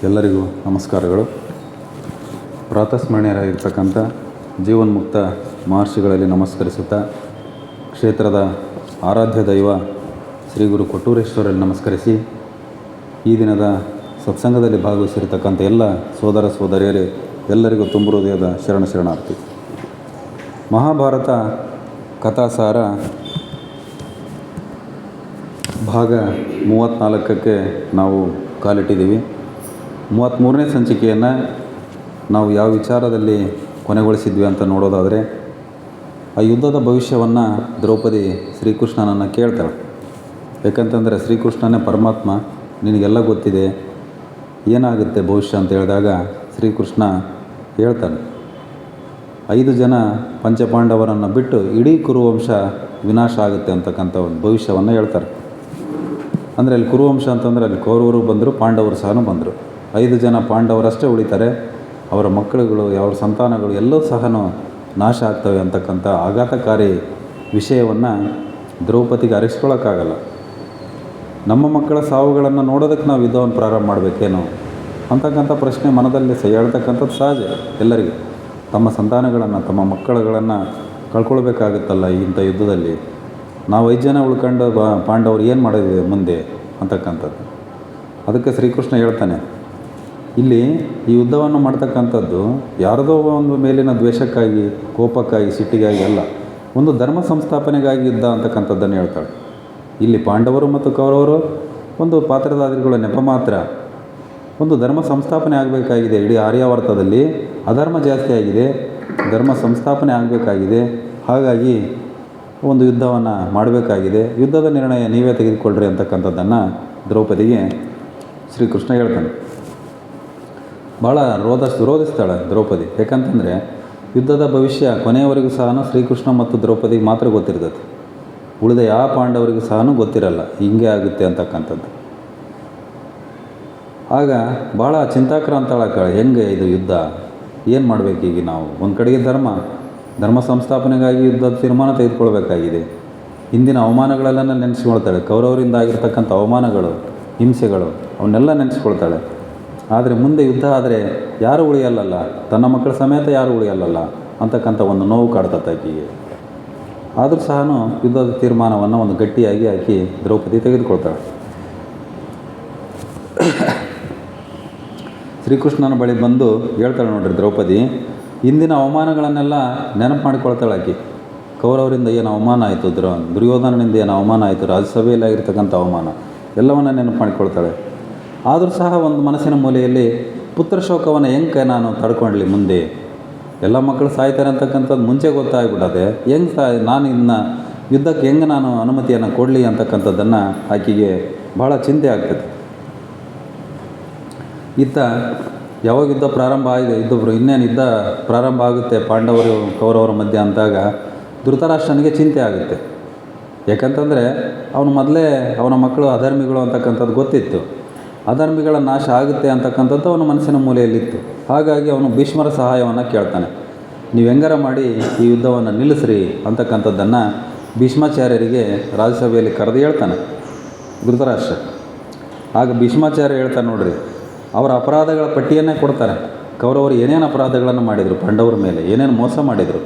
ಎಲ್ಲರಿಗೂ ನಮಸ್ಕಾರಗಳು. ಪ್ರಾತಸ್ಮರಣೀಯರಾಗಿರ್ತಕ್ಕಂಥ ಜೀವನ್ಮುಕ್ತ ಮಹರ್ಷಿಗಳಲ್ಲಿ ನಮಸ್ಕರಿಸುತ್ತಾ, ಕ್ಷೇತ್ರದ ಆರಾಧ್ಯ ದೈವ ಶ್ರೀ ಗುರು ಕೊಟ್ಟೂರೇಶ್ವರಲ್ಲಿ ನಮಸ್ಕರಿಸಿ, ಈ ದಿನದ ಸತ್ಸಂಗದಲ್ಲಿ ಭಾಗವಹಿಸಿರ್ತಕ್ಕಂಥ ಎಲ್ಲ ಸೋದರ ಸೋದರಿಯರೇ ಎಲ್ಲರಿಗೂ ತುಂಬ ಹೃದಯದ ಶರಣಾರ್ಥಿ. ಮಹಾಭಾರತ ಕಥಾಸಾರ ಭಾಗ 34ಕ್ಕೆ ನಾವು ಕಾಲಿಟ್ಟಿದ್ದೀವಿ. 33ನೇ ಸಂಚಿಕೆಯನ್ನು ನಾವು ಯಾವ ವಿಚಾರದಲ್ಲಿ ಕೊನೆಗೊಳಿಸಿದ್ವಿ ಅಂತ ನೋಡೋದಾದರೆ, ಆ ಯುದ್ಧದ ಭವಿಷ್ಯವನ್ನು ದ್ರೌಪದಿ ಶ್ರೀಕೃಷ್ಣನನ್ನು ಕೇಳ್ತಾಳೆ. ಯಾಕಂತಂದರೆ ಶ್ರೀಕೃಷ್ಣನೇ ಪರಮಾತ್ಮ, ನಿನಗೆಲ್ಲ ಗೊತ್ತಿದೆ, ಏನಾಗುತ್ತೆ ಭವಿಷ್ಯ ಅಂತ ಹೇಳಿದಾಗ ಶ್ರೀಕೃಷ್ಣ ಹೇಳ್ತಾನೆ, 5 ಜನ ಪಂಚಪಾಂಡವರನ್ನು ಬಿಟ್ಟು ಇಡೀ ಕುರುವಂಶ ವಿನಾಶ ಆಗುತ್ತೆ ಅಂತಕ್ಕಂಥ ಒಂದು ಭವಿಷ್ಯವನ್ನು ಹೇಳ್ತಾರೆ. ಅಂದರೆ ಅಲ್ಲಿ ಕುರುವಂಶ ಅಂತಂದರೆ ಅಲ್ಲಿ ಕೌರವರು ಬಂದರು, ಪಾಂಡವರು ಸಹ ಬಂದರು. 5 ಜನ ಪಾಂಡವರಷ್ಟೇ ಉಳಿತಾರೆ. ಅವರ ಮಕ್ಕಳುಗಳು, ಅವರ ಸಂತಾನಗಳು ಎಲ್ಲವೂ ಸಹ ನಾಶ ಆಗ್ತವೆ ಅಂತಕ್ಕಂಥ ಆಘಾತಕಾರಿ ವಿಷಯವನ್ನು ದ್ರೌಪದಿಗೆ ಅರಿಸ್ಕೊಳ್ಳೋಕ್ಕಾಗಲ್ಲ. ನಮ್ಮ ಮಕ್ಕಳ ಸಾವುಗಳನ್ನು ನೋಡೋದಕ್ಕೆ ನಾವು ಯುದ್ಧವನ್ನು ಪ್ರಾರಂಭ ಮಾಡಬೇಕೇನೋ ಅಂತಕ್ಕಂಥ ಪ್ರಶ್ನೆ ಮನದಲ್ಲಿ ಹೇಳ್ತಕ್ಕಂಥದ್ದು ಸಹಜ. ಎಲ್ಲರಿಗೂ ತಮ್ಮ ಸಂತಾನಗಳನ್ನು, ತಮ್ಮ ಮಕ್ಕಳುಗಳನ್ನು ಕಳ್ಕೊಳ್ಬೇಕಾಗುತ್ತಲ್ಲ ಇಂಥ ಯುದ್ಧದಲ್ಲಿ. ನಾವು 5 ಜನ ಉಳ್ಕೊಂಡು ಪಾಂಡವರು ಏನು ಮಾಡಿದ್ವಿ ಮುಂದೆ ಅಂತಕ್ಕಂಥದ್ದು. ಅದಕ್ಕೆ ಶ್ರೀಕೃಷ್ಣ ಹೇಳ್ತಾನೆ, ಇಲ್ಲಿ ಈ ಯುದ್ಧವನ್ನು ಮಾಡ್ತಕ್ಕಂಥದ್ದು ಯಾರದೋ ಒಂದು ಮೇಲಿನ ದ್ವೇಷಕ್ಕಾಗಿ, ಕೋಪಕ್ಕಾಗಿ, ಸಿಟ್ಟಿಗಾಗಿ ಅಲ್ಲ, ಒಂದು ಧರ್ಮ ಸಂಸ್ಥಾಪನೆಗಾಗಿ ಯುದ್ಧ ಅಂತಕ್ಕಂಥದ್ದನ್ನು ಹೇಳ್ತಾಳೆ. ಇಲ್ಲಿ ಪಾಂಡವರು ಮತ್ತು ಕೌರವರು ಒಂದು ಪಾತ್ರಧಾರಿಗಳ ನೆಪ ಮಾತ್ರ. ಒಂದು ಧರ್ಮ ಸಂಸ್ಥಾಪನೆ ಆಗಬೇಕಾಗಿದೆ. ಇಡೀ ಆರ್ಯಾವರ್ತದಲ್ಲಿ ಅಧರ್ಮ ಜಾಸ್ತಿ ಆಗಿದೆ, ಧರ್ಮ ಸಂಸ್ಥಾಪನೆ ಆಗಬೇಕಾಗಿದೆ. ಹಾಗಾಗಿ ಒಂದು ಯುದ್ಧವನ್ನು ಮಾಡಬೇಕಾಗಿದೆ, ಯುದ್ಧದ ನಿರ್ಣಯ ನೀವೇ ತೆಗೆದುಕೊಳ್ಳ್ರಿ ಅಂತಕ್ಕಂಥದ್ದನ್ನು ದ್ರೌಪದಿಗೆ ಶ್ರೀಕೃಷ್ಣ ಹೇಳ್ತಾನೆ. ಭಾಳ ರೋಧಿಸ್ತಾಳೆ ದ್ರೌಪದಿ. ಯಾಕಂತಂದರೆ ಯುದ್ಧದ ಭವಿಷ್ಯ ಕೊನೆಯವರೆಗೂ ಸಹ ಶ್ರೀಕೃಷ್ಣ ಮತ್ತು ದ್ರೌಪದಿಗೆ ಮಾತ್ರ ಗೊತ್ತಿರ್ತದೆ. ಉಳಿದ ಯಾವ ಪಾಂಡವರಿಗೂ ಸಹ ಗೊತ್ತಿರಲ್ಲ ಹಿಂಗೆ ಆಗುತ್ತೆ ಅಂತಕ್ಕಂಥದ್ದು. ಆಗ ಭಾಳ ಚಿಂತಾಕ್ರಾಂತಳಾಗ್ತಾಳೆ, ಹೆಂಗೆ ಇದು ಯುದ್ಧ, ಏನು ಮಾಡಬೇಕೀಗ ನಾವು? ಒಂದು ಕಡೆಗೆ ಧರ್ಮ ಸಂಸ್ಥಾಪನೆಗಾಗಿ ಯುದ್ಧದ ತೀರ್ಮಾನ ತೆಗೆದುಕೊಳ್ಬೇಕಾಗಿದೆ. ಹಿಂದಿನ ಅವಮಾನಗಳೆಲ್ಲ ನೆನೆಸ್ಕೊಳ್ತಾಳೆ. ಕೌರವರಿಂದ ಆಗಿರ್ತಕ್ಕಂಥ ಅವಮಾನಗಳು, ಹಿಂಸೆಗಳು ಅವನ್ನೆಲ್ಲ ನೆನೆಸ್ಕೊಳ್ತಾಳೆ. ಆದರೆ ಮುಂದೆ ಯುದ್ಧ ಆದರೆ ಯಾರೂ ಉಳಿಯಲ್ಲಲ್ಲ, ತನ್ನ ಮಕ್ಕಳ ಸಮೇತ ಯಾರೂ ಉಳಿಯಲ್ಲಲ್ಲ ಅಂತಕ್ಕಂಥ ಒಂದು ನೋವು ಕಾಡ್ತದೆ ಆಕೆಗೆ. ಆದರೂ ಸಹ ಯುದ್ಧದ ತೀರ್ಮಾನವನ್ನು ಒಂದು ಗಟ್ಟಿಯಾಗಿ ಆಕೆ ದ್ರೌಪದಿ ತೆಗೆದುಕೊಳ್ತಾಳೆ. ಶ್ರೀಕೃಷ್ಣನ ಬಳಿ ಬಂದು ಹೇಳ್ತಾಳೆ, ನೋಡ್ರಿ ದ್ರೌಪದಿ, ಇಂದಿನ ಅವಮಾನಗಳನ್ನೆಲ್ಲ ನೆನಪು ಮಾಡಿಕೊಳ್ತಾಳೆ ಆಕೆ. ಕೌರವರಿಂದ ಏನು ಅವಮಾನ ಆಯಿತು, ದುರ್ಯೋಧನನಿಂದ ಏನು ಅವಮಾನ ಆಯಿತು, ರಾಜ್ಯಸಭೆಯಲ್ಲಿ ಆಗಿರ್ತಕ್ಕಂಥ ಅವಮಾನ ಎಲ್ಲವನ್ನು ನೆನಪು ಮಾಡಿಕೊಳ್ತಾಳೆ. ಆದರೂ ಸಹ ಒಂದು ಮನಸ್ಸಿನ ಮೂಲೆಯಲ್ಲಿ ಪುತ್ರ ಶೋಕವನ್ನು ಹೆಂಗೆ ನಾನು ತಡ್ಕೊಳ್ಳಲಿ, ಮುಂದೆ ಎಲ್ಲ ಮಕ್ಕಳು ಸಾಯ್ತಾರೆ ಅಂತಕ್ಕಂಥದ್ದು ಮುಂಚೆ ಗೊತ್ತಾಗ್ಬಿಡದೆ, ನಾನು ಇನ್ನು ಯುದ್ಧಕ್ಕೆ ಹೆಂಗೆ ನಾನು ಅನುಮತಿಯನ್ನು ಕೊಡಲಿ ಅಂತಕ್ಕಂಥದ್ದನ್ನು ಆಕೆಗೆ ಭಾಳ ಚಿಂತೆ ಆಗ್ತದೆ. ಇತ್ತ ಯಾವಾಗ ಯುದ್ಧ ಪ್ರಾರಂಭ ಆಗಿದೆ, ಇನ್ನೇನು ಯುದ್ಧ ಪ್ರಾರಂಭ ಆಗುತ್ತೆ ಪಾಂಡವರು ಕೌರವರ ಮಧ್ಯೆ ಅಂತಾಗ ಧೃತರಾಷ್ಟ್ರನಿಗೆ ಚಿಂತೆ ಆಗುತ್ತೆ. ಯಾಕಂತಂದರೆ ಅವನು ಮೊದಲೇ ಅವನ ಮಕ್ಕಳು ಅಧರ್ಮಿಗಳು ಅಂತಕ್ಕಂಥದ್ದು ಗೊತ್ತಿತ್ತು. ಅಧರ್ಮಿಗಳ ನಾಶ ಆಗುತ್ತೆ ಅಂತಕ್ಕಂಥದ್ದು ಅವನ ಮನಸ್ಸಿನ ಮೂಲೆಯಲ್ಲಿತ್ತು. ಹಾಗಾಗಿ ಅವನು ಭೀಷ್ಮರ ಸಹಾಯವನ್ನು ಕೇಳ್ತಾನೆ. ನೀವು ಹೆಂಗಾರ ಮಾಡಿ ಈ ಯುದ್ಧವನ್ನು ನಿಲ್ಲಿಸ್ರಿ ಅಂತಕ್ಕಂಥದ್ದನ್ನು ಭೀಷ್ಮಾಚಾರ್ಯರಿಗೆ ರಾಜ್ಯಸಭೆಯಲ್ಲಿ ಕರೆದು ಹೇಳ್ತಾನೆ ಧೃತರಾಷ್ಟ್ರ. ಆಗ ಭೀಷ್ಮಾಚಾರ್ಯ ಹೇಳ್ತಾನೆ, ನೋಡ್ರಿ, ಅವರ ಅಪರಾಧಗಳ ಪಟ್ಟಿಯನ್ನೇ ಕೊಡ್ತಾರೆ. ಕೌರವರು ಏನೇನು ಅಪರಾಧಗಳನ್ನು ಮಾಡಿದರು, ಪಾಂಡವರ ಮೇಲೆ ಏನೇನು ಮೋಸ ಮಾಡಿದರು,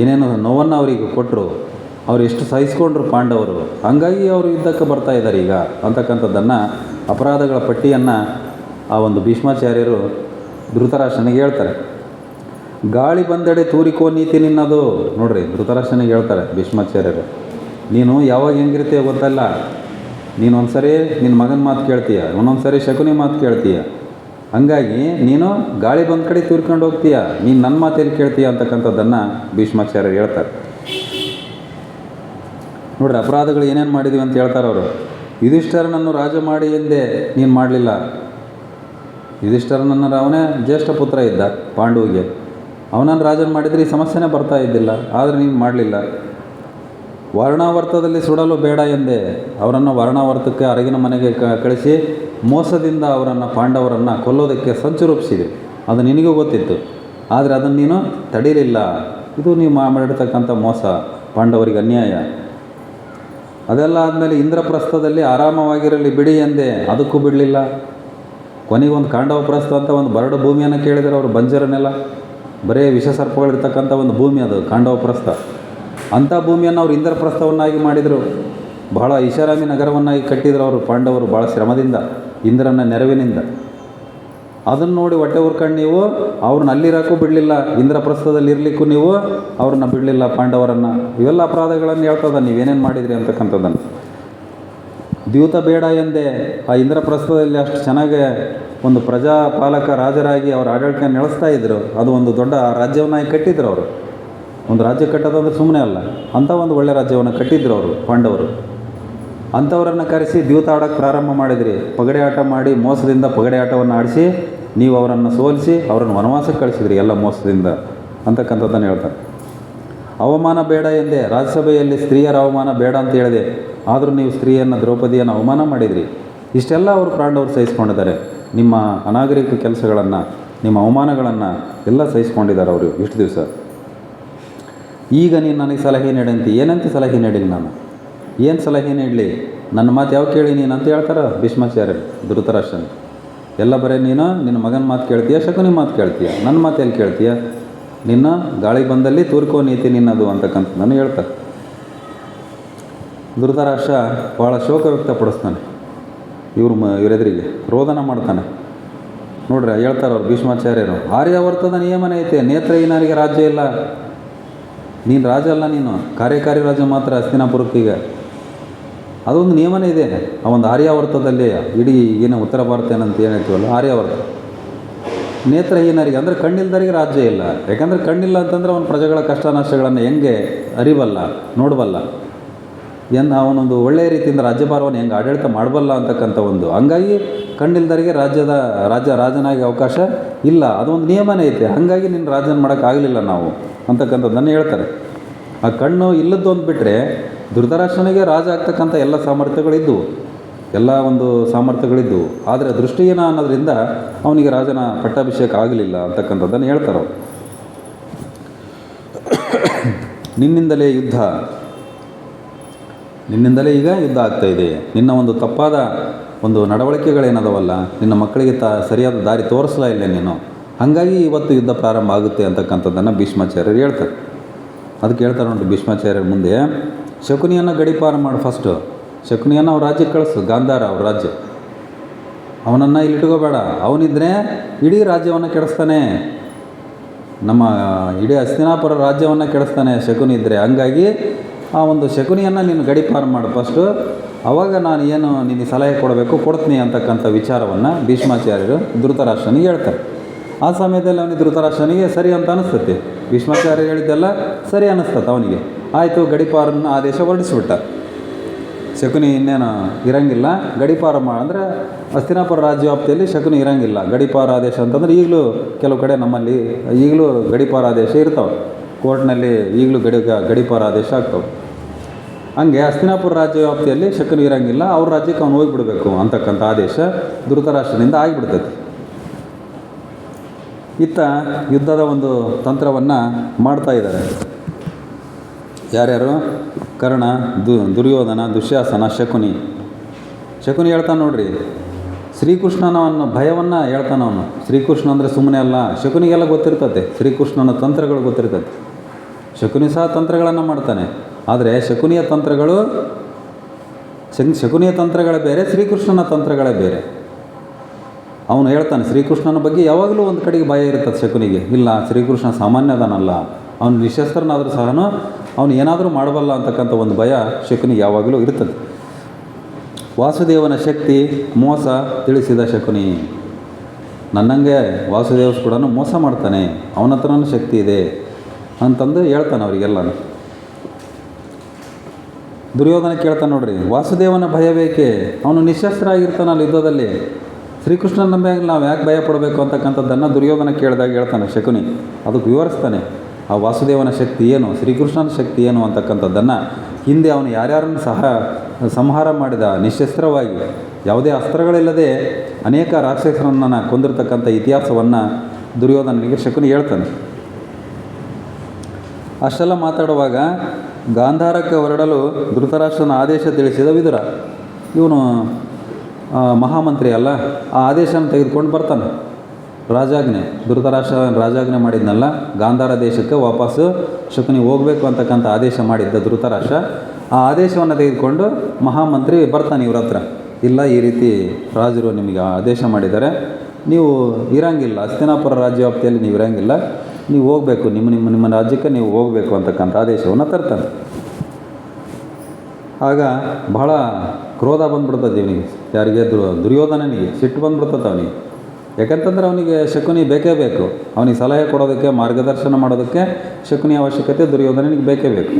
ಏನೇನು ನೋವನ್ನು ಅವರಿಗೆ ಕೊಟ್ಟರು, ಅವರು ಎಷ್ಟು ಸಹಿಸ್ಕೊಂಡ್ರು ಪಾಂಡವರು, ಹಂಗಾಗಿ ಅವರು ಯುದ್ಧಕ್ಕೆ ಬರ್ತಾ ಇದ್ದಾರೆ ಈಗ ಅಂತಕ್ಕಂಥದ್ದನ್ನು, ಅಪರಾಧಗಳ ಪಟ್ಟಿಯನ್ನು ಆ ಒಂದು ಭೀಷ್ಮಾಚಾರ್ಯರು ಧೃತರಾಷ್ಟ್ರನಿಗೆ ಹೇಳ್ತಾರೆ. ಗಾಳಿ ಬಂದೆಡೆ ತೂರಿಕೋ ನೀತಿ ನಿನ್ನದು. ನೋಡ್ರಿ, ಧೃತರಾಷ್ಟ್ರನಿಗೆ ಹೇಳ್ತಾರೆ ಭೀಷ್ಮಾಚಾರ್ಯರು, ನೀನು ಯಾವಾಗ ಹೆಂಗಿರ್ತೀಯ ಗೊತ್ತಲ್ಲ, ನೀನು ಒಂದು ಸರಿ ನಿನ್ನ ಮಗನ ಮಾತು ಕೇಳ್ತೀಯ, ಒಂದೊಂದು ಸರಿ ಶಕುನಿ ಮಾತು ಕೇಳ್ತೀಯ, ಹಂಗಾಗಿ ನೀನು ಗಾಳಿ ಬಂದ ಕಡೆ ತೂರ್ಕೊಂಡು ಹೋಗ್ತೀಯ, ನೀನು ನನ್ನ ಮಾತೇಲಿ ಕೇಳ್ತೀಯ ಅಂತಕ್ಕಂಥದ್ದನ್ನು ಭೀಷ್ಮಾಚಾರ್ಯರು ಹೇಳ್ತಾರೆ. ನೋಡ್ರಿ, ಅಪರಾಧಗಳು ಏನೇನು ಮಾಡಿದ್ದೀವಿ ಅಂತ ಹೇಳ್ತಾರೆ ಅವರು. ಯುಧಿಷ್ಠರನನ್ನು ರಾಜ ಮಾಡಿ ಎಂದೇ ನೀನು ಮಾಡಲಿಲ್ಲ. ಯುಧಿಷ್ಠರನನ್ನು ಅವನೇ ಜ್ಯೇಷ್ಠ ಪುತ್ರ ಇದ್ದ ಪಾಂಡುವಿಗೆ, ಅವನನ್ನು ರಾಜನ ಮಾಡಿದರೆ ಈ ಸಮಸ್ಯೆನೇ ಬರ್ತಾ ಇದ್ದಿಲ್ಲ, ಆದರೆ ನೀನು ಮಾಡಲಿಲ್ಲ. ವರ್ಣಾವರ್ತದಲ್ಲಿ ಸುಡಲು ಬೇಡ ಎಂದೇ ಅವರನ್ನು ವರ್ಣಾವರ್ತಕ್ಕೆ ಅರಗಿನ ಮನೆಗೆ ಕಳಿಸಿ ಮೋಸದಿಂದ ಅವರನ್ನು, ಪಾಂಡವರನ್ನು ಕೊಲ್ಲೋದಕ್ಕೆ ಸಂಚು ರೂಪಿಸಿದೆ. ಅದು ನಿನಗೂ ಗೊತ್ತಿತ್ತು, ಆದರೆ ಅದನ್ನು ನೀನು ತಡೀಲಿಲ್ಲ. ಇದು ನೀವು ಮಾಡಿರ್ತಕ್ಕಂಥ ಮೋಸ, ಪಾಂಡವರಿಗೆ ಅನ್ಯಾಯ. ಅದೆಲ್ಲ ಆದಮೇಲೆ ಇಂದ್ರಪ್ರಸ್ಥದಲ್ಲಿ ಆರಾಮವಾಗಿರಲಿ ಬಿಡಿ ಎಂದೇ, ಅದಕ್ಕೂ ಬಿಡಲಿಲ್ಲ. ಕೊನೆಗೊಂದು ಕಾಂಡವಪ್ರಸ್ಥ ಅಂತ ಒಂದು ಬರಡು ಭೂಮಿಯನ್ನು ಕೇಳಿದರೆ ಅವರು ಬಂಜರನ್ನೆಲ್ಲ ಬರೀ ವಿಷಸರ್ಪಗಳಿರ್ತಕ್ಕಂಥ ಒಂದು ಭೂಮಿ ಅದು ಕಾಂಡವಪ್ರಸ್ಥ. ಅಂಥ ಭೂಮಿಯನ್ನು ಅವರು ಇಂದ್ರಪ್ರಸ್ಥವನ್ನಾಗಿ ಮಾಡಿದರು. ಬಹಳ ಐಷಾರಾಮಿ ನಗರವನ್ನಾಗಿ ಕಟ್ಟಿದರು ಅವರು ಪಾಂಡವರು ಭಾಳ ಶ್ರಮದಿಂದ, ಇಂದ್ರನ ನೆರವಿನಿಂದ. ಅದನ್ನು ನೋಡಿ ಹೊಟ್ಟೆ ಉರ್ಕೊಂಡು ನೀವು ಅವ್ರನ್ನ ಅಲ್ಲಿರೋಕ್ಕೂ ಬಿಡಲಿಲ್ಲ, ಇಂದ್ರಪ್ರಸ್ಥದಲ್ಲಿ ಇರಲಿಕ್ಕೂ ನೀವು ಅವ್ರನ್ನ ಬಿಡಲಿಲ್ಲ ಪಾಂಡವರನ್ನು. ಇವೆಲ್ಲ ಅಪರಾಧಗಳನ್ನು ಹೇಳ್ತದ ನೀವೇನೇನು ಮಾಡಿದ್ರಿ ಅಂತಕ್ಕಂಥದ್ದನ್ನು. ದ್ಯೂತ ಬೇಡ ಎಂದೇ ಆ ಇಂದ್ರಪ್ರಸ್ಥದಲ್ಲಿ ಅಷ್ಟು ಚೆನ್ನಾಗಿ ಒಂದು ಪ್ರಜಾಪಾಲಕ ರಾಜರಾಗಿ ಅವರು ಆಡಳಿತ ನಡೆಸ್ತಾ ಇದ್ದರು. ಅದು ಒಂದು ದೊಡ್ಡ ರಾಜ್ಯವನ್ನಾಗಿ ಕಟ್ಟಿದ್ರು ಅವರು. ಒಂದು ರಾಜ್ಯ ಕಟ್ಟೋದಂದ್ರೆ ಸುಮ್ಮನೆ ಅಲ್ಲ, ಅಂಥ ಒಂದು ಒಳ್ಳೆಯ ರಾಜ್ಯವನ್ನು ಕಟ್ಟಿದ್ರು ಅವರು ಪಾಂಡವರು. ಅಂಥವರನ್ನು ಕರೆಸಿ ದ್ಯೂತ ಆಡೋಕ್ಕೆ ಪ್ರಾರಂಭ ಮಾಡಿದ್ರಿ. ಪಗಡೆ ಆಟ ಮಾಡಿ ಮೋಸದಿಂದ ಪಗಡೆ ಆಟವನ್ನು ಆಡಿಸಿ ನೀವು ಅವರನ್ನು ಸೋಲಿಸಿ ಅವರನ್ನು ವನವಾಸಕ್ಕೆ ಕಳಿಸಿದ್ರಿ ಎಲ್ಲ ಮೋಸದಿಂದ ಅಂತಕ್ಕಂಥದ್ದನ್ನು ಹೇಳ್ತಾರೆ. ಅವಮಾನ ಬೇಡ ಎಂದೇ ರಾಜ್ಯಸಭೆಯಲ್ಲಿ ಸ್ತ್ರೀಯರ ಅವಮಾನ ಬೇಡ ಅಂತ ಹೇಳಿದೆ, ಆದರೂ ನೀವು ಸ್ತ್ರೀಯನ್ನು ದ್ರೌಪದಿಯನ್ನು ಅವಮಾನ ಮಾಡಿದ್ರಿ. ಇಷ್ಟೆಲ್ಲ ಅವರು ಪಾಂಡವರು ಸಹಿಸ್ಕೊಂಡಿದ್ದಾರೆ. ನಿಮ್ಮ ಅನಾಗರಿಕ ಕೆಲಸಗಳನ್ನು, ನಿಮ್ಮ ಅವಮಾನಗಳನ್ನು ಎಲ್ಲ ಸಹಿಸ್ಕೊಂಡಿದ್ದಾರೆ ಅವರು ಇಷ್ಟು ದಿವಸ. ಈಗ ನೀನು ನನಗೆ ಸಲಹೆ ನೀಡಂತಿ, ಏನಂತ ಸಲಹೆ ನೀಡಿಲ್ಲ ನಾನು? ಏನು ಸಲಹೆ ನೀಡಲಿ? ನನ್ನ ಮಾತು ಯಾವ ಕೇಳಿ ನೀನು ಅಂತ ಹೇಳ್ತಾರೆ ಭೀಷ್ಮಾಚಾರ್ಯರು ಧೃತರಾಷ್ಟ್ರನ. ಎಲ್ಲ ಬರೀ ನೀನು ನಿನ್ನ ಮಗನ ಮಾತು ಕೇಳ್ತೀಯ, ಶಕುನಿ ಮಾತು ಕೇಳ್ತೀಯ, ನನ್ನ ಮಾತು ಎಲ್ಲಿ ಕೇಳ್ತೀಯ? ನಿನ್ನ ಗಾಳಿ ಬಂದಲ್ಲಿ ತೂರ್ಕೋ ನೀತಿ ನಿನ್ನದು ಅಂತಕ್ಕಂಥದ್ದನ್ನು ಹೇಳ್ತಾರೆ. ಧೃತರಾಷ್ಟ್ರ ಭಾಳ ಶೋಕ ವ್ಯಕ್ತಪಡಿಸ್ತಾನೆ ಇವರೆದುರಿಗೆ, ರೋದನ ಮಾಡ್ತಾನೆ. ನೋಡ್ರಿ ಹೇಳ್ತಾರೆ ಅವ್ರು ಭೀಷ್ಮಾಚಾರ್ಯರು, ಆರ್ಯಾವರ್ತದ ನಿಯಮನೇ ಐತೆ, ನೇತ್ರಹೀನರಿಗೆ ರಾಜ್ಯ ಇಲ್ಲ. ನೀನು ರಾಜ ಅಲ್ಲ, ನೀನು ಕಾರ್ಯಕಾರಿ ರಾಜ ಮಾತ್ರ ಹಸ್ತಿನಾಪುರಕ್ಕೀಗ. ಅದೊಂದು ನಿಯಮನೇ ಇದೆ. ಆ ಒಂದು ಆರ್ಯಾವರ್ತದಲ್ಲಿ ಇಡೀ ಏನು ಉತ್ತರ ಭಾರತ ಏನಂತ ಏನೈತೀವಲ್ಲ ಆರ್ಯಾವರ್ತ, ನೇತ್ರಹೀನರಿಗೆ ಅಂದರೆ ಕಣ್ಣಿಲ್ದರಿಗೆ ರಾಜ್ಯ ಇಲ್ಲ. ಯಾಕಂದರೆ ಕಣ್ಣಿಲ್ಲ ಅಂತಂದರೆ ಅವನ ಪ್ರಜೆಗಳ ಕಷ್ಟ ನಷ್ಟಗಳನ್ನು ಹೆಂಗೆ ಅರಿಬಲ್ಲ, ನೋಡಬಲ್ಲ, ಅವನೊಂದು ಒಳ್ಳೆಯ ರೀತಿಯಿಂದ ರಾಜ್ಯಭಾರವನ್ನು ಹೆಂಗೆ ಆಡಳಿತ ಮಾಡಬಲ್ಲ ಅಂತಕ್ಕಂಥ ಒಂದು. ಹಂಗಾಗಿ ಕಣ್ಣಿಲ್ದರಿಗೆ ರಾಜನಾಗಿ ಅವಕಾಶ ಇಲ್ಲ. ಅದೊಂದು ನಿಯಮನೇ ಐತೆ. ಹಾಗಾಗಿ ನಿನ್ನ ರಾಜನ ಮಾಡೋಕ್ಕಾಗಲಿಲ್ಲ ನಾವು ಅಂತಕ್ಕಂಥದ್ದನ್ನು ಹೇಳ್ತಾರೆ. ಆ ಕಣ್ಣು ಇಲ್ಲದ್ದು ಒಂದು ಬಿಟ್ಟರೆ ಧೃತರಾಷ್ಟ್ರನಿಗೆ ರಾಜ ಆಗ್ತಕ್ಕಂಥ ಎಲ್ಲ ಸಾಮರ್ಥ್ಯಗಳಿದ್ದವು, ಎಲ್ಲ ಒಂದು ಸಾಮರ್ಥ್ಯಗಳಿದ್ದವು. ಆದರೆ ದೃಷ್ಟಿಹೀನ ಅನ್ನೋದ್ರಿಂದ ಅವನಿಗೆ ರಾಜನ ಪಟ್ಟಾಭಿಷೇಕ ಆಗಲಿಲ್ಲ ಅಂತಕ್ಕಂಥದ್ದನ್ನು ಹೇಳ್ತಾರೆ ಅವರು. ನಿನ್ನಿಂದಲೇ ಈಗ ಯುದ್ಧ ಆಗ್ತಾಯಿದೆ. ನಿನ್ನ ಒಂದು ತಪ್ಪಾದ ಒಂದು ನಡವಳಿಕೆಗಳೇನದವಲ್ಲ, ನಿನ್ನ ಮಕ್ಕಳಿಗೆ ಸರಿಯಾದ ದಾರಿ ತೋರಿಸಲೇ ಇಲ್ಲ ನೀನು, ಹಾಗಾಗಿ ಇವತ್ತು ಯುದ್ಧ ಪ್ರಾರಂಭ ಆಗುತ್ತೆ ಅಂತಕ್ಕಂಥದ್ದನ್ನು ಭೀಷ್ಮಾಚಾರ್ಯರು ಹೇಳ್ತಾರೆ. ಅದಕ್ಕೆ ಹೇಳ್ತಾರೆ ನೋಡಿ ಭೀಷ್ಮಾಚಾರ್ಯರ ಮುಂದೆ, ಶಕುನಿಯನ್ನು ಗಡೀಪಾರು ಮಾಡು. ಫಸ್ಟು ಶಕುನಿಯನ್ನು ಅವ್ರ ರಾಜ್ಯಕ್ಕೆ ಕಳಿಸು, ಗಾಂಧಾರ ಅವ್ರ ರಾಜ್ಯ. ಅವನನ್ನು ಇಲ್ಲಿ ಇಟ್ಕೋಬೇಡ. ಅವನಿದ್ರೆ ಇಡೀ ರಾಜ್ಯವನ್ನು ಕೆಡಿಸ್ತಾನೆ, ನಮ್ಮ ಇಡೀ ಹಸ್ತಿನಾಪುರ ರಾಜ್ಯವನ್ನು ಕೆಡಿಸ್ತಾನೆ ಶಕುನಿ ಇದ್ದರೆ. ಹಂಗಾಗಿ ಆ ಒಂದು ಶಕುನಿಯನ್ನು ನೀನು ಗಡೀಪಾರು ಮಾಡು ಫಸ್ಟು, ಆವಾಗ ನಾನು ಏನು ನಿನಗೆ ಸಲಹೆ ಕೊಡ್ತೀನಿ ಅಂತಕ್ಕಂಥ ವಿಚಾರವನ್ನು ಭೀಷ್ಮಾಚಾರ್ಯರು ಧೃತರಾಷ್ಟ್ರನಿಗೆ ಹೇಳ್ತಾರೆ. ಆ ಸಮಯದಲ್ಲಿ ಅವನಿಗೆ ಧೃತರಾಷ್ಟ್ರನಿಗೆ ಸರಿ ಅಂತ ಅನಿಸ್ತೈತಿ. ಭೀಷ್ಮಾಚಾರ್ಯರು ಹೇಳಿದ್ದೆಲ್ಲ ಸರಿ ಅನ್ನಿಸ್ತದೆ ಅವನಿಗೆ. ಆಯಿತು, ಗಡೀಪಾರನ್ನು ಆದೇಶ ಹೊರಡಿಸ್ಬಿಟ್ಟ. ಶಕುನಿ ಇನ್ನೇನು ಇರಂಗಿಲ್ಲ, ಗಡೀಪಾರ ಅಂದರೆ ಹಸ್ತಿನಾಪುರ ರಾಜ್ಯ ವ್ಯಾಪ್ತಿಯಲ್ಲಿ ಶಕುನಿ ಇರಂಗಿಲ್ಲ. ಗಡೀಪಾರ ಆದೇಶ ಅಂತಂದರೆ ಈಗಲೂ ಕೆಲವು ಕಡೆ ನಮ್ಮಲ್ಲಿ ಈಗಲೂ ಗಡೀಪಾರ ಆದೇಶ ಇರ್ತಾವೆ, ಕೋರ್ಟ್ನಲ್ಲಿ ಈಗಲೂ ಗಡೀಪಾರ ಆದೇಶ ಆಗ್ತವೆ. ಹಂಗೆ ಹಸ್ತಿನಾಪುರ ರಾಜ್ಯ ವ್ಯಾಪ್ತಿಯಲ್ಲಿ ಶಕುನಿ ಇರಂಗಿಲ್ಲ, ಅವ್ರ ರಾಜ್ಯಕ್ಕೆ ಅವನು ಹೋಗಿಬಿಡಬೇಕು ಅಂತಕ್ಕಂಥ ಆದೇಶ ಧೃತರಾಷ್ಟ್ರನಿಂದ ಆಗಿಬಿಡ್ತೈತಿ. ಇತ್ತ ಯುದ್ಧದ ಒಂದು ತಂತ್ರವನ್ನು ಮಾಡ್ತಾ ಇದ್ದಾರೆ. ಯಾರ್ಯಾರು? ಕರ್ಣ, ದುರ್ಯೋಧನ, ದುಶ್ಯಾಸನ, ಶಕುನಿ ಹೇಳ್ತಾನೆ ನೋಡ್ರಿ. ಶ್ರೀಕೃಷ್ಣನ ಭಯವನ್ನು ಹೇಳ್ತಾನೆ ಅವನು. ಶ್ರೀಕೃಷ್ಣ ಅಂದರೆ ಸುಮ್ಮನೆ ಅಲ್ಲ, ಶಕುನಿಗೆಲ್ಲ ಗೊತ್ತಿರ್ತದೆ, ಶ್ರೀಕೃಷ್ಣನ ತಂತ್ರಗಳು ಗೊತ್ತಿರ್ತದೆ. ಶಕುನಿ ಸಹ ತಂತ್ರಗಳನ್ನು ಮಾಡ್ತಾನೆ. ಆದರೆ ಶಕುನಿಯ ತಂತ್ರಗಳೇ ಬೇರೆ, ಶ್ರೀಕೃಷ್ಣನ ತಂತ್ರಗಳೇ ಬೇರೆ. ಅವನು ಹೇಳ್ತಾನೆ ಶ್ರೀಕೃಷ್ಣನ ಬಗ್ಗೆ ಯಾವಾಗಲೂ ಒಂದು ಕಡೆಗೆ ಭಯ ಇರ್ತದೆ ಶಕುನಿಗೆ. ಇಲ್ಲ, ಶ್ರೀಕೃಷ್ಣ ಸಾಮಾನ್ಯದನಲ್ಲ, ಅವನು ನಿಶಸ್ತ್ರನಾದರೂ ಸಹ ಅವನು ಏನಾದರೂ ಮಾಡಬಲ್ಲ ಅಂತಕ್ಕಂಥ ಒಂದು ಭಯ ಶಕುನಿಗೆ ಯಾವಾಗಲೂ ಇರ್ತದೆ. ವಾಸುದೇವನ ಶಕ್ತಿ ಮೋಸ ತಿಳಿಸಿದ ಶಕುನಿ. ನನ್ನಂಗೆ ವಾಸುದೇವ ಕೂಡ ಮೋಸ ಮಾಡ್ತಾನೆ, ಅವನ ಹತ್ರನೂ ಶಕ್ತಿ ಇದೆ ಅಂತಂದು ಹೇಳ್ತಾನೆ ಅವರಿಗೆಲ್ಲನೂ. ದುರ್ಯೋಧನ ಕೇಳ್ತಾನೆ ನೋಡ್ರಿ, ವಾಸುದೇವನ ಭಯ ಬೇಕೆ? ಅವನು ನಿಶಸ್ತ್ರ ಆಗಿರ್ತಾನಲ್ಲ ಯುದ್ಧದಲ್ಲಿ, ಶ್ರೀಕೃಷ್ಣನ ಮೇಲೆ ನಾವು ಯಾಕೆ ಭಯ ಪಡಬೇಕು ಅಂತಕ್ಕಂಥದ್ದನ್ನು ದುರ್ಯೋಧನ ಕೇಳಿದಾಗ ಹೇಳ್ತಾನೆ ಶಕುನಿ. ಅದಕ್ಕೆ ವಿವರಿಸ್ತಾನೆ ಆ ವಾಸುದೇವನ ಶಕ್ತಿ ಏನು, ಶ್ರೀಕೃಷ್ಣನ ಶಕ್ತಿ ಏನು ಅಂತಕ್ಕಂಥದ್ದನ್ನು. ಹಿಂದೆ ಅವನು ಯಾರ್ಯಾರನ್ನು ಸಂಹಾರ ಮಾಡಿದ ನಿಶಸ್ತ್ರವಾಗಿ, ಯಾವುದೇ ಅಸ್ತ್ರಗಳಿಲ್ಲದೆ ಅನೇಕ ರಾಕ್ಷಸರನ್ನು ಕೊಂದಿರ್ತಕ್ಕಂಥ ಇತಿಹಾಸವನ್ನು ದುರ್ಯೋಧನನಿಗೆ ಶಕುನಿ ಹೇಳ್ತಾನೆ. ಅಷ್ಟೆಲ್ಲ ಮಾತಾಡುವಾಗ ಗಾಂಧಾರಕ್ಕೆ ಹೊರಡಲು ಧೃತರಾಷ್ಟ್ರನ ಆದೇಶ ತಿಳಿಸಿದ ವಿದುರ. ಇವನು ಮಹಾಮಂತ್ರಿ ಅಲ್ಲ, ಆ ಆದೇಶನ ತೆಗೆದುಕೊಂಡು ಬರ್ತಾನೆ. ರಾಜಾಜ್ಞೆ, ಧೃತರಾಷ್ಟ್ರ ರಾಜಾಜ್ಞೆ ಮಾಡಿದ್ನಲ್ಲ, ಗಾಂಧಾರ ದೇಶಕ್ಕೆ ವಾಪಸ್ಸು ಶಕುನಿ ಹೋಗಬೇಕು ಅಂತಕ್ಕಂಥ ಆದೇಶ ಮಾಡಿದ್ದ ಧೃತರಾಷ್ಟ್ರ, ಆ ಆದೇಶವನ್ನು ತೆಗೆದುಕೊಂಡು ಮಹಾಮಂತ್ರಿ ಬರ್ತಾನೆ ಇವ್ರ ಹತ್ರ. ಇಲ್ಲ, ಈ ರೀತಿ ರಾಜರು ನಿಮಗೆ ಆದೇಶ ಮಾಡಿದ್ದಾರೆ, ನೀವು ಇರೋಂಗಿಲ್ಲ, ಹಸ್ತಿನಾಪುರ ರಾಜ್ಯ ವ್ಯಾಪ್ತಿಯಲ್ಲಿ ನೀವು ಇರೋಂಗಿಲ್ಲ, ನೀವು ಹೋಗಬೇಕು, ನಿಮ್ಮ ರಾಜ್ಯಕ್ಕೆ ನೀವು ಹೋಗಬೇಕು ಅಂತಕ್ಕಂಥ ಆದೇಶವನ್ನು ತರ್ತಾನೆ. ಆಗ ಬಹಳ ಕ್ರೋಧ ಬಂದ್ಬಿಡ್ತದೆ ಇವನಿಗೆ, ಯಾರಿಗೆ? ದುರ್ಯೋಧನನಿಗೆ ಸಿಟ್ಟು ಬಂದ್ಬಿಡ್ತದೆ ಅವನಿಗೆ. ಯಾಕಂತಂದ್ರೆ ಅವನಿಗೆ ಶಕುನಿ ಬೇಕೇ ಬೇಕು. ಅವನಿಗೆ ಸಲಹೆ ಕೊಡೋದಕ್ಕೆ, ಮಾರ್ಗದರ್ಶನ ಮಾಡೋದಕ್ಕೆ ಶಕುನಿ ಅವಶ್ಯಕತೆ ದುರ್ಯೋಧನನಿಗೆ ಬೇಕೇ ಬೇಕು.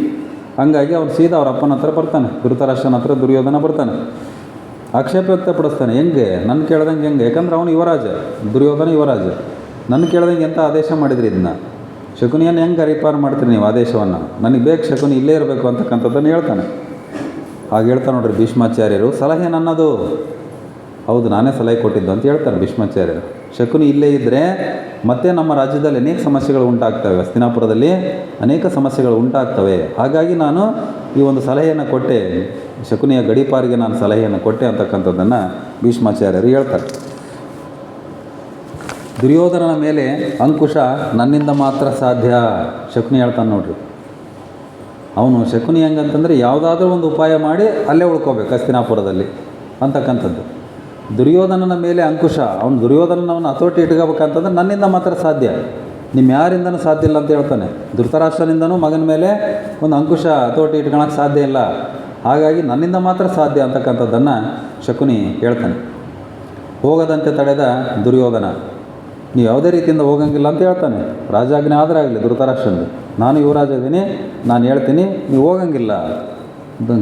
ಹಂಗಾಗಿ ಅವನು ಸೀದಾ ಅವ್ರ ಅಪ್ಪನ ಹತ್ರ ಬರ್ತಾನೆ, ಧೃತರಾಷ್ಟ್ರನ ಹತ್ರ ದುರ್ಯೋಧನ ಬರ್ತಾನೆ. ಆಕ್ಷೇಪ ವ್ಯಕ್ತಪಡಿಸ್ತಾನೆ, ಹೆಂಗೆ ನನ್ನ ಕೇಳ್ದಂಗೆ ಹೆಂಗೆ? ಯಾಕಂದ್ರೆ ಅವನು ಯುವರಾಜ, ದುರ್ಯೋಧನ ಯುವರಾಜ. ನನ್ನ ಕೇಳ್ದಂಗೆ ಎಂಥ ಆದೇಶ ಮಾಡಿದ್ರಿ ಇದನ್ನ? ಶಕುನಿಯನ್ನು ಹೆಂಗೆ ರಿಪಾರ್ ಮಾಡ್ತೀರಿ ನೀವು ಆದೇಶವನ್ನು? ನನಗೆ ಬೇಕು, ಶಕುನಿ ಇಲ್ಲೇ ಇರಬೇಕು ಅಂತಕ್ಕಂಥದ್ದನ್ನು ಹೇಳ್ತಾನೆ. ಹಾಗೆ ಹೇಳ್ತಾನೆ ನೋಡ್ರಿ ಭೀಷ್ಮಾಚಾರ್ಯರು, ಸಲಹೆ ನನ್ನದು, ಹೌದು ನಾನೇ ಸಲಹೆ ಕೊಟ್ಟಿದ್ದು ಅಂತ ಹೇಳ್ತಾರೆ ಭೀಷ್ಮಾಚಾರ್ಯರು. ಶಕುನಿ ಇಲ್ಲೇ ಇದ್ದರೆ ಮತ್ತೆ ನಮ್ಮ ರಾಜ್ಯದಲ್ಲಿ ಅನೇಕ ಸಮಸ್ಯೆಗಳು ಉಂಟಾಗ್ತವೆ, ಹಸ್ತಿನಾಪುರದಲ್ಲಿ ಅನೇಕ ಸಮಸ್ಯೆಗಳು ಉಂಟಾಗ್ತವೆ. ಹಾಗಾಗಿ ನಾನು ಈ ಒಂದು ಸಲಹೆಯನ್ನು ಕೊಟ್ಟೆ, ಶಕುನಿಯ ಗಡೀಪಾರಿಗೆ ನಾನು ಸಲಹೆಯನ್ನು ಕೊಟ್ಟೆ ಅಂತಕ್ಕಂಥದ್ದನ್ನು ಭೀಷ್ಮಾಚಾರ್ಯರು ಹೇಳ್ತಾರೆ. ದುರ್ಯೋಧನನ ಮೇಲೆ ಅಂಕುಶ ನನ್ನಿಂದ ಮಾತ್ರ ಸಾಧ್ಯ, ಶಕುನಿ ಹೇಳ್ತಾನೆ ನೋಡ್ರಿ. ಅವನು ಶಕುನಿ ಹೆಂಗಂತಂದರೆ ಯಾವುದಾದ್ರೂ ಒಂದು ಉಪಾಯ ಮಾಡಿ ಅಲ್ಲೇ ಉಳ್ಕೋಬೇಕು ಹಸ್ತಿನಾಪುರದಲ್ಲಿ ಅಂತಕ್ಕಂಥದ್ದು. ದುರ್ಯೋಧನನ ಮೇಲೆ ಅಂಕುಶ, ಅವನು ದುರ್ಯೋಧನನವನ್ನ ಹತೋಟಿ ಇಟ್ಕೋಬೇಕಂತಂದ್ರೆ ನನ್ನಿಂದ ಮಾತ್ರ ಸಾಧ್ಯ, ನಿಮ್ಮ ಯಾರಿಂದನೂ ಸಾಧ್ಯ ಇಲ್ಲ ಅಂತ ಹೇಳ್ತಾನೆ. ಧೃತರಾಷ್ಟ್ರನಿಂದನೂ ಮಗನ ಮೇಲೆ ಒಂದು ಅಂಕುಶ ಹತೋಟಿ ಇಟ್ಕೊಳಕ್ಕೆ ಸಾಧ್ಯ ಇಲ್ಲ, ಹಾಗಾಗಿ ನನ್ನಿಂದ ಮಾತ್ರ ಸಾಧ್ಯ ಅಂತಕ್ಕಂಥದ್ದನ್ನು ಶಕುನಿ ಹೇಳ್ತಾನೆ. ಹೋಗದಂತೆ ತಡೆದ ದುರ್ಯೋಧನ, ನೀವು ಯಾವುದೇ ರೀತಿಯಿಂದ ಹೋಗಂಗಿಲ್ಲ ಅಂತ ಹೇಳ್ತಾನೆ. ರಾಜಾಜ್ಞೆ ಆದರೆ ಆಗಲಿ ಧೃತರಾಷ್ಟ್ರನಿಗೆ, ನಾನು ಯುವರಾಜ ಇದ್ದೀನಿ, ನಾನು ಹೇಳ್ತೀನಿ, ನೀವು ಹೋಗಂಗಿಲ್ಲ,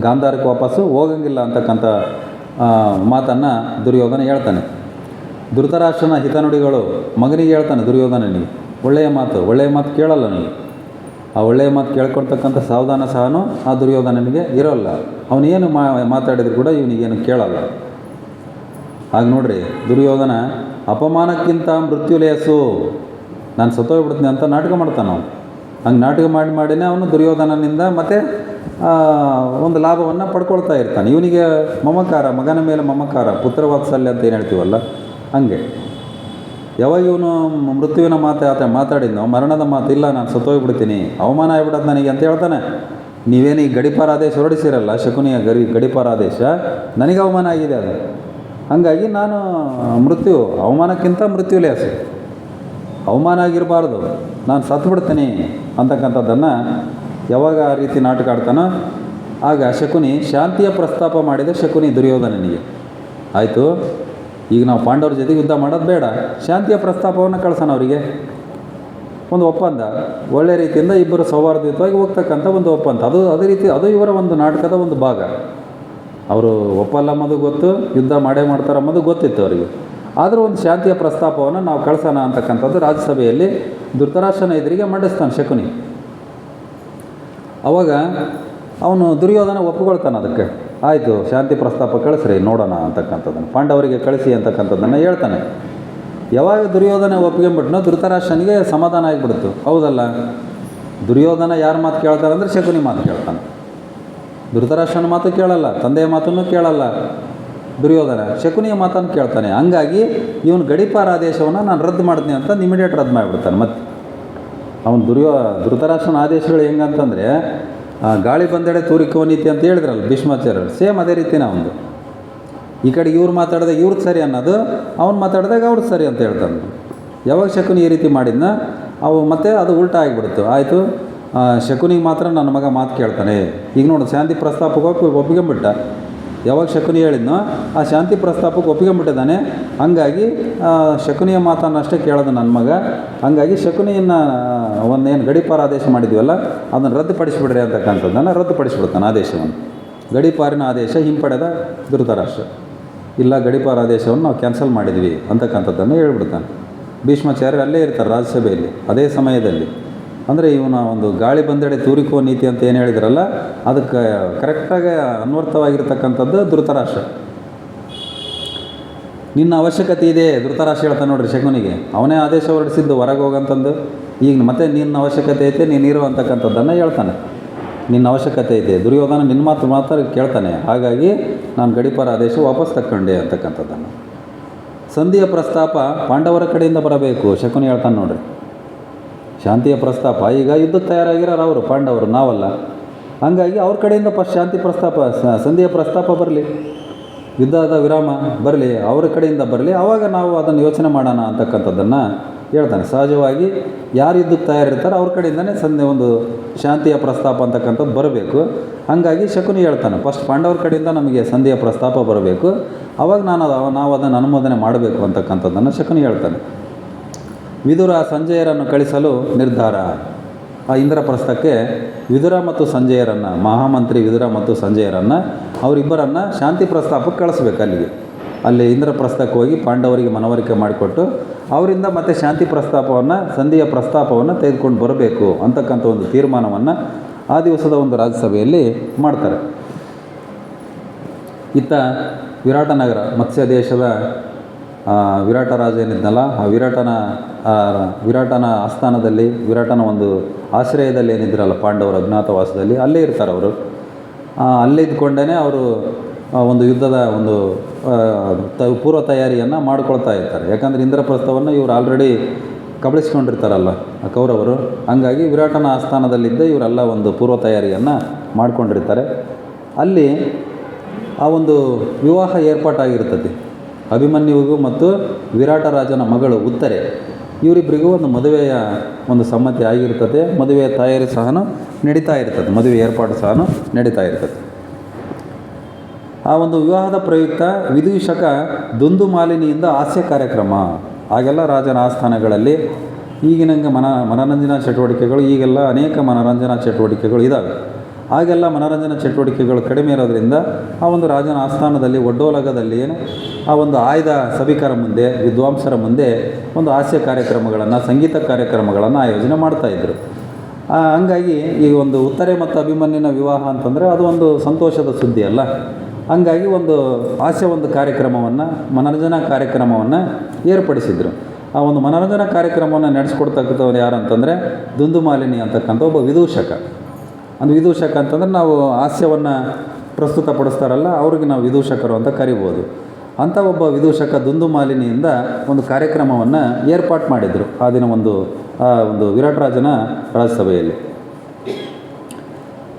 ಗಾಂಧಾರಕ್ಕೆ ವಾಪಸ್ಸು ಹೋಗಂಗಿಲ್ಲ ಅಂತಕ್ಕಂಥ ಮಾತನ್ನು ದುರ್ಯೋಧನ ಹೇಳ್ತಾನೆ. ಧೃತರಾಷ್ಟ್ರನ ಹಿತನುಡಿಗಳು ಮಗನಿಗೆ ಹೇಳ್ತಾನೆ ದುರ್ಯೋಧನನಿಗೆ, ಒಳ್ಳೆಯ ಮಾತು ಕೇಳಲ್ಲ ನೀವು. ಆ ಒಳ್ಳೆಯ ಮಾತು ಕೇಳ್ಕೊಳ್ತಕ್ಕಂಥ ಸಾವಧಾನ ಸಹನೂ ಆ ದುರ್ಯೋಧನನಿಗೆ ಇರೋಲ್ಲ. ಅವನೇನು ಮಾತಾಡಿದ್ರು ಕೂಡ ಇವನಿಗೇನು ಕೇಳಲ್ಲ. ಹಾಗೆ ನೋಡ್ರಿ, ದುರ್ಯೋಧನ ಅಪಮಾನಕ್ಕಿಂತ ಮೃತ್ಯು ಲೇಸು, ನಾನು ಸತ್ತೋಗ್ಬಿಡ್ತೀನಿ ಅಂತ ನಾಟಕ ಮಾಡ್ತಾನೆ ಅವನು. ಹಂಗೆ ನಾಟಕ ಮಾಡಿನೇ ಅವನು ದುರ್ಯೋಧನನಿಂದ ಮತ್ತೆ ಒಂದು ಲಾಭವನ್ನು ಪಡ್ಕೊಳ್ತಾ ಇರ್ತಾನೆ. ಇವನಿಗೆ ಮಮಕಾರ, ಮಗನ ಮೇಲೆ ಮಮಕಾರ, ಪುತ್ರವಾತ್ಸಲ್ಯ ಅಂತ ಏನು ಹೇಳ್ತೀವಲ್ಲ ಹಂಗೆ. ಯಾವಾಗ ಇವನು ಮೃತ್ಯುವಿನ ಮಾತಾಡಿದ್ನೋ, ಮರಣದ ಮಾತು, ಇಲ್ಲ ನಾನು ಸತ್ತೋಗ್ಬಿಡ್ತೀನಿ, ಅವಮಾನ ಆಗ್ಬಿಡೋದು ನನಗೆ ಅಂತ ಹೇಳ್ತಾನೆ. ನೀವೇನು ಈ ಗಡೀಪಾರ ಆದೇಶ ಹೊರಡಿಸಿರಲ್ಲ, ಶಕುನಿಯ ಗಡೀಪಾರ ಆದೇಶ, ನನಗೆ ಅವಮಾನ ಆಗಿದೆ ಅದು, ಹಾಗಾಗಿ ನಾನು ಅವಮಾನಕ್ಕಿಂತ ಮೃತ್ಯು ಲೇಸು, ಅವಮಾನ ಆಗಿರಬಾರ್ದು, ನಾನು ಸತ್ತುಬಿಡ್ತೀನಿ ಅಂತಕ್ಕಂಥದ್ದನ್ನು ಯಾವಾಗ ಆ ರೀತಿ ನಾಟಕ ಆಡ್ತಾನೋ ಆಗ ಶಕುನಿ ಶಾಂತಿಯ ಪ್ರಸ್ತಾಪ ಮಾಡಿದ. ಶಕುನಿ ದುರ್ಯೋಧನನಿಗೆ, ಆಯಿತು ಈಗ ನಾವು ಪಾಂಡವರ ಜೊತೆ ಯುದ್ಧ ಮಾಡೋದು ಬೇಡ, ಶಾಂತಿಯ ಪ್ರಸ್ತಾಪವನ್ನು ಕಳ್ಸೋಣ ಅವರಿಗೆ, ಒಂದು ಒಪ್ಪಂದ, ಒಳ್ಳೆ ರೀತಿಯಿಂದ ಇಬ್ಬರು ಸೌಹಾರ್ದಯುತವಾಗಿ ಹೋಗ್ತಕ್ಕಂಥ ಒಂದು ಒಪ್ಪಂದ. ಅದೇ ರೀತಿ ಅದು ಇವರ ಒಂದು ನಾಟಕದ ಒಂದು ಭಾಗ. ಅವರು ಒಪ್ಪಲ್ಲ ಅನ್ನೋದು ಗೊತ್ತು, ಯುದ್ಧ ಮಾಡ್ತಾರೆ ಅನ್ನೋದು ಗೊತ್ತಿತ್ತು ಅವರಿಗೆ. ಆದರೂ ಒಂದು ಶಾಂತಿಯ ಪ್ರಸ್ತಾಪವನ್ನು ನಾವು ಕಳ್ಸೋಣ ಅಂತಕ್ಕಂಥದ್ದು ರಾಜ್ಯಸಭೆಯಲ್ಲಿ ಧೃತರಾಷ್ಟ್ರನ ಎದುರಿಗೆ ಮಂಡಿಸ್ತಾನೆ ಶಕುನಿ. ಅವಾಗ ಅವನು ದುರ್ಯೋಧನ ಒಪ್ಪಿಕೊಳ್ತಾನೆ ಅದಕ್ಕೆ, ಆಯಿತು ಶಾಂತಿ ಪ್ರಸ್ತಾಪ ಕಳಿಸ್ರಿ ನೋಡೋಣ ಅಂತಕ್ಕಂಥದ್ದನ್ನು, ಪಾಂಡವರಿಗೆ ಕಳಿಸಿ ಅಂತಕ್ಕಂಥದ್ದನ್ನು ಹೇಳ್ತಾನೆ. ಯಾವಾಗ ದುರ್ಯೋಧನ ಒಪ್ಪಿಗೆಂಬಿಟ್ನೋ ಧೃತರಾಷ್ಟ್ರನಿಗೆ ಸಮಾಧಾನ ಆಗಿಬಿಡ್ತು. ಹೌದಲ್ಲ, ದುರ್ಯೋಧನ ಯಾರ ಮಾತು ಕೇಳ್ತಾರೆ ಅಂದರೆ ಶಕುನಿ ಮಾತು ಕೇಳ್ತಾನೆ. ಧೃತರಾಷ್ಟ್ರನ ಮಾತು ಕೇಳಲ್ಲ, ತಂದೆಯ ಮಾತನ್ನು ಕೇಳಲ್ಲ ದುರ್ಯೋಧನ, ಶಕುನಿಯ ಮಾತನ್ನು ಕೇಳ್ತಾನೆ. ಹಂಗಾಗಿ ಇವನು ಗಡೀಪಾರ ಆದೇಶವನ್ನು ನಾನು ರದ್ದು ಮಾಡ್ತೀನಿ ಅಂತ ಇಮಿಡಿಯೇಟ್ ರದ್ದು ಮಾಡಿಬಿಡ್ತಾನೆ. ಮತ್ತು ಅವನು ಧೃತರಾಷ್ಟ್ರನ ಆದೇಶಗಳು ಹೆಂಗಂತಂದರೆ ಗಾಳಿ ಬಂದೆಡೆ ತೂರಿಕೋ ನೀತಿ ಅಂತ ಹೇಳಿದ್ರಲ್ಲ ಭೀಷ್ಮಾಚಾರ್ಯರು, ಸೇಮ್ ಅದೇ ರೀತಿನೇ ಅವನು. ಈ ಕಡೆಗೆ ಇವ್ರು ಮಾತಾಡಿದಾಗ ಇವ್ರದ್ದು ಸರಿ ಅನ್ನೋದು, ಅವ್ನು ಮಾತಾಡಿದಾಗ ಅವ್ರದ್ದು ಸರಿ ಅಂತ ಹೇಳ್ತಾನೆ. ಯಾವಾಗ ಶಕುನಿ ಈ ರೀತಿ ಮಾಡಿದ್ನ ಮತ್ತೆ ಅದು ಉಲ್ಟಾ ಆಗಿಬಿಡ್ತು. ಆಯಿತು, ಶಕುನಿಗೆ ಮಾತ್ರ ನನ್ನ ಮಗ ಮಾತು ಕೇಳ್ತಾನೆ. ಈಗ ನೋಡಿ, ಶಾಂತಿ ಪ್ರಸ್ತಾಪಕ್ಕೆ ಒಪ್ಪಿಗೆಂಬಿಟ್ಟ. ಯಾವಾಗ ಶಕುನಿ ಹೇಳಿದ್ನೋ ಆ ಶಾಂತಿ ಪ್ರಸ್ತಾಪಕ್ಕೆ ಒಪ್ಪಿಗೆಂಬಿಟ್ಟಿದ್ದಾನೆ. ಹಂಗಾಗಿ ಶಕುನಿಯ ಮಾತನ್ನು ಅಷ್ಟೇ ಕೇಳೋದು ನನ್ನ ಮಗ. ಹಂಗಾಗಿ ಶಕುನಿಯನ್ನು ಒಂದೇನು ಗಡೀಪಾರ ಆದೇಶ ಮಾಡಿದ್ವಲ್ಲ ಅದನ್ನು ರದ್ದುಪಡಿಸಿಬಿಡ್ರಿ ಅಂತಕ್ಕಂಥದ್ದನ್ನು ರದ್ದುಪಡಿಸಿಬಿಡ್ತಾನೆ ಆದೇಶವನ್ನು. ಗಡೀಪಾರಿನ ಆದೇಶ ಹಿಂಪಡೆದ ಧೃತರಾಷ್ಟ್ರ, ಇಲ್ಲ ಗಡೀಪಾರ ಆದೇಶವನ್ನು ನಾವು ಕ್ಯಾನ್ಸಲ್ ಮಾಡಿದ್ವಿ ಅಂತಕ್ಕಂಥದ್ದನ್ನು ಹೇಳ್ಬಿಡ್ತಾನೆ. ಭೀಷ್ಮಾಚಾರ್ಯರು ಅಲ್ಲೇ ಇರ್ತಾರೆ ರಾಜ್ಯಸಭೆಯಲ್ಲಿ ಅದೇ ಸಮಯದಲ್ಲಿ. ಅಂದರೆ ಇವನ ಒಂದು ಗಾಳಿ ಬಂದೆಡೆ ತೂರಿಕೋ ನೀತಿ ಅಂತ ಏನು ಹೇಳಿದ್ರಲ್ಲ ಅದಕ್ಕೆ ಕರೆಕ್ಟಾಗಿ ಅನ್ವರ್ಥವಾಗಿರ್ತಕ್ಕಂಥದ್ದು ಧೃತರಾಷ್ಟ್ರ. ನಿನ್ನ ಅವಶ್ಯಕತೆ ಇದೆ ಧೃತರಾಷ್ಟ್ರ ಹೇಳ್ತಾನೆ ನೋಡ್ರಿ ಶಕುನಿಗೆ. ಅವನೇ ಆದೇಶ ಹೊರಡಿಸಿದ್ದು ಹೊರಗೆ ಹೋಗಂತಂದು. ಈಗ ಮತ್ತೆ ನಿನ್ನ ಅವಶ್ಯಕತೆ ಐತೆ, ನೀನು ಇರು ಅಂತಕ್ಕಂಥದ್ದನ್ನು ಹೇಳ್ತಾನೆ. ನಿನ್ನ ಅವಶ್ಯಕತೆ ಇದೆ. ದುರ್ಯೋಧನ ನಿನ್ನ ಮಾತು ಮಾತ್ರ ಕೇಳ್ತಾನೆ, ಹಾಗಾಗಿ ನಾನು ಗಡೀಪಾರ ಆದೇಶ ವಾಪಸ್ ತಕ್ಕೊಂಡೆ ಅಂತಕ್ಕಂಥದ್ದನ್ನು. ಸಂಧಿಯ ಪ್ರಸ್ತಾಪ ಪಾಂಡವರ ಕಡೆಯಿಂದ ಬರಬೇಕು. ಶಕುನಿ ಹೇಳ್ತಾನೆ ನೋಡ್ರಿ, ಶಾಂತಿಯ ಪ್ರಸ್ತಾಪ. ಈಗ ಯುದ್ಧಕ್ಕೆ ತಯಾರಾಗಿರೋರು ಅವರು ಪಾಂಡವರು, ನಾವಲ್ಲ. ಹಾಗಾಗಿ ಅವ್ರ ಕಡೆಯಿಂದ ಫಸ್ಟ್ ಶಾಂತಿ ಪ್ರಸ್ತಾಪ, ಸಂಧಿಯ ಪ್ರಸ್ತಾಪ ಬರಲಿ, ಯುದ್ಧದ ವಿರಾಮ ಬರಲಿ, ಅವರ ಕಡೆಯಿಂದ ಬರಲಿ, ಆವಾಗ ನಾವು ಅದನ್ನು ಯೋಚನೆ ಮಾಡೋಣ ಅಂತಕ್ಕಂಥದ್ದನ್ನು ಹೇಳ್ತಾನೆ. ಸಹಜವಾಗಿ ಯಾರು ಯುದ್ಧಕ್ಕೆ ತಯಾರಿರ್ತಾರೆ ಅವ್ರ ಕಡೆಯಿಂದನೇ ಒಂದು ಶಾಂತಿಯ ಪ್ರಸ್ತಾಪ ಅಂತಕ್ಕಂಥದ್ದು ಬರಬೇಕು. ಹಾಗಾಗಿ ಶಕುನಿ ಹೇಳ್ತಾನೆ, ಫಸ್ಟ್ ಪಾಂಡವರ ಕಡೆಯಿಂದ ನಮಗೆ ಸಂಧಿಯ ಪ್ರಸ್ತಾಪ ಬರಬೇಕು, ಆವಾಗ ನಾವು ಅದನ್ನು ಅನುಮೋದನೆ ಮಾಡಬೇಕು ಅಂತಕ್ಕಂಥದ್ದನ್ನು ಶಕುನಿ ಹೇಳ್ತಾನೆ. ವಿದುರ ಸಂಜಯರನ್ನು ಕಳಿಸಲು ನಿರ್ಧಾರ. ಆ ಇಂದ್ರಪ್ರಸ್ಥಕ್ಕೆ ವಿದುರ ಮತ್ತು ಸಂಜಯರನ್ನು, ಮಹಾಮಂತ್ರಿ ವಿದುರ ಮತ್ತು ಸಂಜಯರನ್ನು, ಅವರಿಬ್ಬರನ್ನು ಶಾಂತಿ ಪ್ರಸ್ತಾಪಕ್ಕೆ ಕಳಿಸ್ಬೇಕು. ಅಲ್ಲಿ ಇಂದ್ರಪ್ರಸ್ಥಕ್ಕೆ ಹೋಗಿ ಪಾಂಡವರಿಗೆ ಮನವರಿಕೆ ಮಾಡಿಕೊಟ್ಟು ಅವರಿಂದ ಮತ್ತೆ ಶಾಂತಿ ಪ್ರಸ್ತಾಪವನ್ನು, ಸಂಧಿಯ ಪ್ರಸ್ತಾಪವನ್ನು ತೆಗೆದುಕೊಂಡು ಬರಬೇಕು ಅಂತಕ್ಕಂಥ ಒಂದು ತೀರ್ಮಾನವನ್ನು ಆ ದಿವಸದ ಒಂದು ರಾಜ್ಯಸಭೆಯಲ್ಲಿ ಮಾಡ್ತಾರೆ. ಇತ್ತ ವಿರಾಟ ನಗರ, ಮತ್ಸ್ಯ ದೇಶದ ವಿರಾಟ ರಾಜ ಏನಿದ್ನಲ್ಲ, ಆ ವಿರಾಟನ ಆಸ್ಥಾನದಲ್ಲಿ, ವಿರಾಟನ ಒಂದು ಆಶ್ರಯದಲ್ಲಿ ಏನಿದ್ರಲ್ಲ ಪಾಂಡವರು ಅಜ್ಞಾತವಾಸದಲ್ಲಿ, ಅಲ್ಲೇ ಇರ್ತಾರೆ ಅವರು. ಅಲ್ಲೇ ಇದ್ಕೊಂಡೇ ಅವರು ಒಂದು ಯುದ್ಧದ ಒಂದು ಪೂರ್ವ ತಯಾರಿಯನ್ನು ಮಾಡ್ಕೊಳ್ತಾ ಇರ್ತಾರೆ. ಯಾಕಂದರೆ ಇಂದ್ರಪ್ರಸ್ಥವನ್ನು ಇವರು ಆಲ್ರೆಡಿ ಕಬಳಿಸ್ಕೊಂಡಿರ್ತಾರಲ್ಲ ಕೌರವರು. ಹಂಗಾಗಿ ವಿರಾಟನ ಆಸ್ಥಾನದಲ್ಲಿದ್ದ ಇವರೆಲ್ಲ ಒಂದು ಪೂರ್ವ ತಯಾರಿಯನ್ನು ಮಾಡ್ಕೊಂಡಿರ್ತಾರೆ. ಅಲ್ಲಿ ಆ ಒಂದು ವಿವಾಹ ಏರ್ಪಾಟಾಗಿರ್ತದೆ. ಅಭಿಮನ್ಯುವಿಗೂ ಮತ್ತು ವಿರಾಟ ರಾಜನ ಮಗಳು ಉತ್ತರೆ, ಇವರಿಬ್ಬರಿಗೂ ಒಂದು ಮದುವೆಯ ಒಂದು ಸಮ್ಮತಿ ಆಗಿರ್ತದೆ. ಮದುವೆಯ ತಯಾರಿ ಸಹ ನಡೀತಾ ಇರ್ತದೆ, ಮದುವೆ ಏರ್ಪಾಡು ಸಹ ನಡೀತಾ ಇರ್ತದೆ. ಆ ಒಂದು ವಿವಾಹದ ಪ್ರಯುಕ್ತ ವಿದೂಷಕ ದುಂದುಮಾಲಿನಿಯಿಂದ ಹಾಸ್ಯ ಕಾರ್ಯಕ್ರಮ. ಆಗೆಲ್ಲ ರಾಜನ ಆಸ್ಥಾನಗಳಲ್ಲಿ ಈಗಿನಂಗೆ ಮನರಂಜನಾ ಚಟುವಟಿಕೆಗಳು, ಈಗೆಲ್ಲ ಅನೇಕ ಮನರಂಜನಾ ಚಟುವಟಿಕೆಗಳು ಇದ್ದಾವೆ. ಆಗೆಲ್ಲ ಮನರಂಜನಾ ಚಟುವಟಿಕೆಗಳು ಕಡಿಮೆ ಇರೋದರಿಂದ ಆ ಒಂದು ರಾಜನ ಆಸ್ಥಾನದಲ್ಲಿ ಒಡ್ಡೋಲಗದಲ್ಲಿ ಆ ಒಂದು ಆಯ್ದ ಸಭಿಕರ ಮುಂದೆ, ವಿದ್ವಾಂಸರ ಮುಂದೆ ಒಂದು ಹಾಸ್ಯ ಕಾರ್ಯಕ್ರಮಗಳನ್ನು, ಸಂಗೀತ ಕಾರ್ಯಕ್ರಮಗಳನ್ನು ಆಯೋಜನೆ ಮಾಡ್ತಾಯಿದ್ರು. ಹಂಗಾಗಿ ಈ ಒಂದು ಉತ್ತರೆ ಮತ್ತು ಅಭಿಮನ್ಯುನ ವಿವಾಹ ಅಂತಂದರೆ ಅದು ಒಂದು ಸಂತೋಷದ ಸುದ್ದಿ ಅಲ್ಲ. ಹಂಗಾಗಿ ಒಂದು ಹಾಸ್ಯ ಒಂದು ಕಾರ್ಯಕ್ರಮವನ್ನು, ಮನರಂಜನಾ ಕಾರ್ಯಕ್ರಮವನ್ನು ಏರ್ಪಡಿಸಿದರು. ಆ ಒಂದು ಮನರಂಜನಾ ಕಾರ್ಯಕ್ರಮವನ್ನು ನಡೆಸ್ಕೊಡ್ತಕ್ಕಂಥವ್ರು ಯಾರು ಅಂತಂದರೆ ದುಂದುಮಾಲಿನಿ ಅಂತಕ್ಕಂಥ ಒಬ್ಬ ವಿದೂಷಕ. ಒಂದು ವಿದೂಷಕ ಅಂತಂದರೆ ನಾವು ಹಾಸ್ಯವನ್ನು ಪ್ರಸ್ತುತಪಡಿಸ್ತಾರಲ್ಲ, ಅವ್ರಿಗೆ ನಾವು ವಿದೂಷಕರು ಅಂತ ಕರಿಬೋದು. ಅಂಥ ಒಬ್ಬ ವಿದೂಷಕ ದುಂದುಮಾಲಿನಿಯಿಂದ ಒಂದು ಕಾರ್ಯಕ್ರಮವನ್ನು ಏರ್ಪಾಡು ಮಾಡಿದರು ಆ ದಿನ ಒಂದು ವಿರಾಟರಾಜನ ರಾಜಸಭೆಯಲ್ಲಿ.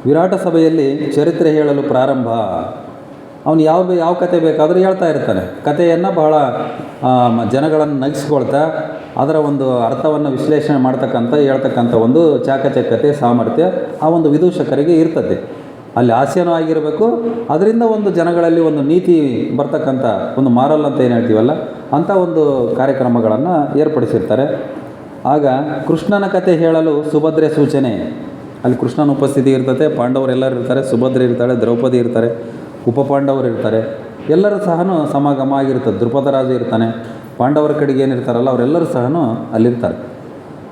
ವಿರಾಟ ಸಭೆಯಲ್ಲಿ ಚರಿತ್ರೆ ಹೇಳಲು ಪ್ರಾರಂಭ. ಅವನು ಯಾವ ಕತೆ ಬೇಕಾದರೂ ಹೇಳ್ತಾ ಇರ್ತಾನೆ. ಕಥೆಯನ್ನು ಬಹಳ ಜನಗಳನ್ನು ನಗಿಸ್ಕೊಳ್ತಾ ಅದರ ಒಂದು ಅರ್ಥವನ್ನು ವಿಶ್ಲೇಷಣೆ ಹೇಳ್ತಕ್ಕಂಥ ಒಂದು ಚಾಕಚಕ್ಯತೆ, ಸಾಮರ್ಥ್ಯ ಆ ಒಂದು ವಿದೂಷಕರಿಗೆ ಇರ್ತದೆ. ಅಲ್ಲಿ ಹಾಸ್ಯನೂ ಆಗಿರಬೇಕು, ಅದರಿಂದ ಒಂದು ಜನಗಳಲ್ಲಿ ಒಂದು ನೀತಿ ಬರ್ತಕ್ಕಂಥ ಒಂದು ಮಾರಲ್ ಅಂತ ಏನು ಹೇಳ್ತೀವಲ್ಲ, ಅಂಥ ಒಂದು ಕಾರ್ಯಕ್ರಮಗಳನ್ನು ಏರ್ಪಡಿಸಿರ್ತಾರೆ. ಆಗ ಕೃಷ್ಣನ ಕತೆ ಹೇಳಲು ಸುಭದ್ರೆ ಸೂಚನೆ. ಅಲ್ಲಿ ಕೃಷ್ಣನ ಉಪಸ್ಥಿತಿ ಇರ್ತದೆ, ಪಾಂಡವರೆಲ್ಲರೂ ಇರ್ತಾರೆ, ಸುಭದ್ರೆ ಇರ್ತಾಳೆ, ದ್ರೌಪದಿ ಇರ್ತಾರೆ, ಉಪಪಾಂಡವರು ಇರ್ತಾರೆ, ಎಲ್ಲರೂ ಸಹ ಸಮಾಗಮ ಆಗಿರ್ತದೆ. ದ್ರುಪದ ರಾಜ ಇರ್ತಾನೆ, ಪಾಂಡವರ ಕಡೆಗೆ ಏನಿರ್ತಾರಲ್ಲ ಅವರೆಲ್ಲರೂ ಸಹ ಅಲ್ಲಿರ್ತಾರೆ.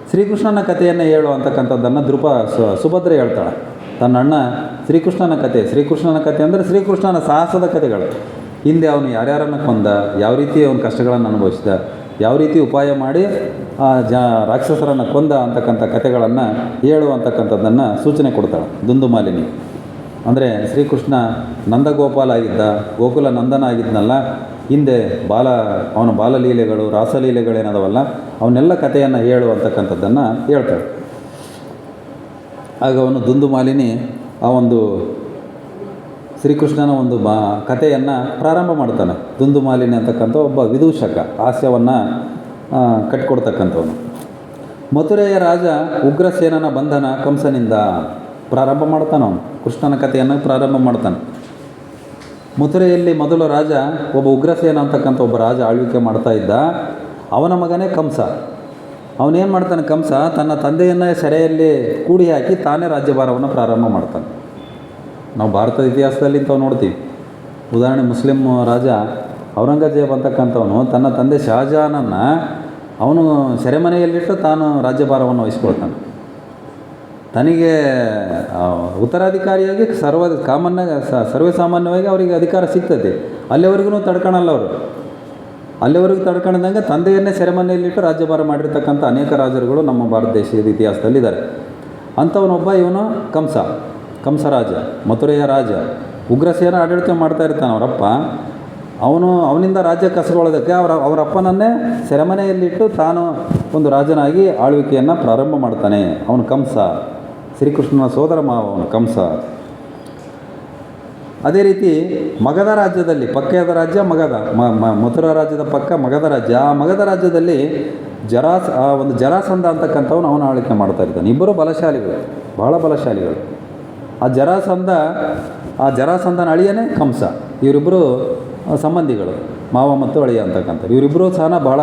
ಶ್ರೀಕೃಷ್ಣನ ಕಥೆಯನ್ನು ಹೇಳು ಅಂತಕ್ಕಂಥದ್ದನ್ನು ಸುಭದ್ರೆ ಹೇಳ್ತಾಳೆ. ತನ್ನ ಅಣ್ಣ ಶ್ರೀಕೃಷ್ಣನ ಕಥೆ ಅಂದರೆ ಶ್ರೀಕೃಷ್ಣನ ಸಾಹಸದ ಕಥೆಗಳು. ಹಿಂದೆ ಅವನು ಯಾರ್ಯಾರನ್ನು ಕೊಂದ, ಯಾವ ರೀತಿ ಅವನ ಕಷ್ಟಗಳನ್ನು ಅನುಭವಿಸಿದ, ಯಾವ ರೀತಿ ಉಪಾಯ ಮಾಡಿ ರಾಕ್ಷಸರನ್ನು ಕೊಂದ ಅಂತಕ್ಕಂಥ ಕಥೆಗಳನ್ನು ಹೇಳು ಅಂತಕ್ಕಂಥದ್ದನ್ನು ಸೂಚನೆ ಕೊಡ್ತಾಳೆ ದುಂದುಮಾಲಿನಿ. ಅಂದರೆ ಶ್ರೀಕೃಷ್ಣ ನಂದಗೋಪಾಲ ಆಗಿದ್ದ, ಗೋಕುಲ ನಂದನ ಆಗಿದ್ನಲ್ಲ, ಹಿಂದೆ ಅವನ ಬಾಲಲೀಲೆಗಳು, ರಾಸಲೀಲೆಗಳೇನದವಲ್ಲ ಅವನ್ನೆಲ್ಲ ಕಥೆಯನ್ನು ಹೇಳು ಅಂತಕ್ಕಂಥದ್ದನ್ನು ಹೇಳ್ತಾಳೆ. ಆಗ ಅವನು ದುಂದುಮಾಲಿನಿ ಆ ಒಂದು ಶ್ರೀಕೃಷ್ಣನ ಒಂದು ಕಥೆಯನ್ನು ಪ್ರಾರಂಭ ಮಾಡ್ತಾನೆ. ದುಂದುಮಾಲಿನಿ ಅಂತಕ್ಕಂಥ ಒಬ್ಬ ವಿದೂಷಕ, ಹಾಸ್ಯವನ್ನು ಕಟ್ಟಿಕೊಡ್ತಕ್ಕಂಥವನು. ಮಥುರೆಯ ರಾಜ ಉಗ್ರಸೇನನ ಬಂಧನ ಕಂಸನಿಂದ ಪ್ರಾರಂಭ ಮಾಡ್ತಾನೆ. ಅವನು ಕೃಷ್ಣನ ಕಥೆಯನ್ನು ಪ್ರಾರಂಭ ಮಾಡ್ತಾನೆ. ಮಥುರೆಯಲ್ಲಿ ಮೊದಲ ರಾಜ ಒಬ್ಬ ಉಗ್ರಸೇನ ಅಂತಕ್ಕಂಥ ಒಬ್ಬ ರಾಜ ಆಳ್ವಿಕೆ ಮಾಡ್ತಾ ಇದ್ದ. ಅವನ ಮಗನೇ ಕಂಸ. ಅವನೇನು ಮಾಡ್ತಾನೆ, ಕಂಸ ತನ್ನ ತಂದೆಯನ್ನು ಸೆರೆಯಲ್ಲಿ ಕೂಡಿ ಹಾಕಿ ತಾನೇ ರಾಜ್ಯಭಾರವನ್ನು ಪ್ರಾರಂಭ ಮಾಡ್ತಾನೆ. ನಾವು ಭಾರತದ ಇತಿಹಾಸದಲ್ಲಿ ಇಂಥವು ನೋಡ್ತೀವಿ. ಉದಾಹರಣೆ, ಮುಸ್ಲಿಂ ರಾಜ ಔರಂಗಜೇಬ್ ಅಂತಕ್ಕಂಥವನು ತನ್ನ ತಂದೆ ಶಹಜಹಾನನ್ನು ಅವನು ಸೆರೆಮನೆಯಲ್ಲಿಟ್ಟು ತಾನು ರಾಜ್ಯಭಾರವನ್ನು ವಹಿಸ್ಕೊಳ್ತಾನೆ. ತನಗೆ ಉತ್ತರಾಧಿಕಾರಿಯಾಗಿ ಸರ್ವೇ ಸಾಮಾನ್ಯವಾಗಿ ಅವರಿಗೆ ಅಧಿಕಾರ ಸಿಗ್ತದೆ. ಅಲ್ಲಿವರೆಗೂ ತಡ್ಕೊಳಲ್ಲ ಅವರು. ಅಲ್ಲಿವರೆಗೂ ತಡ್ಕೊಂಡಂಗೆ ತಂದೆಯನ್ನೇ ಸೆರೆಮನೆಯಲ್ಲಿಟ್ಟು ರಾಜ್ಯಭಾರ ಮಾಡಿರ್ತಕ್ಕಂಥ ಅನೇಕ ರಾಜರುಗಳು ನಮ್ಮ ಭಾರತ ದೇಶದ ಇತಿಹಾಸದಲ್ಲಿದ್ದಾರೆ. ಅಂಥವನೊಬ್ಬ ಇವನು ಕಂಸರಾಜ, ಮಥುರೆಯ ರಾಜ. ಉಗ್ರಸೇನ ಆಡಳಿತ ಮಾಡ್ತಾ ಇರ್ತಾನೆ ಅವರಪ್ಪ. ಅವನಿಂದ ರಾಜ್ಯ ಕಸ್ಕೊಳ್ಳೋದಕ್ಕೆ ಅವರ ಅಪ್ಪನನ್ನೇ ಸೆರೆಮನೆಯಲ್ಲಿಟ್ಟು ತಾನು ಒಂದು ರಾಜನಾಗಿ ಆಳ್ವಿಕೆಯನ್ನು ಪ್ರಾರಂಭ ಮಾಡ್ತಾನೆ. ಅವನು ಕಂಸ, ಶ್ರೀಕೃಷ್ಣನ ಸೋದರ ಮಾವ ಅವನು ಕಂಸ. ಅದೇ ರೀತಿ ಮಗಧ ರಾಜ್ಯದಲ್ಲಿ, ಪಕ್ಕದ ರಾಜ್ಯ ಮಗಧ, ಮಥುರಾ ರಾಜ್ಯದ ಪಕ್ಕ ಮಗಧ ರಾಜ್ಯ. ಆ ಮಗಧ ರಾಜ್ಯದಲ್ಲಿ ಒಂದು ಜರಾಸಂಧ ಅಂತಕ್ಕಂಥವನು ಅವನು ಆಳ್ವಿಕೆ ಮಾಡ್ತಾ ಇರ್ತಾನೆ. ಇಬ್ಬರು ಬಲಶಾಲಿಗಳು, ಬಹಳ ಬಲಶಾಲಿಗಳು. ಆ ಜರಾಸಂಧನ ಅಳಿಯನೇ ಕಂಸ. ಇವರಿಬ್ಬರು ಸಂಬಂಧಿಗಳು, ಮಾವ ಮತ್ತು ಅಳಿಯ ಅಂತಕ್ಕಂಥವ್ರು. ಇವರಿಬ್ಬರೂ ಸಹ ಬಹಳ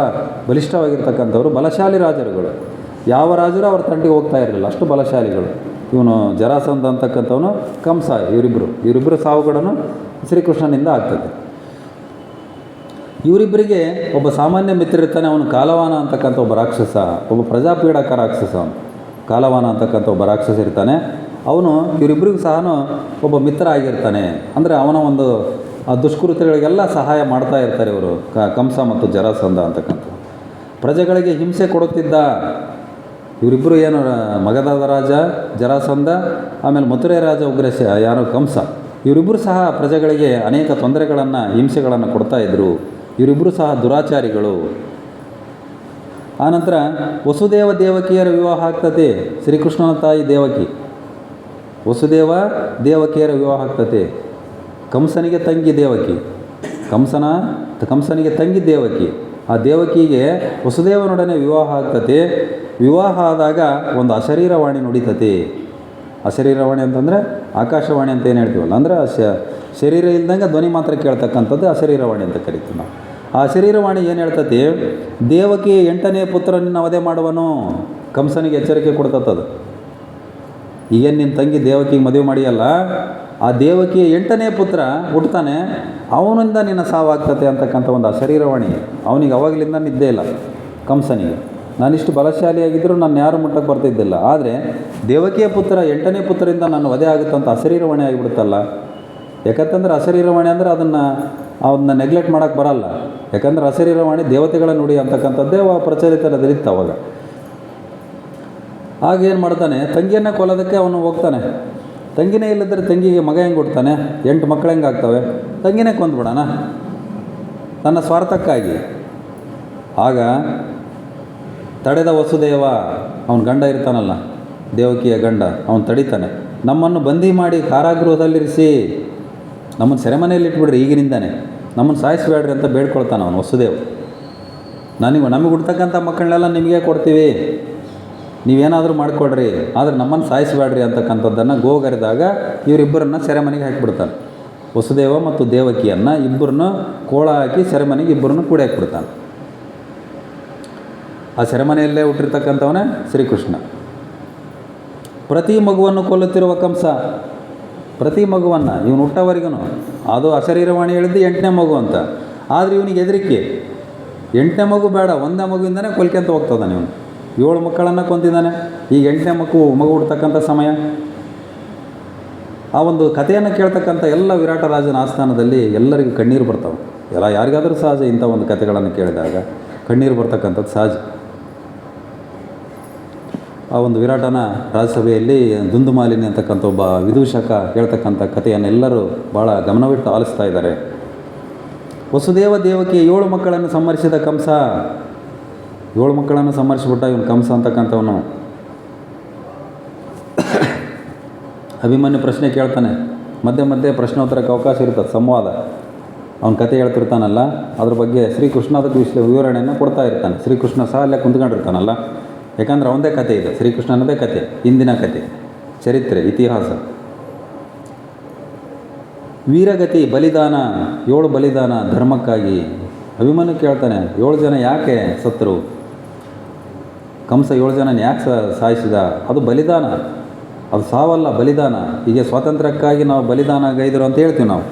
ಬಲಿಷ್ಠವಾಗಿರ್ತಕ್ಕಂಥವ್ರು, ಬಲಶಾಲಿ ರಾಜರುಗಳು. ಯಾವ ರಾಜರು ಅವ್ರ ತಂಡಿಗೆ ಹೋಗ್ತಾ ಇರಲಿಲ್ಲ, ಅಷ್ಟು ಬಲಶಾಲಿಗಳು. ಇವನು ಜರಾಸಂಧ ಅಂತಕ್ಕಂಥವನು, ಕಂಸ, ಇವರಿಬ್ಬರು ಸಾವುಗಳನ್ನು ಶ್ರೀಕೃಷ್ಣನಿಂದ ಆಗ್ತದೆ. ಇವರಿಬ್ಬರಿಗೆ ಒಬ್ಬ ಸಾಮಾನ್ಯ ಮಿತ್ರ ಇರ್ತಾನೆ, ಅವನು ಕಾಲವಾನ ಅಂತಕ್ಕಂಥ ಒಬ್ಬ ರಾಕ್ಷಸ, ಒಬ್ಬ ಪ್ರಜಾಪೀಡಕ ರಾಕ್ಷಸ. ಅವನು ಕಾಲವಾನ ಅಂತಕ್ಕಂಥ ಒಬ್ಬ ರಾಕ್ಷಸ ಇರ್ತಾನೆ. ಅವನು ಇವರಿಬ್ಬರಿಗೂ ಸಹ ಒಬ್ಬ ಮಿತ್ರ ಆಗಿರ್ತಾನೆ. ಅಂದರೆ ಅವನ ಒಂದು ದುಷ್ಕೃತ್ಯಗಳಿಗೆಲ್ಲ ಸಹಾಯ ಮಾಡ್ತಾ ಇರ್ತಾರೆ ಇವರು, ಕಂಸ ಮತ್ತು ಜರಾಸಂಧ ಅಂತಕ್ಕಂಥ. ಪ್ರಜೆಗಳಿಗೆ ಹಿಂಸೆ ಕೊಡುತ್ತಿದ್ದ ಇವರಿಬ್ಬರು ಏನು, ಮಗಧದ ರಾಜ ಜರಾಸಂಧ, ಆಮೇಲೆ ಮಥುರೆ ರಾಜ ಯಾರು ಕಂಸ, ಇವರಿಬ್ಬರು ಸಹ ಪ್ರಜೆಗಳಿಗೆ ಅನೇಕ ತೊಂದರೆಗಳನ್ನು, ಹಿಂಸೆಗಳನ್ನು ಕೊಡ್ತಾಯಿದ್ರು. ಇವರಿಬ್ಬರು ಸಹ ದುರಾಚಾರಿಗಳು. ಆನಂತರ ವಸುದೇವ ದೇವಕಿಯರ ವಿವಾಹ ಆಗ್ತದೆ. ಶ್ರೀಕೃಷ್ಣನ ತಾಯಿ ದೇವಕಿ, ವಸುದೇವ ದೇವಕಿಯರ ವಿವಾಹ ಆಗ್ತದೆ. ಕಂಸನಿಗೆ ತಂಗಿ ದೇವಕಿ, ಕಂಸನಿಗೆ ತಂಗಿ ದೇವಕಿ. ಆ ದೇವಕಿಗೆ ವಸುದೇವನೊಡನೆ ವಿವಾಹ ಆಗ್ತದೆ. ವಿವಾಹ ಆದಾಗ ಒಂದು ಅಶರೀರವಾಣಿ ನುಡಿತತೆ. ಅಶರೀರವಾಣಿ ಅಂತಂದರೆ ಆಕಾಶವಾಣಿ ಅಂತ ಏನು ಹೇಳ್ತೀವಲ್ಲ, ಅಂದರೆ ಶರೀರ ಇಲ್ದಂಗೆ ಧ್ವನಿ ಮಾತ್ರ ಕೇಳ್ತಕ್ಕಂಥದ್ದು ಅಶರೀರವಾಣಿ ಅಂತ ಕರಿತೀವಿ ನಾವು. ಆ ಶರೀರವಾಣಿ ಏನು ಹೇಳ್ತತಿ, ದೇವಕಿ 8ನೇ ಪುತ್ರನನ್ನು ವಧೆ ಮಾಡುವನು. ಕಂಸನಿಗೆ ಎಚ್ಚರಿಕೆ ಕೊಡ್ತತ್ತದು. ಈಗೇನು ನಿನ್ನ ತಂಗಿ ದೇವಕಿಗೆ ಮದುವೆ ಮಾಡಿಯಲ್ಲ, ಆ ದೇವಕಿ 8ನೇ ಪುತ್ರ ಹುಟ್ಟುತ್ತಾನೆ, ಅವನಿಂದ ನಿನ್ನ ಸಾವಾಗ್ತತೆ ಅಂತಕ್ಕಂಥ ಒಂದು ಅಶರೀರವಾಣಿ. ಅವನಿಗೆ ಅವಾಗಲಿಂದ ನಿದ್ದೆ ಇಲ್ಲ ಕಂಸನಿಗೆ. ನಾನಿಷ್ಟು ಬಲಶಾಲಿಯಾಗಿದ್ದರೂ ನಾನು ಯಾರು ಮುಟ್ಟಕ್ಕೆ ಬರ್ತಿದ್ದಿಲ್ಲ, ಆದರೆ ದೇವಕಿಯ ಪುತ್ರ 8ನೇ ಪುತ್ರರಿಂದ ನಾನು ವಧೆ ಆಗುತ್ತಂತ ಅಶರೀರವಾಣಿ ಆಗಿಬಿಡುತ್ತಲ್ಲ. ಯಾಕಂತಂದ್ರೆ ಅಶರೀರವಾಣಿ ಅಂದರೆ ಅದನ್ನು ನೆಗ್ಲೆಕ್ಟ್ ಮಾಡೋಕ್ಕೆ ಬರಲ್ಲ. ಯಾಕಂದರೆ ಅಶರೀರವಾಣಿ ದೇವತೆಗಳ ನುಡಿ ಅಂತಕ್ಕಂಥದ್ದೇ ಪ್ರಚಲಿತದಲ್ಲಿತ್ತು ಅವಾಗ. ಆಗ ಏನು ಮಾಡ್ತಾನೆ, ತಂಗಿಯನ್ನು ಕೊಲ್ಲೋದಕ್ಕೆ ಅವನು ಹೋಗ್ತಾನೆ. ತಂಗಿನೇ ಇಲ್ಲದ್ರೆ ತಂಗಿಗೆ ಮಗ ಹೆಂಗೆ ಹುಡ್ತಾನೆ, 8 ಮಕ್ಕಳು ಹೆಂಗೆ ಆಗ್ತವೆ, ತಂಗಿನೇ ಕೊಂದ್ಬಿಡೋಣ ತನ್ನ ಸ್ವಾರ್ಥಕ್ಕಾಗಿ. ಆಗ ತಡೆದ ವಸುದೇವ, ಅವನ ಗಂಡ ಇರ್ತಾನಲ್ಲ, ದೇವಕಿಯ ಗಂಡ, ಅವನು ತಡಿತಾನೆ. ನಮ್ಮನ್ನು ಬಂದಿ ಮಾಡಿ ಕಾರಾಗೃಹದಲ್ಲಿರಿಸಿ, ನಮ್ಮನ್ನು ಸೆರೆಮನೆಯಲ್ಲಿ ಇಟ್ಬಿಡ್ರಿ ಈಗಿನಿಂದಾನೆ, ನಮ್ಮನ್ನು ಸಾಯಿಸಬೇಡ್ರಿ ಅಂತ ಬೇಡ್ಕೊಳ್ತಾನೆ ಅವನು ವಸುದೇವ. ನಮಗೆ ಹುಡ್ತಕ್ಕಂಥ ಮಕ್ಕಳನ್ನೆಲ್ಲ ನಿಮಗೆ ಕೊಡ್ತೀವಿ, ನೀವೇನಾದರೂ ಮಾಡಿಕೊಡ್ರಿ, ಆದರೆ ನಮ್ಮನ್ನು ಸಾಯಿಸಬೇಡ್ರಿ ಅಂತಕ್ಕಂಥದ್ದನ್ನು ಗೋಗರೆದಾಗ ಇವರಿಬ್ಬರನ್ನು ಸೆರೆಮನೆಗೆ ಹಾಕಿಬಿಡ್ತಾನೆ. ವಸುದೇವ ಮತ್ತು ದೇವಕಿಯನ್ನು ಇಬ್ಬರನ್ನು ಕೋಳ ಹಾಕಿ ಸೆರೆಮನೆಗೆ ಇಬ್ಬರನ್ನು ಕೂಡಿ ಹಾಕಿಬಿಡ್ತಾನೆ. ಆ ಸೆರೆಮನೆಯಲ್ಲೇ ಹುಟ್ಟಿರ್ತಕ್ಕಂಥವನೇ ಶ್ರೀಕೃಷ್ಣ. ಪ್ರತಿ ಮಗುವನ್ನು ಕೊಲ್ಲುತ್ತಿರುವ ಕಂಸ, ಪ್ರತಿ ಮಗುವನ್ನು ಇವನು ಹುಟ್ಟವರೆಗೂ, ಅದು ಅಶರೀರವಾಣಿ ಹೇಳಿದ್ದು 8ನೇ ಮಗು ಅಂತ. ಆದರೆ ಇವನಿಗೆ ಹೆದರಿಕೆ, 8ನೇ ಮಗು ಬೇಡ, 1ನೇ ಮಗುವಿಂದನೇ ಕೊಲ್ಕೊಂತ ಹೋಗ್ತದಾನೆ. ಇವನು 7 ಮಕ್ಕಳನ್ನು ಕೊಂತಿದ್ದಾನೆ. ಈಗ 8ನೇ ಮಗು ಹುಡ್ತಕ್ಕಂಥ ಸಮಯ. ಆ ಒಂದು ಕಥೆಯನ್ನು ಕೇಳ್ತಕ್ಕಂಥ ಎಲ್ಲ ವಿರಾಟ ರಾಜನ ಆಸ್ಥಾನದಲ್ಲಿ ಎಲ್ಲರಿಗೂ ಕಣ್ಣೀರು ಬರ್ತಾವೆ. ಯಾರಿಗಾದರೂ ಸಹಜ ಇಂಥ ಒಂದು ಕಥೆಗಳನ್ನು ಕೇಳಿದಾಗ ಕಣ್ಣೀರು ಬರ್ತಕ್ಕಂಥದ್ದು ಸಹಜ. ಆ ಒಂದು ವಿರಾಟನ ರಾಜಸಭೆಯಲ್ಲಿ ದುಂದುಮಾಲಿನಿ ಅಂತಕ್ಕಂಥ ಒಬ್ಬ ವಿದೂಷಕ ಹೇಳ್ತಕ್ಕಂಥ ಕಥೆಯನ್ನು ಎಲ್ಲರೂ ಭಾಳ ಗಮನವಿಟ್ಟು ಆಲಿಸ್ತಾ ಇದ್ದಾರೆ. ವಸುದೇವ ದೇವಕಿ 7 ಮಕ್ಕಳನ್ನು ಸಂಹರಿಸಿದ ಕಂಸ, 7 ಮಕ್ಕಳನ್ನು ಸಂಹರಿಸಿಬಿಟ್ಟ ಇವನು ಕಂಸ ಅಂತಕ್ಕಂಥವನು. ಅಭಿಮನ್ಯು ಪ್ರಶ್ನೆ ಕೇಳ್ತಾನೆ, ಮಧ್ಯೆ ಪ್ರಶ್ನೋತ್ತರಕ್ಕೆ ಅವಕಾಶ ಇರ್ತದೆ, ಸಂವಾದ. ಅವನ ಕತೆ ಹೇಳ್ತಿರ್ತಾನಲ್ಲ, ಅದ್ರ ಬಗ್ಗೆ ಶ್ರೀಕೃಷ್ಣ ಅದಕ್ಕೆ ವಿವರಣೆಯನ್ನು ಕೊಡ್ತಾ ಇರ್ತಾನೆ. ಶ್ರೀಕೃಷ್ಣ ಸಹ ಅಲ್ಲೇ ಕುಂತ್ಕೊಂಡಿರ್ತಾನಲ್ಲ, ಯಾಕಂದ್ರೆ ಅವನದೇ ಕತೆ ಇದೆ, ಶ್ರೀಕೃಷ್ಣನದೇ ಕತೆ, ಹಿಂದಿನ ಕತೆ, ಚರಿತ್ರೆ, ಇತಿಹಾಸ. ವೀರಗತಿ, ಬಲಿದಾನ, 7 ಬಲಿದಾನ ಧರ್ಮಕ್ಕಾಗಿ. ಅಭಿಮನ್ಯು ಕೇಳ್ತಾನೆ, 7 ಜನ ಯಾಕೆ ಸತ್ತರು, ಕಂಸ 7 ಜನ ಯಾಕೆ ಸಾಯಿಸಿದ, ಅದು ಬಲಿದಾನ, ಅದು ಸಾವಲ್ಲ, ಬಲಿದಾನ. ಹೀಗೆ ಸ್ವಾತಂತ್ರ್ಯಕ್ಕಾಗಿ ನಾವು ಬಲಿದಾನ ಗೈದರು ಅಂತ ಹೇಳ್ತೀವಿ ನಾವು.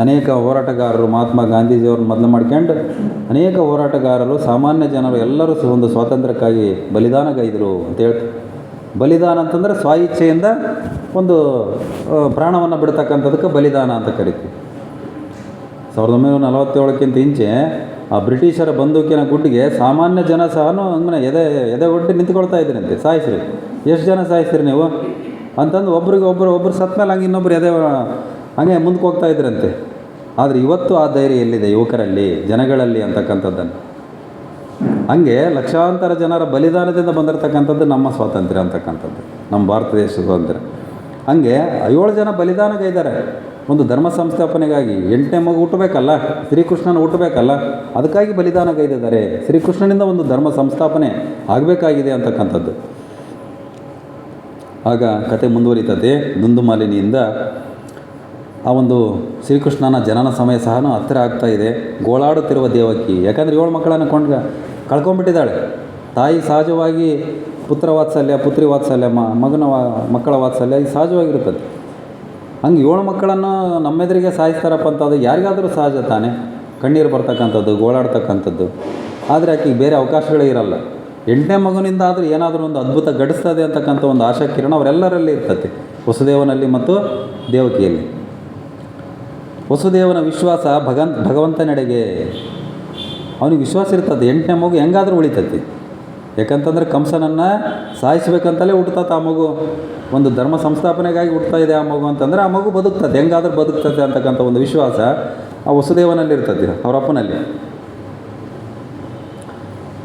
ಅನೇಕ ಹೋರಾಟಗಾರರು, ಮಹಾತ್ಮ ಗಾಂಧೀಜಿಯವ್ರನ್ನ ಮೊದಲು ಮಾಡ್ಕೊಂಡು ಅನೇಕ ಹೋರಾಟಗಾರರು, ಸಾಮಾನ್ಯ ಜನರು ಎಲ್ಲರೂ ಒಂದು ಸ್ವಾತಂತ್ರ್ಯಕ್ಕಾಗಿ ಬಲಿದಾನ ಗೈದರು ಅಂತ ಹೇಳ್ತೀವಿ. ಬಲಿದಾನ ಅಂತಂದರೆ ಸ್ವ ಇಚ್ಛೆಯಿಂದ ಒಂದು ಪ್ರಾಣವನ್ನು ಬಿಡ್ತಕ್ಕಂಥದಕ್ಕೆ ಬಲಿದಾನ ಅಂತ ಕರಿತೀವಿ. 1947ಕ್ಕಿಂತ ಇಂಚೆ ಆ ಬ್ರಿಟಿಷರ ಬಂದೂಕಿನ ಗುಡ್ಡಿಗೆ ಸಾಮಾನ್ಯ ಜನ ಸಹ ಎದೆ ಒಡ್ಡಿ ನಿಂತ್ಕೊಳ್ತಾ ಇದ್ದೀರಂತೆ, ಸಾಯಿಸ್ರಿ. ಎಷ್ಟು ಜನ ಸಾಯಿಸ್ರಿ ನೀವು, ಅಂತಂದು ಒಬ್ಬರು ಸತ್ತ ಮೇಲೆ ಹಂಗೆ ಇನ್ನೊಬ್ರು ಎದೆ ಹಂಗೆ ಮುಂದಕ್ಕೆ ಹೋಗ್ತಾ ಇದ್ರಂತೆ. ಆದರೆ ಇವತ್ತು ಆ ಧೈರ್ಯ ಎಲ್ಲಿದೆ ಯುವಕರಲ್ಲಿ, ಜನಗಳಲ್ಲಿ ಅಂತಕ್ಕಂಥದ್ದನ್ನು. ಹಂಗೆ ಲಕ್ಷಾಂತರ ಜನರ ಬಲಿದಾನದಿಂದ ಬಂದಿರತಕ್ಕಂಥದ್ದು ನಮ್ಮ ಸ್ವಾತಂತ್ರ್ಯ ಅಂತಕ್ಕಂಥದ್ದು, ನಮ್ಮ ಭಾರತ ದೇಶದ ಸ್ವಾತಂತ್ರ್ಯ. ಹಂಗೆ 7 ಜನ ಬಲಿದಾನಗೈದ್ದಾರೆ ಒಂದು ಧರ್ಮ ಸಂಸ್ಥಾಪನೆಗಾಗಿ. 8ನೇ ಮಗು ಹುಟ್ಟಬೇಕಲ್ಲ, ಶ್ರೀಕೃಷ್ಣನ ಹುಟ್ಟಬೇಕಲ್ಲ, ಅದಕ್ಕಾಗಿ ಬಲಿದಾನಗೈದಿದ್ದಾರೆ. ಶ್ರೀಕೃಷ್ಣನಿಂದ ಒಂದು ಧರ್ಮ ಸಂಸ್ಥಾಪನೆ ಆಗಬೇಕಾಗಿದೆ ಅಂತಕ್ಕಂಥದ್ದು. ಆಗ ಕತೆ ಮುಂದುವರಿತದೆ. ದುಂದುಮಾಲಿನಿಯಿಂದ ಆ ಒಂದು ಶ್ರೀಕೃಷ್ಣನ ಜನನ ಸಮಯ ಸಹ ಹತ್ತಿರ ಆಗ್ತಾಯಿದೆ. ಗೋಳಾಡುತ್ತಿರುವ ದೇವಕಿ, ಯಾಕಂದರೆ 7 ಮಕ್ಕಳನ್ನು ಕಳ್ಕೊಂಡ್ಬಿಟ್ಟಿದ್ದಾಳೆ. ತಾಯಿ ಸಹಜವಾಗಿ ಪುತ್ರ ವಾತ್ಸಲ್ಯ, ಪುತ್ರಿ ವಾತ್ಸಲ್ಯ, ಮಕ್ಕಳ ವಾತ್ಸಲ್ಯ ಇದು ಸಹಜವಾಗಿರುತ್ತದೆ. ಹಂಗೆ 7 ಮಕ್ಕಳನ್ನು ನಮ್ಮೆದುರಿಗೆ ಸಾಯಿಸ್ತಾರಪ್ಪ ಅಂತ ಅದು ಯಾರಿಗಾದರೂ ಸಹಜ ತಾನೇ, ಕಣ್ಣೀರು ಬರ್ತಕ್ಕಂಥದ್ದು, ಗೋಳಾಡ್ತಕ್ಕಂಥದ್ದು. ಆದರೆ ಆಕೆಗೆ ಬೇರೆ ಅವಕಾಶಗಳೇ ಇರಲ್ಲ. 8ನೇ ಮಗುವಿನಿಂದ ಆದರೂ ಏನಾದರೂ ಒಂದು ಅದ್ಭುತ ಘಟಿಸ್ತದೆ ಅಂತಕ್ಕಂಥ ಒಂದು ಆಶಾ ಕಿರಣ ಅವರೆಲ್ಲರಲ್ಲಿ ಇರ್ತದೆ, ವಸುದೇವನಲ್ಲಿ ಮತ್ತು ದೇವಕಿಯಲ್ಲಿ. ವಸುದೇವನ ವಿಶ್ವಾಸ ಭಗವಂತನೆಡೆಗೆ ಅವನಿಗೆ ವಿಶ್ವಾಸ ಇರ್ತದೆ. 8ನೇ ಮಗು ಹೆಂಗಾದರೂ ಉಳಿತೈತಿ. ಯಾಕಂತಂದರೆ ಕಂಸನನ್ನು ಸಾಯಿಸಬೇಕಂತಲೇ ಹುಟ್ಟುತ್ತೆ ಆ ಮಗು. ಒಂದು ಧರ್ಮ ಸಂಸ್ಥಾಪನೆಗಾಗಿ ಹುಡ್ತಾ ಇದೆ ಆ ಮಗು ಅಂತಂದರೆ ಆ ಮಗು ಬದುಕ್ತದೆ, ಹೆಂಗಾದರೂ ಬದುಕ್ತದೆ ಅಂತಕ್ಕಂಥ ಒಂದು ವಿಶ್ವಾಸ ಆ ವಸುದೇವನಲ್ಲಿ ಇರ್ತದೆ, ಅವರಪ್ಪನಲ್ಲಿ.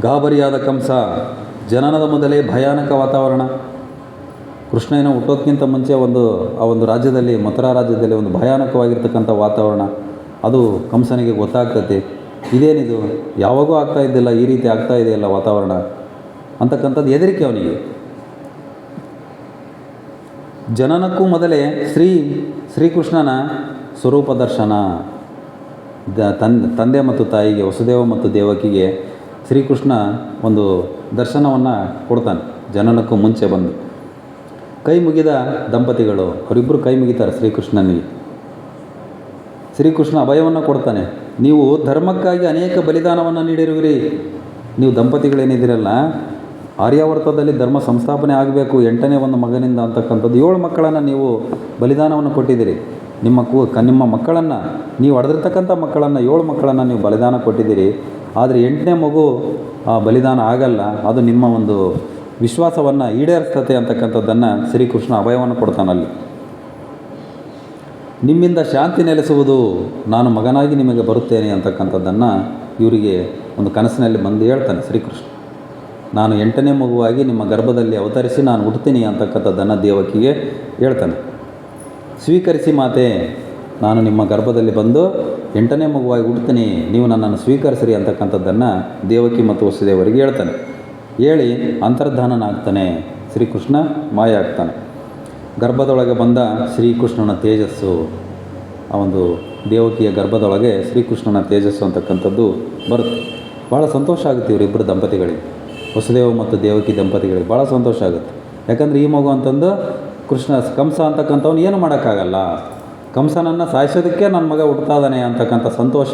ಗಾಬರಿಯಾದ ಕಂಸ, ಜನನದ ಮೊದಲೇ ಭಯಾನಕ ವಾತಾವರಣ. ಕೃಷ್ಣನ ಹುಟ್ಟೋದಕ್ಕಿಂತ ಮುಂಚೆ ಆ ಒಂದು ರಾಜ್ಯದಲ್ಲಿ, ಮಥುರಾ ರಾಜ್ಯದಲ್ಲಿ ಒಂದು ಭಯಾನಕವಾಗಿರ್ತಕ್ಕಂಥ ವಾತಾವರಣ ಅದು ಕಂಸನಿಗೆ ಗೊತ್ತಾಗ್ತದೆ. ಇದೇನಿದು, ಯಾವಾಗೂ ಆಗ್ತಾ ಇದ್ದಿಲ್ಲ, ಈ ರೀತಿ ಆಗ್ತಾ ಇದೆಯಲ್ಲ ವಾತಾವರಣ ಅಂತಕ್ಕಂಥದ್ದು ಹೆದರಿಕೆ ಅವನಿಗೆ. ಜನನಕ್ಕೂ ಮೊದಲೇ ಶ್ರೀಕೃಷ್ಣನ ಸ್ವರೂಪ ದರ್ಶನ. ತಂದೆ ಮತ್ತು ತಾಯಿಗೆ, ವಸುದೇವ ಮತ್ತು ದೇವಕಿಗೆ ಶ್ರೀಕೃಷ್ಣ ಒಂದು ದರ್ಶನವನ್ನು ಕೊಡ್ತಾನೆ ಜನನಕ್ಕೂ ಮುಂಚೆ ಬಂದು. ಕೈ ಮುಗಿದ ದಂಪತಿಗಳು, ಅವರಿಬ್ಬರು ಕೈ ಮುಗಿತಾರೆ ಶ್ರೀಕೃಷ್ಣನಿಗೆ. ಶ್ರೀಕೃಷ್ಣ ಅಭಯವನ್ನು ಕೊಡ್ತಾನೆ. ನೀವು ಧರ್ಮಕ್ಕಾಗಿ ಅನೇಕ ಬಲಿದಾನವನ್ನು ನೀಡಿರುವಿರಿ. ನೀವು ದಂಪತಿಗಳೇನಿದ್ದೀರಲ್ಲ, ಆರ್ಯಾವರ್ತದಲ್ಲಿ ಧರ್ಮ ಸಂಸ್ಥಾಪನೆ ಆಗಬೇಕು 8ನೇ ಒಂದು ಮಗನಿಂದ ಅಂತಕ್ಕಂಥದ್ದು. 7 ಮಕ್ಕಳನ್ನು ನೀವು ಬಲಿದಾನವನ್ನು ಕೊಟ್ಟಿದ್ದೀರಿ. ನಿಮ್ಮ ಮಕ್ಕಳನ್ನು, ನೀವು ಹೊಡೆದಿರ್ತಕ್ಕಂಥ ಮಕ್ಕಳನ್ನು, 7 ಮಕ್ಕಳನ್ನು ನೀವು ಬಲಿದಾನ ಕೊಟ್ಟಿದ್ದೀರಿ. ಆದರೆ 8ನೇ ಮಗು ಬಲಿದಾನ ಆಗಲ್ಲ, ಅದು ನಿಮ್ಮ ಒಂದು ವಿಶ್ವಾಸವನ್ನು ಈಡೇರಿಸ್ತತೆ ಅಂತಕ್ಕಂಥದ್ದನ್ನು ಶ್ರೀಕೃಷ್ಣ ಅಭಯವನ್ನು ಕೊಡ್ತಾನಲ್ಲಿ. ನಿಮ್ಮಿಂದ ಶಾಂತಿ ನೆಲೆಸುವುದು, ನಾನು ಮಗನಾಗಿ ನಿಮಗೆ ಬರುತ್ತೇನೆ ಅಂತಕ್ಕಂಥದ್ದನ್ನು ಇವರಿಗೆ ಒಂದು ಕನಸಿನಲ್ಲಿ ಬಂದು ಹೇಳ್ತಾನೆ ಶ್ರೀಕೃಷ್ಣ. ನಾನು 8ನೇ ಮಗುವಾಗಿ ನಿಮ್ಮ ಗರ್ಭದಲ್ಲಿ ಅವತರಿಸಿ ನಾನು ಹುಡ್ತೀನಿ ಅಂತಕ್ಕಂಥದ್ದನ್ನು ದೇವಕಿಗೆ ಹೇಳ್ತಾನೆ. ಸ್ವೀಕರಿಸಿ ಮಾತೆ, ನಾನು ನಿಮ್ಮ ಗರ್ಭದಲ್ಲಿ ಬಂದು 8ನೇ ಮಗುವಾಗಿ ಹುಡ್ತೀನಿ, ನೀವು ನನ್ನನ್ನು ಸ್ವೀಕರಿಸಿರಿ ಅಂತಕ್ಕಂಥದ್ದನ್ನು ದೇವಕಿ ಮತ್ತು ವಸುದೇವರಿಗೆ ಹೇಳ್ತಾನೆ. ಹೇಳಿ ಅಂತರ್ಧಾನನಾಗ್ತಾನೆ. ಶ್ರೀಕೃಷ್ಣ ಮಾಯ ಆಗ್ತಾನೆ. ಗರ್ಭದೊಳಗೆ ಬಂದ ಶ್ರೀಕೃಷ್ಣನ ತೇಜಸ್ಸು, ಆ ಒಂದು ದೇವಕಿಯ ಗರ್ಭದೊಳಗೆ ಶ್ರೀಕೃಷ್ಣನ ತೇಜಸ್ಸು ಅಂತಕ್ಕಂಥದ್ದು ಬರುತ್ತೆ. ಭಾಳ ಸಂತೋಷ ಆಗುತ್ತೆ ಇವರಿಬ್ಬರು ದಂಪತಿಗಳಿಗೆ, ವಸುದೇವ ಮತ್ತು ದೇವಕಿ ದಂಪತಿಗಳಿಗೆ ಭಾಳ ಸಂತೋಷ ಆಗುತ್ತೆ. ಯಾಕಂದರೆ ಈ ಮಗು ಅಂತಂದು ಕಂಸ ಅಂತಕ್ಕಂಥವ್ನು ಏನು ಮಾಡೋಕ್ಕಾಗಲ್ಲ, ಕಂಸನನ್ನು ಸಾಯಿಸೋದಕ್ಕೆ ನನ್ನ ಮಗ ಹುಡ್ತಾ ಇದ್ದಾನೆ ಅಂತಕ್ಕಂಥ ಸಂತೋಷ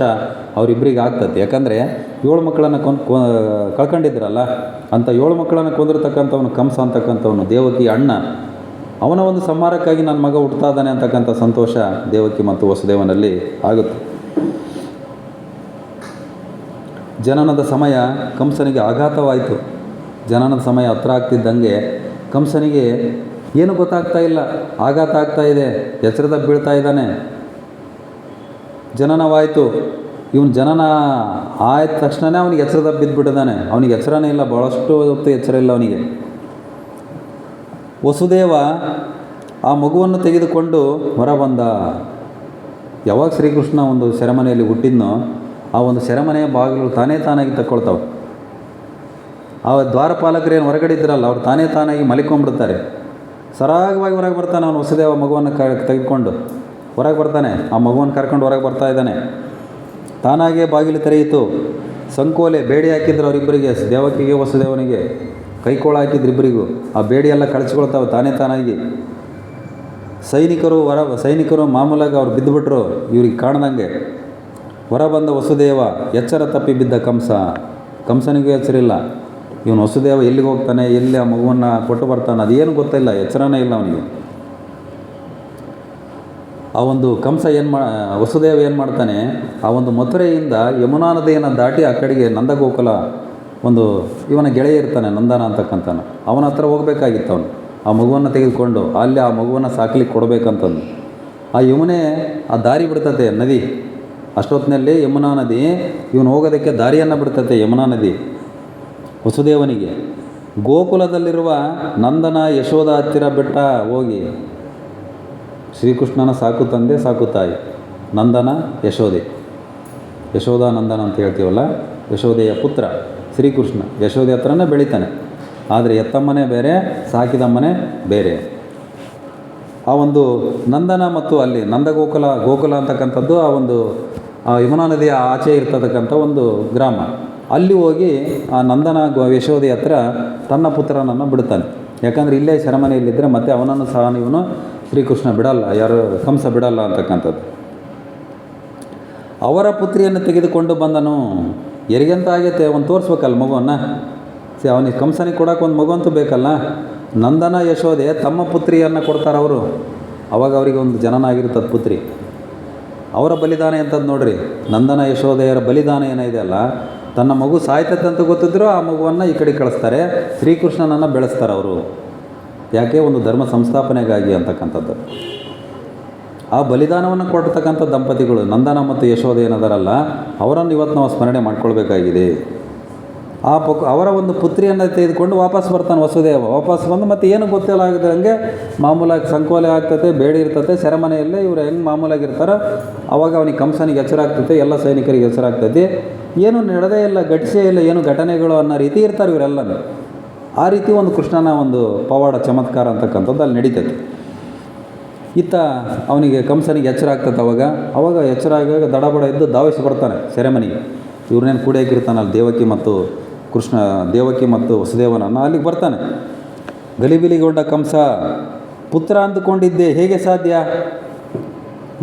ಅವರಿಬ್ಬರಿಗೆ ಆಗ್ತದೆ. ಯಾಕಂದರೆ 7 ಮಕ್ಕಳನ್ನು ಕಳ್ಕೊಂಡಿದ್ರಲ್ಲ, ಅಂಥ 7 ಮಕ್ಕಳನ್ನು ಕೊಂದಿರ್ತಕ್ಕಂಥವನು ಕಂಸ ಅಂತಕ್ಕಂಥವನು ದೇವಕಿ ಅಣ್ಣ. ಅವನ ಒಂದು ಸಂಹಾರಕ್ಕಾಗಿ ನನ್ನ ಮಗ ಹುಡ್ತಾ ಇದ್ದಾನೆ ಅಂತಕ್ಕಂಥ ಸಂತೋಷ ದೇವಕಿ ಮತ್ತು ವಸುದೇವನಲ್ಲಿ ಆಗುತ್ತೆ. ಜನನದ ಸಮಯ ಕಂಸನಿಗೆ ಆಘಾತವಾಯಿತು. ಜನನದ ಸಮಯ ಹತ್ರ ಆಗ್ತಿದ್ದಂಗೆ ಕಂಸನಿಗೆ ಏನು ಗೊತ್ತಾಗ್ತಾ ಇಲ್ಲ, ಆಘಾತ ಆಗ್ತಾ ಇದೆ, ಎಚ್ಚರದ ಬೀಳ್ತಾ ಇದ್ದಾನೆ. ಜನನವಾಯಿತು. ಇವನು ಜನನ ಆಯ್ತ ತಕ್ಷಣ ಅವನಿಗೆ ಎಚ್ಚರದ ಬಿದ್ದುಬಿಟ್ಟಿದ್ದಾನೆ. ಅವನಿಗೆ ಎಚ್ಚರನೇ ಇಲ್ಲ, ಭಾಳಷ್ಟು ಹೊತ್ತು ಎಚ್ಚರ ಇಲ್ಲ ಅವನಿಗೆ. ವಸುದೇವ ಆ ಮಗುವನ್ನು ತೆಗೆದುಕೊಂಡು ಹೊರಬಂದ. ಯಾವಾಗ ಶ್ರೀಕೃಷ್ಣ ಒಂದು ಸೆರೆಮನೆಯಲ್ಲಿ ಹುಟ್ಟಿದ್ನೋ ಆ ಒಂದು ಸೆರೆಮನೆಯ ಬಾಗಿಲು ತಾನಾಗಿ ತಕ್ಕೊಳ್ತಾವೆ. ಆ ದ್ವಾರಪಾಲಕರೇನು ಹೊರಗಡೆ ಇದ್ರಲ್ಲ, ಅವ್ರು ತಾನಾಗಿ ಮಲಿಕೊಂಡ್ಬಿಡ್ತಾರೆ. ಸರಾಗವಾಗಿ ಹೊರಗೆ ಬರ್ತಾನೆ ಅವನು. ವಸುದೇವ ಮಗುವನ್ನು ತೆಗೆದುಕೊಂಡು ಹೊರಗೆ ಬರ್ತಾನೆ. ಆ ಮಗುವನ್ನು ಕರ್ಕೊಂಡು ಹೊರಗೆ ಬರ್ತಾ ಇದ್ದಾನೆ. ತಾನಾಗೇ ಬಾಗಿಲು ತೆರೆಯಿತು. ಸಂಕೋಲೆ ಬೇಡಿ ಹಾಕಿದ್ರು ಅವರಿಬ್ಬರಿಗೆ, ದೇವಕಿಗೆ ವಸುದೇವನಿಗೆ ಕೈಕೋಳ ಹಾಕಿದ್ರು ಇಬ್ಬರಿಗೂ. ಆ ಬೇಡಿಯೆಲ್ಲ ಕಳಚಿಕೊಳ್ತಾವೆ ತಾನಾಗಿ. ಸೈನಿಕರು ಮಾಮೂಲಾಗಿ ಅವ್ರು ಬಿದ್ದುಬಿಟ್ರು ಇವ್ರಿಗೆ ಕಾಣ್ದಂಗೆ. ಹೊರಬಂದ ವಸುದೇವ, ಎಚ್ಚರ ತಪ್ಪಿ ಬಿದ್ದ ಕಂಸನಿಗೂ ಎಚ್ಚರಿಲ್ಲ. ಇವನು ವಸುದೇವ ಎಲ್ಲಿಗೆ ಹೋಗ್ತಾನೆ, ಎಲ್ಲಿ ಆ ಮಗುವನ್ನು ಕೊಟ್ಟು ಬರ್ತಾನೆ, ಅದೇನು ಗೊತ್ತಿಲ್ಲ, ಎಚ್ಚರನೇ ಇಲ್ಲ ಅವನಿಗೆ. ಆ ಒಂದು ವಸುದೇವ ಏನು ಮಾಡ್ತಾನೆ, ಆ ಒಂದು ಮಥುರೆಯಿಂದ ಯಮುನಾ ನದಿಯನ್ನು ದಾಟಿ ಆ ಕಡೆಗೆ ನಂದಗೋಕುಲ ಒಂದು ಇವನ ಗೆಳೆಯ ಇರ್ತಾನೆ ನಂದನ ಅಂತಕ್ಕಂಥನು, ಅವನ ಹತ್ರ ಹೋಗಬೇಕಾಗಿತ್ತು ಅವನು. ಆ ಮಗುವನ್ನು ತೆಗೆದುಕೊಂಡು ಅಲ್ಲಿ ಆ ಮಗುವನ್ನು ಸಾಕ್ಲಿಕ್ಕೆ ಕೊಡಬೇಕಂತಂದು. ಆ ಯಮುನೆ ಆ ದಾರಿ ಬಿಡ್ತತೆ ನದಿ. ಅಷ್ಟೊತ್ತಿನಲ್ಲಿ ಯಮುನಾ ನದಿ ಇವನು ಹೋಗೋದಕ್ಕೆ ದಾರಿಯನ್ನು ಬಿಡ್ತತೆ. ಯಮುನಾ ನದಿ ವಸುದೇವನಿಗೆ ಗೋಕುಲದಲ್ಲಿರುವ ನಂದನ ಯಶೋಧ ಹತ್ತಿರ ಬಿಟ್ಟ ಹೋಗಿ. ಶ್ರೀಕೃಷ್ಣನ ಸಾಕು ತಂದೆ ಸಾಕು ತಾಯಿ ನಂದನ ಯಶೋದೆ, ಯಶೋಧ ನಂದನ ಅಂತ ಹೇಳ್ತೀವಲ್ಲ, ಯಶೋದೆಯ ಪುತ್ರ ಶ್ರೀಕೃಷ್ಣ ಯಶೋದೆ ಹತ್ರನೇ ಬೆಳಿತಾನೆ. ಆದರೆ ಎತ್ತಮ್ಮನೇ ಬೇರೆ, ಸಾಕಿದಮ್ಮನೇ ಬೇರೆ. ಆ ಒಂದು ನಂದನ ಮತ್ತು ಅಲ್ಲಿ ಗೋಕುಲ ಅಂತಕ್ಕಂಥದ್ದು ಆ ಯಮುನಾ ನದಿಯ ಆಚೆ ಇರ್ತಕ್ಕಂಥ ಒಂದು ಗ್ರಾಮ. ಅಲ್ಲಿ ಹೋಗಿ ಆ ನಂದನ ಯಶೋದೆ ಹತ್ರ ತನ್ನ ಪುತ್ರನನ್ನು ಬಿಡ್ತಾನೆ. ಯಾಕಂದರೆ ಇಲ್ಲೇ ಸೆರೆಮನೆಯಲ್ಲಿದ್ದರೆ ಮತ್ತೆ ಅವನನ್ನು ಸಹ ಇವನು ಶ್ರೀಕೃಷ್ಣ ಬಿಡಲ್ಲ, ಕಂಸ ಬಿಡಲ್ಲ ಅಂತಕ್ಕಂಥದ್ದು. ಅವರ ಪುತ್ರಿಯನ್ನು ತೆಗೆದುಕೊಂಡು ಬಂದನು. ಎರಿಗೆಂತ ಆಗೈತೆ, ಅವನು ತೋರಿಸ್ಬೇಕಲ್ಲ ಮಗುವನ್ನು. ಅವನಿಗೆ ಕಂಸನಿಗೆ ಕೊಡೋಕೆ ಒಂದು ಮಗು ಅಂತೂ ಬೇಕಲ್ಲ. ನಂದನ ಯಶೋದೆ ತಮ್ಮ ಪುತ್ರಿಯನ್ನು ಕೊಡ್ತಾರೆ ಅವರು. ಅವಾಗ ಅವರಿಗೆ ಒಂದು ಜನನ ಆಗಿರ್ತದೆ ಪುತ್ರಿ. ಅವರ ಬಲಿದಾನ ಎಂಥದ್ದು ನೋಡ್ರಿ. ನಂದನ ಯಶೋದೆಯರ ಬಲಿದಾನ ಏನಿದೆ ಅಲ್ಲ, ತನ್ನ ಮಗು ಸಾಯ್ತತೆ ಅಂತ ಗೊತ್ತಿದ್ರು ಆ ಮಗುವನ್ನು ಈ ಕಡೆ ಕಳಿಸ್ತಾರೆ, ಶ್ರೀಕೃಷ್ಣನನ್ನು ಬೆಳೆಸ್ತಾರೆ ಅವರು. ಯಾಕೆ? ಒಂದು ಧರ್ಮ ಸಂಸ್ಥಾಪನೆಗಾಗಿ ಅಂತಕ್ಕಂಥದ್ದು. ಆ ಬಲಿದಾನವನ್ನು ಕೊಡ್ತಕ್ಕಂಥ ದಂಪತಿಗಳು ನಂದನ ಮತ್ತು ಯಶೋದೆ ಏನದಾರಲ್ಲ, ಅವರನ್ನು ಇವತ್ತು ನಾವು ಸ್ಮರಣೆ ಮಾಡ್ಕೊಳ್ಬೇಕಾಗಿದೆ. ಅವರ ಒಂದು ಪುತ್ರಿಯನ್ನು ತೆಗೆದುಕೊಂಡು ವಾಪಸ್ ಬರ್ತಾನೆ ವಸುದೇವ. ವಾಪಸ್ ಬಂದು ಮತ್ತೆ ಏನು ಗೊತ್ತಿಲ್ಲ ಹಂಗೆ ಮಾಮೂಲಾಗಿ ಸಂಕೋಲೆ ಆಗ್ತದೆ, ಬೇಡಿ ಇರ್ತದೆ ಸೆರೆಮನೆಯಲ್ಲೇ. ಇವರು ಹೆಂಗೆ ಮಾಮೂಲಾಗಿರ್ತಾರೋ ಅವಾಗ ಅವನಿಗೆ ಕಂಸನಿಗೆ ಎಚ್ಚರಾಗ್ತೈತೆ, ಎಲ್ಲ ಸೈನಿಕರಿಗೆ ಎಚ್ಚರಾಗ್ತೈತಿ. ಏನು ನಡೆದೇ ಇಲ್ಲ, ಘಟಿಸೇ ಇಲ್ಲ, ಏನು ಘಟನೆಗಳು ಅನ್ನೋ ರೀತಿ ಇರ್ತಾರೆ ಇವರೆಲ್ಲನೂ. ಆ ರೀತಿ ಒಂದು ಕೃಷ್ಣನ ಒಂದು ಪವಾಡ ಚಮತ್ಕಾರ ಅಂತಕ್ಕಂಥದ್ದು ಅಲ್ಲಿ ನಡೀತೈತೆ. ಇತ್ತ ಅವನಿಗೆ ಕಂಸನಿಗೆ ಎಚ್ಚರ ಆಗ್ತದೆ. ಅವಾಗ ಎಚ್ಚರ ಆಗಾಗ ದಡಬಡ ಇದ್ದು ಧಾವಿಸಿ ಬರ್ತಾನೆ ಸೆರೆಮನೆಗೆ. ಇವ್ರನ್ನೇನು ಕೂಡಿಯಾಕಿರ್ತಾನಲ್ಲ ದೇವಕಿ ಮತ್ತು ವಸುದೇವನನ್ನು, ಅಲ್ಲಿಗೆ ಬರ್ತಾನೆ. ಗಲಿಬಿಲಿಗೊಂಡ ಕಂಸ, ಪುತ್ರ ಅಂದುಕೊಂಡಿದ್ದೆ, ಹೇಗೆ ಸಾಧ್ಯ?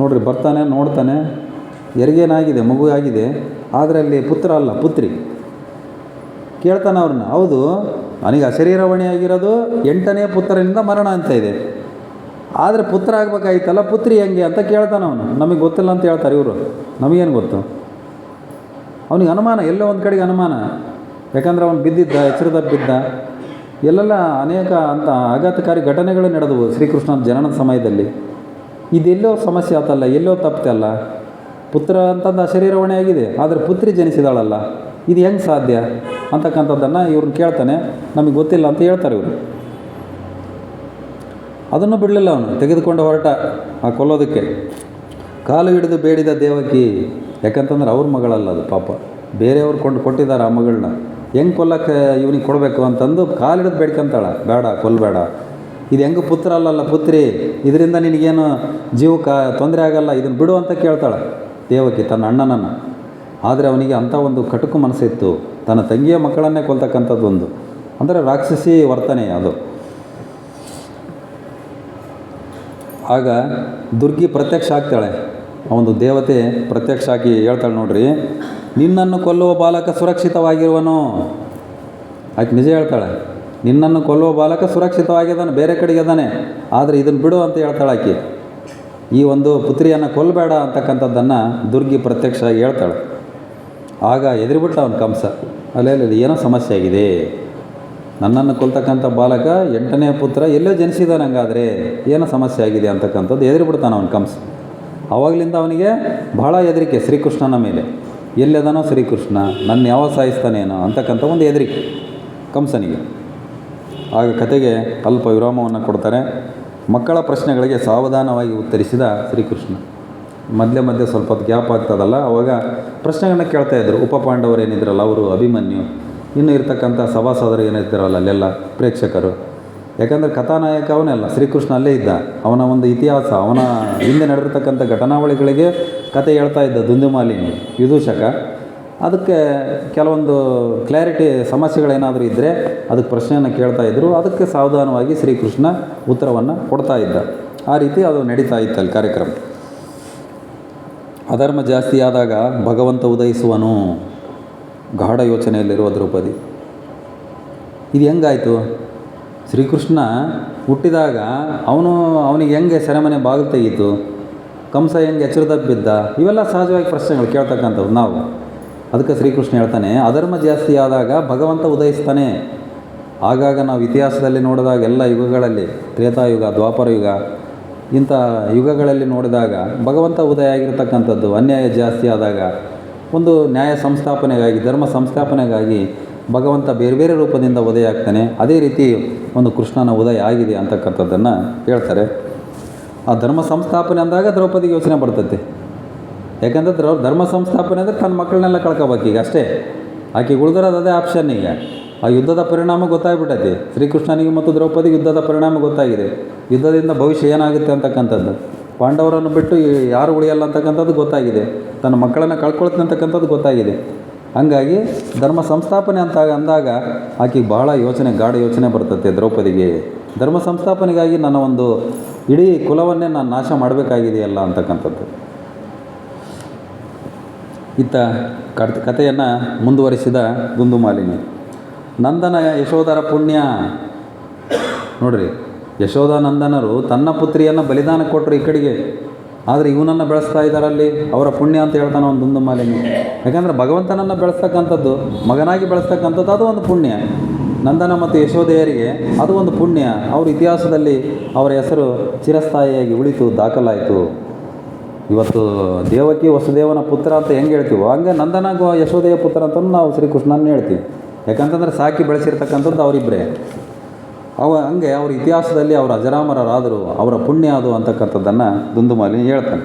ನೋಡ್ರಿ, ಬರ್ತಾನೆ, ನೋಡ್ತಾನೆ, ಹೆರಿಗೇನಾಗಿದೆ, ಮಗು ಆಗಿದೆ, ಆದರೆ ಅಲ್ಲಿ ಪುತ್ರ ಅಲ್ಲ ಪುತ್ರಿ. ಕೇಳ್ತಾನೆ ಅವ್ರನ್ನ, ಹೌದು ನನಗೆ ಅಶರೀರವಾಣಿ ಆಗಿರೋದು 8ನೇ ಪುತ್ರನಿಂದ ಮರಣ ಅಂತ ಇದೆ, ಆದರೆ ಪುತ್ರ ಆಗಬೇಕಾಗಿತ್ತಲ್ಲ, ಪುತ್ರಿ ಹೆಂಗೆ ಅಂತ ಕೇಳ್ತಾನೆ ಅವನು. ನಮಗೆ ಗೊತ್ತಿಲ್ಲ ಅಂತ ಹೇಳ್ತಾರೆ ಇವರು, ನಮಗೇನು ಗೊತ್ತು? ಅವನಿಗೆ ಅನುಮಾನ, ಎಲ್ಲೋ ಒಂದು ಕಡೆಗೆ ಅನುಮಾನ. ಯಾಕಂದರೆ ಅವನು ಎಚ್ಚರದ ಬಿದ್ದ. ಎಲ್ಲೆಲ್ಲ ಅನೇಕ ಆಘಾತಕಾರಿ ಘಟನೆಗಳು ನಡೆದವು ಶ್ರೀಕೃಷ್ಣನ ಜನನದ ಸಮಯದಲ್ಲಿ. ಇದೆಲ್ಲೋ ಸಮಸ್ಯೆ ಆತಲ್ಲ, ಎಲ್ಲೋ ತಪ್ಪಲ್ಲ. ಪುತ್ರ ಅಂತಂದು ಅಶರೀರವಾಣಿ ಆಗಿದೆ, ಆದರೆ ಪುತ್ರಿ ಜನಿಸಿದಾಳಲ್ಲ, ಇದು ಹೆಂಗೆ ಸಾಧ್ಯ ಅಂತಕ್ಕಂಥದ್ದನ್ನು ಇವ್ರನ್ನ ಕೇಳ್ತಾನೆ. ನಮಗೆ ಗೊತ್ತಿಲ್ಲ ಅಂತ ಹೇಳ್ತಾರೆ ಇವರು. ಅದನ್ನು ಬಿಡಲಿಲ್ಲ ಅವನು, ತೆಗೆದುಕೊಂಡು ಹೊರಟ ಆ ಕೊಲ್ಲೋದಕ್ಕೆ. ಕಾಲು ಹಿಡಿದು ಬೇಡಿದ ದೇವಕಿ, ಯಾಕಂತಂದ್ರೆ ಅವ್ರ ಮಗಳಲ್ಲ ಅದು, ಪಾಪ ಬೇರೆಯವ್ರು ಕೊಟ್ಟಿದ್ದಾರೆ ಆ ಮಗಳನ್ನ. ಹೆಂಗೆ ಕೊಲ್ಲಕ್ಕೆ ಇವನಿಗೆ ಕೊಡಬೇಕು ಅಂತಂದು ಕಾಲು ಹಿಡಿದು ಬೇಡ್ಕೊಂತಾಳ, ಬೇಡ ಕೊಲ್ಲಬೇಡ, ಇದು ಹೆಂಗೆ ಪುತ್ರ ಅಲ್ಲಲ್ಲ ಪುತ್ರಿ, ಇದರಿಂದ ನಿನಗೇನು ಜೀವಕ್ಕೆ ತೊಂದರೆ ಆಗಲ್ಲ, ಇದನ್ನು ಬಿಡು ಅಂತ ಕೇಳ್ತಾಳೆ ದೇವಕಿ ತನ್ನ ಅಣ್ಣನನ್ನು. ಆದರೆ ಅವನಿಗೆ ಅಂಥ ಒಂದು ಕಟುಕು ಮನಸ್ಸಿತ್ತು, ತನ್ನ ತಂಗಿಯ ಮಕ್ಕಳನ್ನೇ ಕೊಲ್ತಕ್ಕಂಥದ್ದು ಒಂದು, ಅಂದರೆ ರಾಕ್ಷಸಿ ವರ್ತನೆ ಅದು. ಆಗ ದುರ್ಗಿ ಪ್ರತ್ಯಕ್ಷ ಆಗ್ತಾಳೆ, ಆ ಒಂದು ದೇವತೆ ಪ್ರತ್ಯಕ್ಷ ಆಗಿ ಹೇಳ್ತಾಳೆ, ನೋಡ್ರಿ ನಿನ್ನನ್ನು ಕೊಲ್ಲುವ ಬಾಲಕ ಸುರಕ್ಷಿತವಾಗಿರುವನು. ಆಕೆ ನಿಜ ಹೇಳ್ತಾಳೆ, ನಿನ್ನನ್ನು ಕೊಲ್ಲುವ ಬಾಲಕ ಸುರಕ್ಷಿತವಾಗಿದ್ದಾನೆ, ಬೇರೆ ಕಡೆಗೆ ಇದ್ದಾನೆ, ಆದರೆ ಇದನ್ನು ಬಿಡು ಅಂತ ಹೇಳ್ತಾಳೆ ಆಕೆ. ಈ ಒಂದು ಪುತ್ರಿಯನ್ನು ಕೊಲ್ಲಬೇಡ ಅಂತಕ್ಕಂಥದ್ದನ್ನು ದುರ್ಗಿ ಪ್ರತ್ಯಕ್ಷ ಆಗಿ ಹೇಳ್ತಾಳೆ. ಆಗ ಎದುರುಬಿಟ್ಟ ಅವನು ಕಂಸ, ಅಲ್ಲೆಲ್ಲ ಏನೋ ಸಮಸ್ಯೆ ಆಗಿದೆ, ನನ್ನನ್ನು ಕೊಲ್ತಕ್ಕಂಥ ಬಾಲಕ 8ನೇ ಪುತ್ರ ಎಲ್ಲೋ ಜನಿಸಿದಾನೆ, ಹಂಗಾದರೆ ಏನೋ ಸಮಸ್ಯೆ ಆಗಿದೆ ಅಂತಕ್ಕಂಥದ್ದು ಎದುರುಬಿಡ್ತಾನೆ ಅವನು ಕಂಸ. ಆವಾಗಲಿಂದ ಅವನಿಗೆ ಬಹಳ ಹೆದರಿಕೆ ಶ್ರೀಕೃಷ್ಣನ ಮೇಲೆ. ಎಲ್ಲದನೋ ಶ್ರೀಕೃಷ್ಣ ನನ್ನ ಯಾವ ಸಾಯಿಸ್ತಾನೇನೋ ಅಂತಕ್ಕಂಥ ಒಂದು ಹೆದರಿಕೆ ಕಂಸನಿಗೆ. ಆಗ ಕತೆಗೆ ಅಲ್ಪ ವಿರಾಮವನ್ನು ಕೊಡ್ತಾರೆ. ಮಕ್ಕಳ ಪ್ರಶ್ನೆಗಳಿಗೆ ಸಾವಧಾನವಾಗಿ ಉತ್ತರಿಸಿದ ಶ್ರೀಕೃಷ್ಣ. ಮಧ್ಯೆ ಸ್ವಲ್ಪ ಹೊತ್ತು ಗ್ಯಾಪ್ ಆಗ್ತದಲ್ಲ, ಅವಾಗ ಪ್ರಶ್ನೆಗಳನ್ನ ಕೇಳ್ತಾಯಿದ್ರು. ಉಪಪಾಂಡವರು ಏನಿದ್ರಲ್ಲ ಅವರು, ಅಭಿಮನ್ಯು, ಇನ್ನೂ ಇರ್ತಕ್ಕಂಥ ಸಭಾಸದರು ಏನಿರ್ತಾರಲ್ಲ ಅಲ್ಲೆಲ್ಲ ಪ್ರೇಕ್ಷಕರು. ಯಾಕಂದರೆ ಕಥಾನಾಯಕ ಅವನೆಲ್ಲ, ಶ್ರೀಕೃಷ್ಣ ಅಲ್ಲೇ ಇದ್ದ. ಅವನ ಒಂದು ಇತಿಹಾಸ, ಅವನ ಹಿಂದೆ ನಡೆದಿರ್ತಕ್ಕಂಥ ಘಟನಾವಳಿಗಳಿಗೆ ಕತೆ ಹೇಳ್ತಾ ಇದ್ದ ದುಂದುಮಾಲಿನಿ ವಿದೂಷಕ. ಅದಕ್ಕೆ ಕೆಲವೊಂದು ಕ್ಲಾರಿಟಿ ಸಮಸ್ಯೆಗಳೇನಾದರೂ ಇದ್ದರೆ ಅದಕ್ಕೆ ಪ್ರಶ್ನೆಯನ್ನು ಕೇಳ್ತಾಯಿದ್ರು. ಅದಕ್ಕೆ ಸಾವಧಾನವಾಗಿ ಶ್ರೀಕೃಷ್ಣ ಉತ್ತರವನ್ನು ಕೊಡ್ತಾ ಇದ್ದ. ಆ ರೀತಿ ಅದು ನಡೀತಾ ಇತ್ತು ಅಲ್ಲಿ ಕಾರ್ಯಕ್ರಮ. ಅಧರ್ಮ ಜಾಸ್ತಿ ಆದಾಗ ಭಗವಂತ ಉದಯಿಸುವನು, ಗಾಢ ಯೋಚನೆಯಲ್ಲಿರುವ ದ್ರೌಪದಿ. ಇದು ಹೆಂಗಾಯಿತು? ಶ್ರೀಕೃಷ್ಣ ಹುಟ್ಟಿದಾಗ ಅವನಿಗೆ ಹೆಂಗೆ ಸೆರೆಮನೆ ಬಾಗಿಲು ತೆಗೀತು, ಕಂಸ ಹೆಂಗೆ ಎಚ್ಚರದಾಗ ಬಿದ್ದ, ಇವೆಲ್ಲ ಸಹಜವಾಗಿ ಪ್ರಶ್ನೆಗಳು ಕೇಳ್ತಕ್ಕಂಥವು ನಾವು. ಅದಕ್ಕೆ ಶ್ರೀಕೃಷ್ಣ ಹೇಳ್ತಾನೆ, ಅಧರ್ಮ ಜಾಸ್ತಿ ಆದಾಗ ಭಗವಂತ ಉದಯಿಸ್ತಾನೆ. ಆಗಾಗ ನಾವು ಇತಿಹಾಸದಲ್ಲಿ ನೋಡಿದಾಗ ಎಲ್ಲ ಯುಗಗಳಲ್ಲಿ ತ್ರೇತಾಯುಗ, ದ್ವಾಪರ ಯುಗ ಇಂಥ ಯುಗಗಳಲ್ಲಿ ನೋಡಿದಾಗ ಭಗವಂತ ಉದಯ ಆಗಿರ್ತಕ್ಕಂಥದ್ದು. ಅನ್ಯಾಯ ಜಾಸ್ತಿ ಆದಾಗ ಒಂದು ನ್ಯಾಯ ಸಂಸ್ಥಾಪನೆಗಾಗಿ, ಧರ್ಮ ಸಂಸ್ಥಾಪನೆಗಾಗಿ ಭಗವಂತ ಬೇರೆ ಬೇರೆ ರೂಪದಿಂದ ಉದಯ ಆಗ್ತಾನೆ. ಅದೇ ರೀತಿ ಒಂದು ಕೃಷ್ಣನ ಉದಯ ಆಗಿದೆ ಅಂತಕ್ಕಂಥದ್ದನ್ನು ಹೇಳ್ತಾರೆ. ಆ ಧರ್ಮ ಸಂಸ್ಥಾಪನೆ ಅಂದಾಗ ದ್ರೌಪದಿಗೆ ಯೋಚನೆ ಬರ್ತೈತೆ. ಯಾಕಂದ್ರೆ ಧರ್ಮ ಸಂಸ್ಥಾಪನೆ ಅಂದರೆ ತನ್ನ ಮಕ್ಕಳನ್ನೆಲ್ಲ ಕಳ್ಕೊಬೇಕು ಈಗ ಅಷ್ಟೇ. ಆಕೆಗೆ ಉಳಿದಿರೋದು ಅದೇ ಆಪ್ಷನ್. ಈಗ ಆ ಯುದ್ಧದ ಪರಿಣಾಮ ಗೊತ್ತಾಗ್ಬಿಟ್ಟೈತಿ. ಶ್ರೀಕೃಷ್ಣನಿಗೆ ಮತ್ತು ದ್ರೌಪದಿಗೆ ಯುದ್ಧದ ಪರಿಣಾಮ ಗೊತ್ತಾಗಿದೆ. ಯುದ್ಧದಿಂದ ಭವಿಷ್ಯ ಏನಾಗುತ್ತೆ ಅಂತಕ್ಕಂಥದ್ದು, ಪಾಂಡವರನ್ನು ಬಿಟ್ಟು ಯಾರು ಉಳಿಯಲ್ಲ ಅಂತಕ್ಕಂಥದ್ದು ಗೊತ್ತಾಗಿದೆ. ತನ್ನ ಮಕ್ಕಳನ್ನು ಕಳ್ಕೊಳ್ತೀನಿ ಅಂತಕ್ಕಂಥದ್ದು ಗೊತ್ತಾಗಿದೆ. ಹಂಗಾಗಿ ಧರ್ಮ ಸಂಸ್ಥಾಪನೆ ಅಂತ ಅಂದಾಗ ಆಕೆಗೆ ಭಾಳ ಯೋಚನೆ, ಗಾಢ ಯೋಚನೆ ಬರ್ತದೆ ದ್ರೌಪದಿಗೆ. ಧರ್ಮ ಸಂಸ್ಥಾಪನೆಗಾಗಿ ನನ್ನ ಒಂದು ಇಡೀ ಕುಲವನ್ನೇ ನಾನು ನಾಶ ಮಾಡಬೇಕಾಗಿದೆಯಲ್ಲ ಅಂತಕ್ಕಂಥದ್ದು. ಇತ್ತ ಕಥೆಯನ್ನು ಮುಂದುವರಿಸಿದ ದುಂದುಮಾಲಿನಿ. ನಂದನ ಯಶೋಧರ ಪುಣ್ಯ ನೋಡ್ರಿ, ಯಶೋಧಾನಂದನರು ತನ್ನ ಪುತ್ರಿಯನ್ನು ಬಲಿದಾನ ಕೊಟ್ಟರು ಈ ಕಡೆಗೆ, ಆದರೆ ಇವನನ್ನು ಬೆಳೆಸ್ತಾ ಇದ್ದಾರಲ್ಲಿ, ಅವರ ಪುಣ್ಯ ಅಂತ ಹೇಳ್ತಾನೆ ಒಂದು ದುಂದುಮಾಲಿನಿ. ಯಾಕಂದರೆ ಭಗವಂತನನ್ನು ಬೆಳೆಸ್ತಕ್ಕಂಥದ್ದು, ಮಗನಾಗಿ ಬೆಳೆಸ್ತಕ್ಕಂಥದ್ದು ಅದು ಒಂದು ಪುಣ್ಯ. ನಂದನ ಮತ್ತು ಯಶೋಧೆಯರಿಗೆ ಅದು ಒಂದು ಪುಣ್ಯ. ಅವ್ರ ಇತಿಹಾಸದಲ್ಲಿ ಅವರ ಹೆಸರು ಚಿರಸ್ಥಾಯಿಯಾಗಿ ಉಳಿತು, ದಾಖಲಾಯಿತು. ಇವತ್ತು ದೇವಕಿ ವಸುದೇವನ ಪುತ್ರ ಅಂತ ಹೆಂಗೆ ಹೇಳ್ತೀವೋ ಹಂಗೆ ನಂದನ ಯಶೋಧೆಯ ಪುತ್ರ ಅಂತಲೂ ನಾವು ಶ್ರೀಕೃಷ್ಣನ ಹೇಳ್ತೀವಿ. ಯಾಕಂತಂದರೆ ಸಾಕಿ ಬೆಳೆಸಿರ್ತಕ್ಕಂಥದ್ದು ಅವರಿಬ್ಬರೇ. ಹಂಗೆ ಅವ್ರ ಇತಿಹಾಸದಲ್ಲಿ ಅವರು ಅಜರಾಮರರಾದರು, ಅವರ ಪುಣ್ಯ ಅದು ಅಂತಕ್ಕಂಥದ್ದನ್ನು ದುಂದುಮಾಲಿನಿ ಹೇಳ್ತಾನೆ.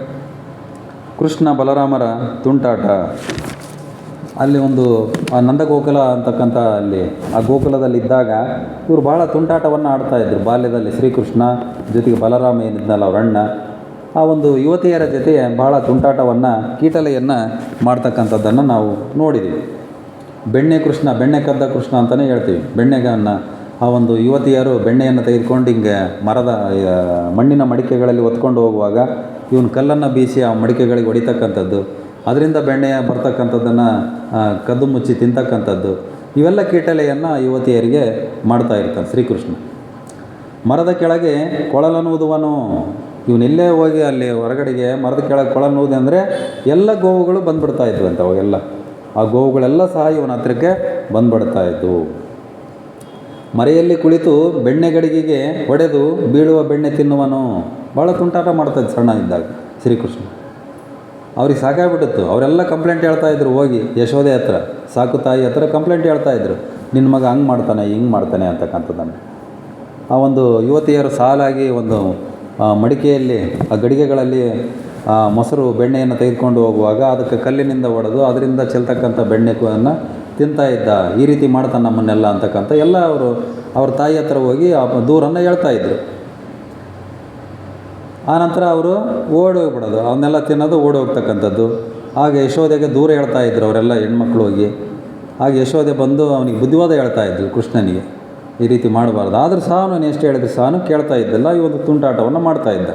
ಕೃಷ್ಣ ಬಲರಾಮರ ತುಂಟಾಟ. ಅಲ್ಲಿ ಒಂದು ಆ ನಂದಗೋಕುಲ ಅಂತಕ್ಕಂಥ ಅಲ್ಲಿ ಆ ಗೋಕುಲದಲ್ಲಿದ್ದಾಗ ಇವರು ಭಾಳ ತುಂಟಾಟವನ್ನು ಆಡ್ತಾಯಿದ್ರು ಬಾಲ್ಯದಲ್ಲಿ. ಶ್ರೀಕೃಷ್ಣ ಜೊತೆಗೆ ಬಲರಾಮ ಏನಿದ್ನಲ್ಲ ಅವ್ರ ಅಣ್ಣ, ಆ ಒಂದು ಯುವತಿಯರ ಜೊತೆ ಭಾಳ ತುಂಟಾಟವನ್ನು, ಕೀಟಲೆಯನ್ನು ಮಾಡ್ತಕ್ಕಂಥದ್ದನ್ನು ನಾವು ನೋಡಿದ್ದೀವಿ. ಬೆಣ್ಣೆ ಕೃಷ್ಣ, ಬೆಣ್ಣೆ ಕದ್ದ ಕೃಷ್ಣ ಅಂತಲೇ ಹೇಳ್ತೀವಿ. ಬೆಣ್ಣೆಗನ್ನು ಆ ಒಂದು ಯುವತಿಯರು ಬೆಣ್ಣೆಯನ್ನು ತೆಗೆದುಕೊಂಡು ಹಿಂಗೆ ಮರದ ಮಣ್ಣಿನ ಮಡಿಕೆಗಳಲ್ಲಿ ಹೊತ್ಕೊಂಡು ಹೋಗುವಾಗ ಇವನು ಕಲ್ಲನ್ನು ಬೀಸಿ ಆ ಮಡಿಕೆಗಳಿಗೆ ಹೊಡಿತಕ್ಕಂಥದ್ದು, ಅದರಿಂದ ಬೆಣ್ಣೆ ಬರ್ತಕ್ಕಂಥದ್ದನ್ನು ಕದ್ದು ಮುಚ್ಚಿ ತಿಂತಕ್ಕಂಥದ್ದು, ಇವೆಲ್ಲ ಕೀಟಲೆಯನ್ನು ಯುವತಿಯರಿಗೆ ಮಾಡ್ತಾ ಇರ್ತಾನೆ ಶ್ರೀಕೃಷ್ಣ. ಮರದ ಕೆಳಗೆ ಕೊಳಲನ್ನುವುದವನು, ಇವನೆಲ್ಲೇ ಹೋಗಿ ಅಲ್ಲಿ ಹೊರಗಡೆಗೆ ಮರದ ಕೆಳಗೆ ಕೊಳಲನ್ನುವುದೆ ಅಂದರೆ ಎಲ್ಲ ಗೋವುಗಳು ಬಂದುಬಿಡ್ತಾ ಇದ್ವು ಅಂತ. ಅವೆಲ್ಲ ಆ ಗೋವುಗಳೆಲ್ಲ ಸಹ ಇವನ ಹತ್ರಕ್ಕೆ ಬಂದುಬಿಡ್ತಾಯಿದ್ವು. ಮರೆಯಲ್ಲಿ ಕುಳಿತು ಬೆಣ್ಣೆ ಗಡಿಗೆಗೆ ಹೊಡೆದು ಬೀಳುವ ಬೆಣ್ಣೆ ತಿನ್ನುವನು. ಭಾಳ ತುಂಟಾಟ ಮಾಡ್ತಾಯಿದ್ದು ಸಣ್ಣ ಇದ್ದಾಗ ಶ್ರೀಕೃಷ್ಣ. ಅವ್ರಿಗೆ ಸಾಕಾಗ್ಬಿಟ್ಟಿತ್ತು. ಅವರೆಲ್ಲ ಕಂಪ್ಲೇಂಟ್ ಹೇಳ್ತಾಯಿದ್ರು, ಹೋಗಿ ಯಶೋದೆ ಹತ್ರ, ಸಾಕು ತಾಯಿ ಹತ್ರ ಕಂಪ್ಲೇಂಟ್ ಹೇಳ್ತಾಯಿದ್ರು, ನಿನ್ನ ಮಗ ಹಂಗೆ ಮಾಡ್ತಾನೆ ಹಿಂಗೆ ಮಾಡ್ತಾನೆ ಅಂತಕ್ಕಂಥದ್ದನ್ನು. ಆ ಒಂದು ಯುವತಿಯರು ಸಾಲಾಗಿ ಒಂದು ಮಡಿಕೆಯಲ್ಲಿ ಆ ಗಡಿಗೆಗಳಲ್ಲಿ ಮೊಸರು ಬೆಣ್ಣೆಯನ್ನು ತೆಗೆದುಕೊಂಡು ಹೋಗುವಾಗ ಅದಕ್ಕೆ ಕಲ್ಲಿನಿಂದ ಹೊಡೆದು ಅದರಿಂದ ಚೆಲ್ತಕ್ಕಂಥ ಬೆಣ್ಣೆಯನ್ನು ತಿಂತಾ ಇದ್ದ. ಈ ರೀತಿ ಮಾಡ್ತಾನೆ ನಮ್ಮನ್ನೆಲ್ಲ ಅಂತಕ್ಕಂಥ ಎಲ್ಲ ಅವರು ಅವ್ರ ತಾಯಿ ಹತ್ರ ಹೋಗಿ ಆ ದೂರನ್ನು ಹೇಳ್ತಾಯಿದ್ರು. ಆನಂತರ ಅವರು ಓಡೋಗ್ಬಿಡೋದು, ಅವನ್ನೆಲ್ಲ ತಿನ್ನೋದು ಓಡೋಗ್ತಕ್ಕಂಥದ್ದು. ಆಗ ಯಶೋದೆಗೆ ದೂರ ಹೇಳ್ತಾಯಿದ್ರು ಅವರೆಲ್ಲ ಹೆಣ್ಮಕ್ಳು ಹೋಗಿ. ಆಗ ಯಶೋದೆ ಬಂದು ಅವನಿಗೆ ಬುದ್ಧಿವಾದ ಹೇಳ್ತಾಯಿದ್ರು ಕೃಷ್ಣನಿಗೆ, ಈ ರೀತಿ ಮಾಡಬಾರ್ದು. ಆದರೂ ಸಹ ನಾನು ಎಷ್ಟು ಹೇಳಿದ್ರು ಸಹ ಕೇಳ್ತಾ ಇದ್ದಲ್ಲ, ಈ ಒಂದು ತುಂಟಾಟವನ್ನು ಮಾಡ್ತಾಯಿದ್ದ.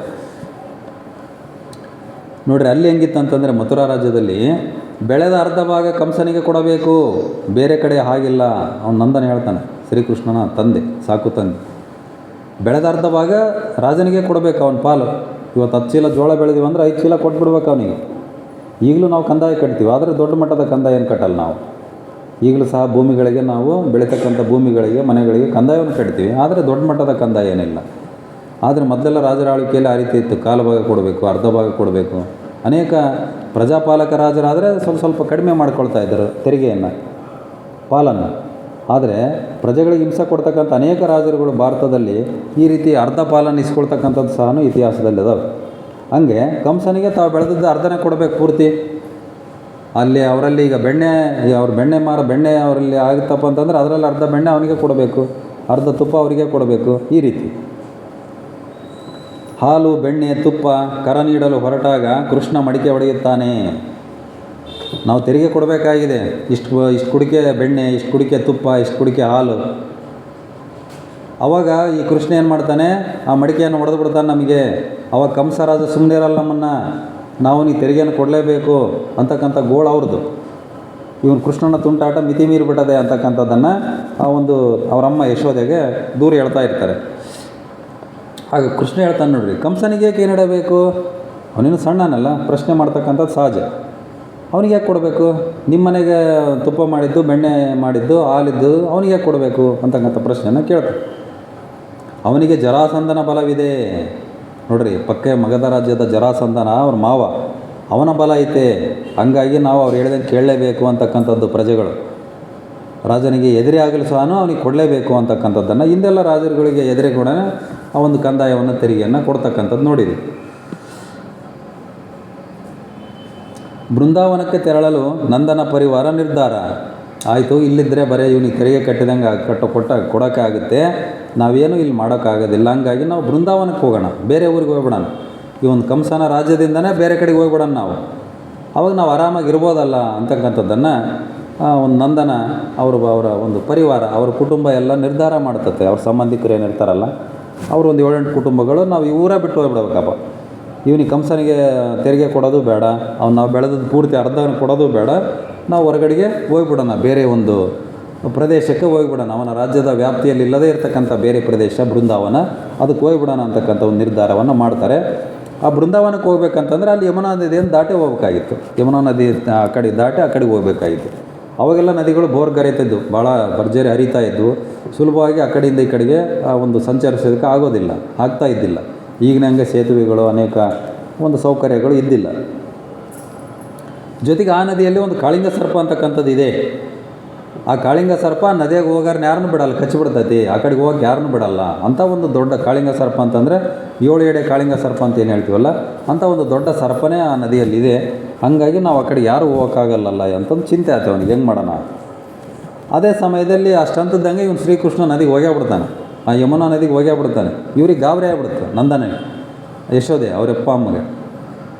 ನೋಡ್ರಿ ಅಲ್ಲಿ ಹೆಂಗಿತ್ತು ಅಂತಂದರೆ ಮಥುರಾ ರಾಜ್ಯದಲ್ಲಿ ಬೆಳೆದ ಅರ್ಧ ಭಾಗ ಕಂಸನಿಗೆ ಕೊಡಬೇಕು, ಬೇರೆ ಕಡೆ ಹಾಗಿಲ್ಲ. ಅವನು ನಂದನ ಹೇಳ್ತಾನೆ, ಶ್ರೀಕೃಷ್ಣನ ತಂದೆ, ಸಾಕು ತಂದೆ, ಬೆಳೆದ ಅರ್ಧ ಭಾಗ ರಾಜನಿಗೆ ಕೊಡಬೇಕು ಅವನ ಪಾಲು. ಇವತ್ತು 10 ಚೀಲ ಜೋಳ ಬೆಳೆದಿವಂದ್ರೆ 5 ಚೀಲ ಕೊಟ್ಬಿಡ್ಬೇಕು ಅವನಿಗೆ. ಈಗಲೂ ನಾವು ಕಂದಾಯ ಕಟ್ತೀವಿ, ಆದರೆ ದೊಡ್ಡ ಮಟ್ಟದ ಕಂದಾಯ ಏನು ಕಟ್ಟಲ್ಲ ನಾವು. ಈಗಲೂ ಸಹ ಭೂಮಿಗಳಿಗೆ, ನಾವು ಬೆಳೀತಕ್ಕಂಥ ಭೂಮಿಗಳಿಗೆ, ಮನೆಗಳಿಗೆ ಕಂದಾಯವನ್ನು ಕಟ್ತೀವಿ, ಆದರೆ ದೊಡ್ಡ ಮಟ್ಟದ ಕಂದಾಯ ಏನಿಲ್ಲ. ಆದರೆ ಮೊದಲೆಲ್ಲ ರಾಜರ ಆಳ್ವಿಕೆಯಲ್ಲಿ ಆ ರೀತಿ ಇತ್ತು, ಕಾಲು ಭಾಗ ಕೊಡಬೇಕು, ಅರ್ಧ ಭಾಗ ಕೊಡಬೇಕು. ಅನೇಕ ಪ್ರಜಾಪಾಲಕ ರಾಜರಾದರೆ ಸ್ವಲ್ಪ ಕಡಿಮೆ ಮಾಡ್ಕೊಳ್ತಾ ಇದ್ದರು ತೆರಿಗೆಯನ್ನು, ಪಾಲನ್ನು. ಆದರೆ ಪ್ರಜೆಗಳಿಗೆ ಹಿಂಸೆ ಕೊಡ್ತಕ್ಕಂಥ ಅನೇಕ ರಾಜರುಗಳು ಭಾರತದಲ್ಲಿ ಈ ರೀತಿ ಅರ್ಧ ಪಾಲನ್ನು ಇಸ್ಕೊಳ್ತಕ್ಕಂಥದ್ದು ಸಹ ಇತಿಹಾಸದಲ್ಲಿ ಅದಾವೆ. ಹಂಗೆ ಕಂಸನಿಗೆ ತಾವು ಬೆಳೆದದ್ದು ಅರ್ಧನೇ ಕೊಡಬೇಕು ಪೂರ್ತಿ. ಅಲ್ಲಿ ಅವರಲ್ಲಿ ಈಗ ಅವ್ರ ಬೆಣ್ಣೆ ಅವರಲ್ಲಿ ಆಗುತ್ತಪ್ಪ ಅಂತಂದ್ರೆ ಅದರಲ್ಲಿ ಅರ್ಧ ಬೆಣ್ಣೆ ಅವನಿಗೆ ಕೊಡಬೇಕು, ಅರ್ಧ ತುಪ್ಪ ಅವರಿಗೆ ಕೊಡಬೇಕು. ಈ ರೀತಿ ಹಾಲು, ಬೆಣ್ಣೆ, ತುಪ್ಪ ಕರ ನೀಡಲು ಹೊರಟಾಗ ಕೃಷ್ಣ ಮಡಿಕೆ ಹೊಡೆಯುತ್ತಾನೆ. ನಾವು ತೆರಿಗೆ ಕೊಡಬೇಕಾಗಿದೆ, ಇಷ್ಟು ಕುಡಿಕೆ ಬೆಣ್ಣೆ, ಇಷ್ಟು ಕುಡಿಕೆ ತುಪ್ಪ, ಇಷ್ಟು ಕುಡಿಕೆ ಹಾಲು. ಆವಾಗ ಈ ಕೃಷ್ಣ ಏನು ಮಾಡ್ತಾನೆ, ಆ ಮಡಿಕೆಯನ್ನು ಹೊಡೆದು ಬಿಡ್ತಾನೆ ನಮಗೆ. ಅವಾಗ ಕಂಸರಾಜ ಸುಮ್ಮನೆ ಇರಲ್ಲ, ನಮ್ಮನ್ನು ನಾವು ನೀ ತೆರಿಗೆಯನ್ನು ಕೊಡಲೇಬೇಕು ಅಂತಕ್ಕಂಥ ಗೋಳು ಅವ್ರದ್ದು. ಇವನು ಕೃಷ್ಣನ ತುಂಟಾಟ ಮಿತಿ ಮೀರಿಬಿಟ್ಟದೆ ಅಂತಕ್ಕಂಥದ್ದನ್ನು ಆ ಒಂದು ಅವರಮ್ಮ ಯಶೋದೆಗೆ ದೂರ ಹೇಳ್ತಾ ಇರ್ತಾರೆ. ಆಗ ಕೃಷ್ಣ ಹೇಳ್ತಾನೆ, ನೋಡ್ರಿ ಕಂಸನಿಗೆ ಏಕೆ ನೀಡಬೇಕು, ಅವನೇನು ಸಣ್ಣನಲ್ಲ, ಪ್ರಶ್ನೆ ಮಾಡ್ತಕ್ಕಂಥದ್ದು ಸಹಜ. ಅವನಿಗೆ ಯಾಕೆ ಕೊಡಬೇಕು? ನಿಮ್ಮ ಮನೆಗೆ ತುಪ್ಪ ಮಾಡಿದ್ದು, ಬೆಣ್ಣೆ ಮಾಡಿದ್ದು, ಹಾಲಿದ್ದು ಅವನಿಗೆ ಯಾಕೆ ಕೊಡಬೇಕು ಅಂತಕ್ಕಂಥ ಪ್ರಶ್ನೆಯನ್ನು ಕೇಳ್ತಾರೆ. ಅವನಿಗೆ ಜರಾಸಂಧನ ಬಲವಿದೆ ನೋಡ್ರಿ, ಪಕ್ಕೆ ಮಗಧ ರಾಜ್ಯದ ಜರಾಸಂಧನ ಅವ್ರ ಮಾವ, ಅವನ ಬಲ ಐತೆ. ಹಂಗಾಗಿ ನಾವು ಅವ್ರು ಹೇಳಿದಂಗೆ ಕೇಳಲೇಬೇಕು ಅಂತಕ್ಕಂಥದ್ದು ಪ್ರಜೆಗಳು. ರಾಜನಿಗೆ ಎದುರಿ ಆಗಲು ಸಹ ಅವನಿಗೆ ಕೊಡಲೇಬೇಕು ಅಂತಕ್ಕಂಥದ್ದನ್ನು ಹಿಂದೆಲ್ಲ ರಾಜರುಗಳಿಗೆ ಎದುರಿ ಕೂಡ ಆ ಒಂದು ಕಂದಾಯವನ್ನು, ತೆರಿಗೆಯನ್ನು ಕೊಡ್ತಕ್ಕಂಥದ್ದು ನೋಡಿರಿ. ಬೃಂದಾವನಕ್ಕೆ ತೆರಳಲು ನಂದನ ಪರಿವಾರ ನಿರ್ಧಾರ ಆಯಿತು. ಇಲ್ಲಿದ್ದರೆ ಬರೀ ಇವನಿಗೆ ತೆರಿಗೆ ಕಟ್ಟಿದಂಗೆ ಕೊಡೋಕ್ಕೆ ಆಗುತ್ತೆ, ನಾವೇನು ಇಲ್ಲಿ ಮಾಡೋಕ್ಕಾಗೋದಿಲ್ಲ. ಹಂಗಾಗಿ ನಾವು ಬೃಂದಾವನಕ್ಕೆ ಹೋಗೋಣ, ಬೇರೆ ಊರಿಗೆ ಹೋಗ್ಬಿಡೋಣ. ಈ ಒಂದು ಕಂಸನ ರಾಜ್ಯದಿಂದನೇ ಬೇರೆ ಕಡೆಗೆ ಹೋಗ್ಬಿಡೋಣ ನಾವು, ಅವಾಗ ನಾವು ಆರಾಮಾಗಿ ಇರ್ಬೋದಲ್ಲ ಅಂತಕ್ಕಂಥದ್ದನ್ನು ಒಂದು ನಂದನ ಅವರ ಒಂದು ಪರಿವಾರ, ಅವರ ಕುಟುಂಬ ಎಲ್ಲ ನಿರ್ಧಾರ ಮಾಡ್ತತೆ. ಅವ್ರ ಸಂಬಂಧಿಕರು ಏನಿರ್ತಾರಲ್ಲ ಅವರು ಒಂದು 7-8 ಕುಟುಂಬಗಳು, ನಾವು ಈ ಊರ ಬಿಟ್ಟು ಹೋಗ್ಬಿಡ್ಬೇಕಪ್ಪ. ಇವನಿಗೆ ಕಂಸನಿಗೆ ತೆರಿಗೆ ಕೊಡೋದು ಬೇಡ, ಅವ್ನು ನಾವು ಬೆಳೆದದ್ದು ಪೂರ್ತಿ ಅರ್ಧ ಕೊಡೋದು ಬೇಡ, ನಾವು ಹೊರಗಡೆಗೆ ಹೋಗ್ಬಿಡೋಣ, ಬೇರೆ ಒಂದು ಪ್ರದೇಶಕ್ಕೆ ಹೋಗ್ಬಿಡೋಣ. ಅವನ ರಾಜ್ಯದ ವ್ಯಾಪ್ತಿಯಲ್ಲಿ ಇಲ್ಲದೇ ಇರತಕ್ಕಂಥ ಬೇರೆ ಪ್ರದೇಶ ಬೃಂದಾವನ, ಅದಕ್ಕೆ ಹೋಗ್ಬಿಡೋಣ ಅಂತಕ್ಕಂಥ ಒಂದು ನಿರ್ಧಾರವನ್ನು ಮಾಡ್ತಾರೆ. ಆ ಬೃಂದಾವನಕ್ಕೆ ಹೋಗ್ಬೇಕಂತಂದ್ರೆ ಅಲ್ಲಿ ಯಮುನಾ ನದಿಯನ್ನು ದಾಟಿ ಹೋಗ್ಬೇಕಾಗಿತ್ತು. ಯಮುನಾ ನದಿ ಆ ಕಡೆ ದಾಟಿ ಆ ಕಡೆಗೆ ಹೋಗ್ಬೇಕಾಗಿತ್ತು. ಅವಾಗೆಲ್ಲ ನದಿಗಳು ಬೋರ್ಗರಿತಿದ್ವು, ಭಾಳ ಭರ್ಜರಿ ಹರಿತಾ ಇದ್ವು. ಸುಲಭವಾಗಿ ಆ ಕಡೆಯಿಂದ ಈ ಕಡೆಗೆ ಒಂದು ಸಂಚರಿಸೋದಕ್ಕೆ ಆಗೋದಿಲ್ಲ, ಆಗ್ತಾ ಇದ್ದಿಲ್ಲ. ಈಗಿನ ಹಂಗೆ ಸೇತುವೆಗಳು, ಅನೇಕ ಒಂದು ಸೌಕರ್ಯಗಳು ಇದ್ದಿಲ್ಲ. ಜೊತೆಗೆ ಆ ನದಿಯಲ್ಲಿ ಒಂದು ಕಾಳಿಂಗ ಸರ್ಪ ಅಂತಕ್ಕಂಥದ್ದು ಇದೆ. ಆ ಕಾಳಿಂಗ ಸರ್ಪ ನದಿಯಾಗ ಹೋಗಾರನ್ನ ಯಾರನ್ನೂ ಬಿಡಲ್ಲ, ಕಚ್ಚಿಬಿಡ್ತೈತಿ. ಆ ಕಡೆಗೆ ಹೋಗಕ್ಕೆ ಯಾರನ್ನೂ ಬಿಡಲ್ಲ. ಅಂಥ ಒಂದು ದೊಡ್ಡ ಕಾಳಿಂಗ ಸರ್ಪ ಅಂತಂದರೆ 7 ಎಡೆ ಕಾಳಿಂಗ ಸರ್ಪ ಅಂತ ಏನು ಹೇಳ್ತೀವಲ್ಲ, ಅಂಥ ಒಂದು ದೊಡ್ಡ ಸರ್ಪನೇ ಆ ನದಿಯಲ್ಲಿದೆ. ಹಾಗಾಗಿ ನಾವು ಆ ಕಡೆ ಯಾರೂ ಹೋಗೋಕ್ಕಾಗಲ್ಲಲ್ಲ ಅಂತಂದು ಚಿಂತೆ ಆಯ್ತು ಅವನಿಗೆ, ಹೆಂಗೆ ಮಾಡೋಣ. ಅದೇ ಸಮಯದಲ್ಲಿ ಅಷ್ಟಂತದ್ದಂಗೆ ಇವನು ಶ್ರೀಕೃಷ್ಣ ನದಿಗೆ ಹೋಗ್ಯಾಬಿಡ್ತಾನೆ, ಆ ಯಮುನಾ ನದಿಗೆ ಹೋಗ್ಯಾಬಿಡ್ತಾನೆ. ಇವ್ರಿಗೆ ಗಾಬರಿ ಆಗಿಬಿಡುತ್ತೆ ನಂದನಿಗೆ, ಯಶೋದೆ ಅವರಪ್ಪ ಅಮ್ಮಗೆ.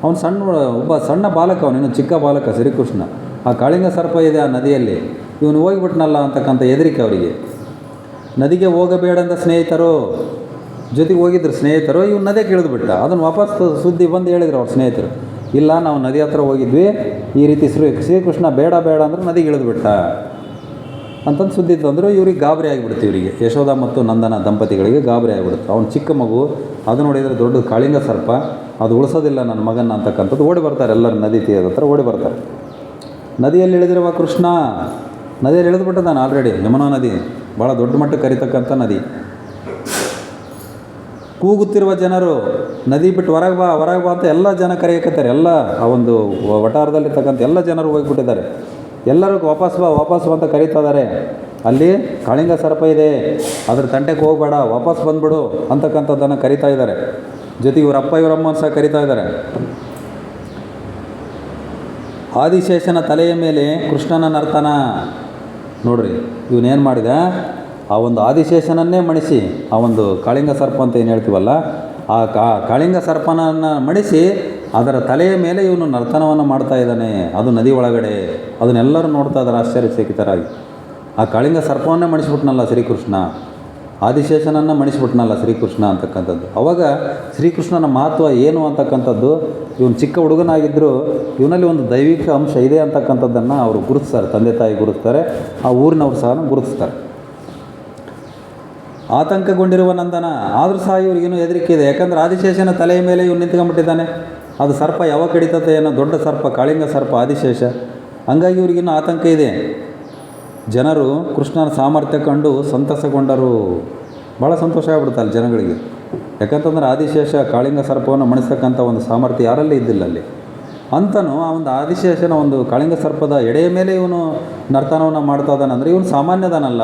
ಅವನು ಒಬ್ಬ ಸಣ್ಣ ಬಾಲಕ, ಅವನೇನು ಚಿಕ್ಕ ಬಾಲಕ ಶ್ರೀಕೃಷ್ಣ. ಆ ಕಾಳಿಂಗ ಸರ್ಪ ಇದೆ ಆ ನದಿಯಲ್ಲಿ, ಇವನು ಹೋಗಿಬಿಟ್ನಲ್ಲ ಅಂತಕ್ಕಂಥ ಹೆದರಿಕೆ ಅವರಿಗೆ. ನದಿಗೆ ಹೋಗಬೇಡ ಅಂತ ಸ್ನೇಹಿತರು ಜೊತೆಗೆ ಹೋಗಿದ್ರು ಸ್ನೇಹಿತರು, ಇವನು ನದಿಗೆ ಇಳಿದುಬಿಟ್ಟ. ಅದನ್ನು ವಾಪಸ್ ಸುದ್ದಿ ಬಂದು ಹೇಳಿದ್ರು ಅವ್ರ ಸ್ನೇಹಿತರು, ಇಲ್ಲ ನಾವು ನದಿ ಹತ್ರ ಹೋಗಿದ್ವಿ, ಈ ರೀತಿ ಶ್ರೀಕೃಷ್ಣ ಬೇಡ ಅಂದ್ರೆ ನದಿಗೆ ಇಳಿದುಬಿಟ್ಟ ಅಂತಂದು ಸುದ್ದಿ ತಂದರು. ಇವ್ರಿಗೆ ಗಾಬರಿ ಆಗಿಬಿಡುತ್ತೆ, ಇವರಿಗೆ ಯಶೋಧ ಮತ್ತು ನಂದನ ದಂಪತಿಗಳಿಗೆ ಗಾಬರಿ ಆಗಿಬಿಡುತ್ತೆ. ಅವ್ನು ಚಿಕ್ಕ ಮಗು, ಅದು ನೋಡಿದರೆ ದೊಡ್ಡ ಕಾಳಿಂಗ ಸರ್ಪ, ಅದು ಉಳಿಸೋದಿಲ್ಲ ನನ್ನ ಮಗನ ಅಂತಕ್ಕಂಥದ್ದು. ಓಡಿ ಬರ್ತಾರೆ ಎಲ್ಲರೂ, ನದಿ ತೀರದ ಹತ್ರ ಓಡಿ ಬರ್ತಾರೆ. ನದಿಯಲ್ಲಿ ಇಳಿದಿರುವ ಕೃಷ್ಣ ನದಿಯಲ್ಲಿ ಇಳಿದುಬಿಟ್ಟಿದ್ದಾನೆ ಆಲ್ರೆಡಿ. ಯಮುನಾ ನದಿ ಭಾಳ ದೊಡ್ಡ ಮಟ್ಟಕ್ಕೆ ಕರಿತಕ್ಕಂಥ ನದಿ. ಕೂಗುತ್ತಿರುವ ಜನರು, ನದಿ ಬಿಟ್ಟು ಹೊರಗೆ ಬಾ ಅಂತ ಎಲ್ಲ ಜನ ಕರೆಯಕತ್ತಾರೆ. ಎಲ್ಲ ಆ ಒಂದು ವಟಾರದಲ್ಲಿರ್ತಕ್ಕಂಥ ಎಲ್ಲ ಜನರು ಹೋಗಿಬಿಟ್ಟಿದ್ದಾರೆ. ಎಲ್ಲರೂ ವಾಪಸ್ ಬಾ ಅಂತ ಕರೀತಾ ಇದ್ದಾರೆ. ಅಲ್ಲಿ ಕಾಳಿಂಗ ಸರ್ಪ ಇದೆ, ಅದ್ರ ತಂಟೆಗೆ ಹೋಗಬೇಡ, ವಾಪಸ್ ಬಂದುಬಿಡು ಅಂತಕ್ಕಂಥದ್ದನ್ನು ಕರೀತಾ ಇದ್ದಾರೆ. ಜೊತೆಗೆ ಇವರಪ್ಪ ಇವರಮ್ಮ ಸಹ ಕರೀತಾ ಇದ್ದಾರೆ. ಆದಿಶೇಷನ ತಲೆಯ ಮೇಲೆ ಕೃಷ್ಣನ ನರ್ತನ ನೋಡ್ರಿ. ಇವನೇನು ಮಾಡಿದ, ಆ ಒಂದು ಆದಿಶೇಷನನ್ನೇ ಮಣಿಸಿ, ಆ ಒಂದು ಕಾಳಿಂಗ ಸರ್ಪ ಅಂತ ಏನು ಹೇಳ್ತೀವಲ್ಲ, ಆ ಕಾಳಿಂಗ ಸರ್ಪನನ್ನು ಮಣಿಸಿ ಅದರ ತಲೆಯ ಮೇಲೆ ಇವನು ನರ್ತನವನ್ನು ಮಾಡ್ತಾ ಇದ್ದಾನೆ. ಅದು ನದಿ ಒಳಗಡೆ, ಅದನ್ನೆಲ್ಲರೂ ನೋಡ್ತಾ ಇದ್ದಾರೆ ಆಶ್ಚರ್ಯಚಕಿತರಾಗಿ. ಆ ಕಾಳಿಂಗ ಸರ್ಪವನ್ನೇ ಮಣಿಸ್ಬಿಟ್ನಲ್ಲ ಶ್ರೀಕೃಷ್ಣ, ಆದಿಶೇಷನನ್ನು ಮಣಿಸ್ಬಿಟ್ನಲ್ಲ ಶ್ರೀಕೃಷ್ಣ ಅಂತಕ್ಕಂಥದ್ದು. ಅವಾಗ ಶ್ರೀಕೃಷ್ಣನ ಮಹತ್ವ ಏನು ಅಂತಕ್ಕಂಥದ್ದು, ಇವನು ಚಿಕ್ಕ ಹುಡುಗನಾಗಿದ್ದರೂ ಇವನಲ್ಲಿ ಒಂದು ದೈವಿಕ ಅಂಶ ಇದೆ ಅಂತಕ್ಕಂಥದ್ದನ್ನು ಅವರು ಗುರುತಿಸ್ತಾರೆ, ತಂದೆ ತಾಯಿ ಗುರುತಿಸ್ತಾರೆ, ಆ ಊರಿನವ್ರು ಸಹ ಗುರುತಿಸ್ತಾರೆ. ಆತಂಕಗೊಂಡಿರುವ ನಂದನ, ಆದರೂ ಸಹ ಇವ್ರಿಗೇನು ಹೆದರಿಕೆ ಇದೆ. ಯಾಕಂದರೆ ಆದಿಶೇಷನ ತಲೆಯ ಮೇಲೆ ಇವನು ನಿಂತ್ಕೊಂಡ್ಬಿಟ್ಟಿದ್ದಾನೆ. ಅದು ಸರ್ಪ ಯಾವಾಗ ಕಡಿತತೆ ಏನೋ, ದೊಡ್ಡ ಸರ್ಪ, ಕಾಳಿಂಗ ಸರ್ಪ ಆದಿಶೇಷ. ಹಂಗಾಗಿ ಇವ್ರಿಗಿನ್ನೂ ಆತಂಕ ಇದೆ. ಜನರು ಕೃಷ್ಣನ ಸಾಮರ್ಥ್ಯ ಕಂಡು ಸಂತಸಗೊಂಡರು. ಭಾಳ ಸಂತೋಷ ಆಗ್ಬಿಡ್ತಾರೆ ಜನಗಳಿಗೆ. ಯಾಕಂತಂದ್ರೆ ಆದಿಶೇಷ ಕಾಳಿಂಗ ಸರ್ಪವನ್ನು ಮಣಿಸ್ತಕ್ಕಂಥ ಒಂದು ಸಾಮರ್ಥ್ಯ ಯಾರಲ್ಲೇ ಇದ್ದಿಲ್ಲ ಅಲ್ಲಿ. ಅಂತನೂ ಆ ಒಂದು ಆದಿಶೇಷನ ಒಂದು ಕಾಳಿಂಗ ಸರ್ಪದ ಎಡೆಯ ಮೇಲೆ ಇವನು ನರ್ತನವನ್ನು ಮಾಡ್ತಾ ಇದ್ದಾನಂದರೆ ಇವನು ಸಾಮಾನ್ಯದನಲ್ಲ,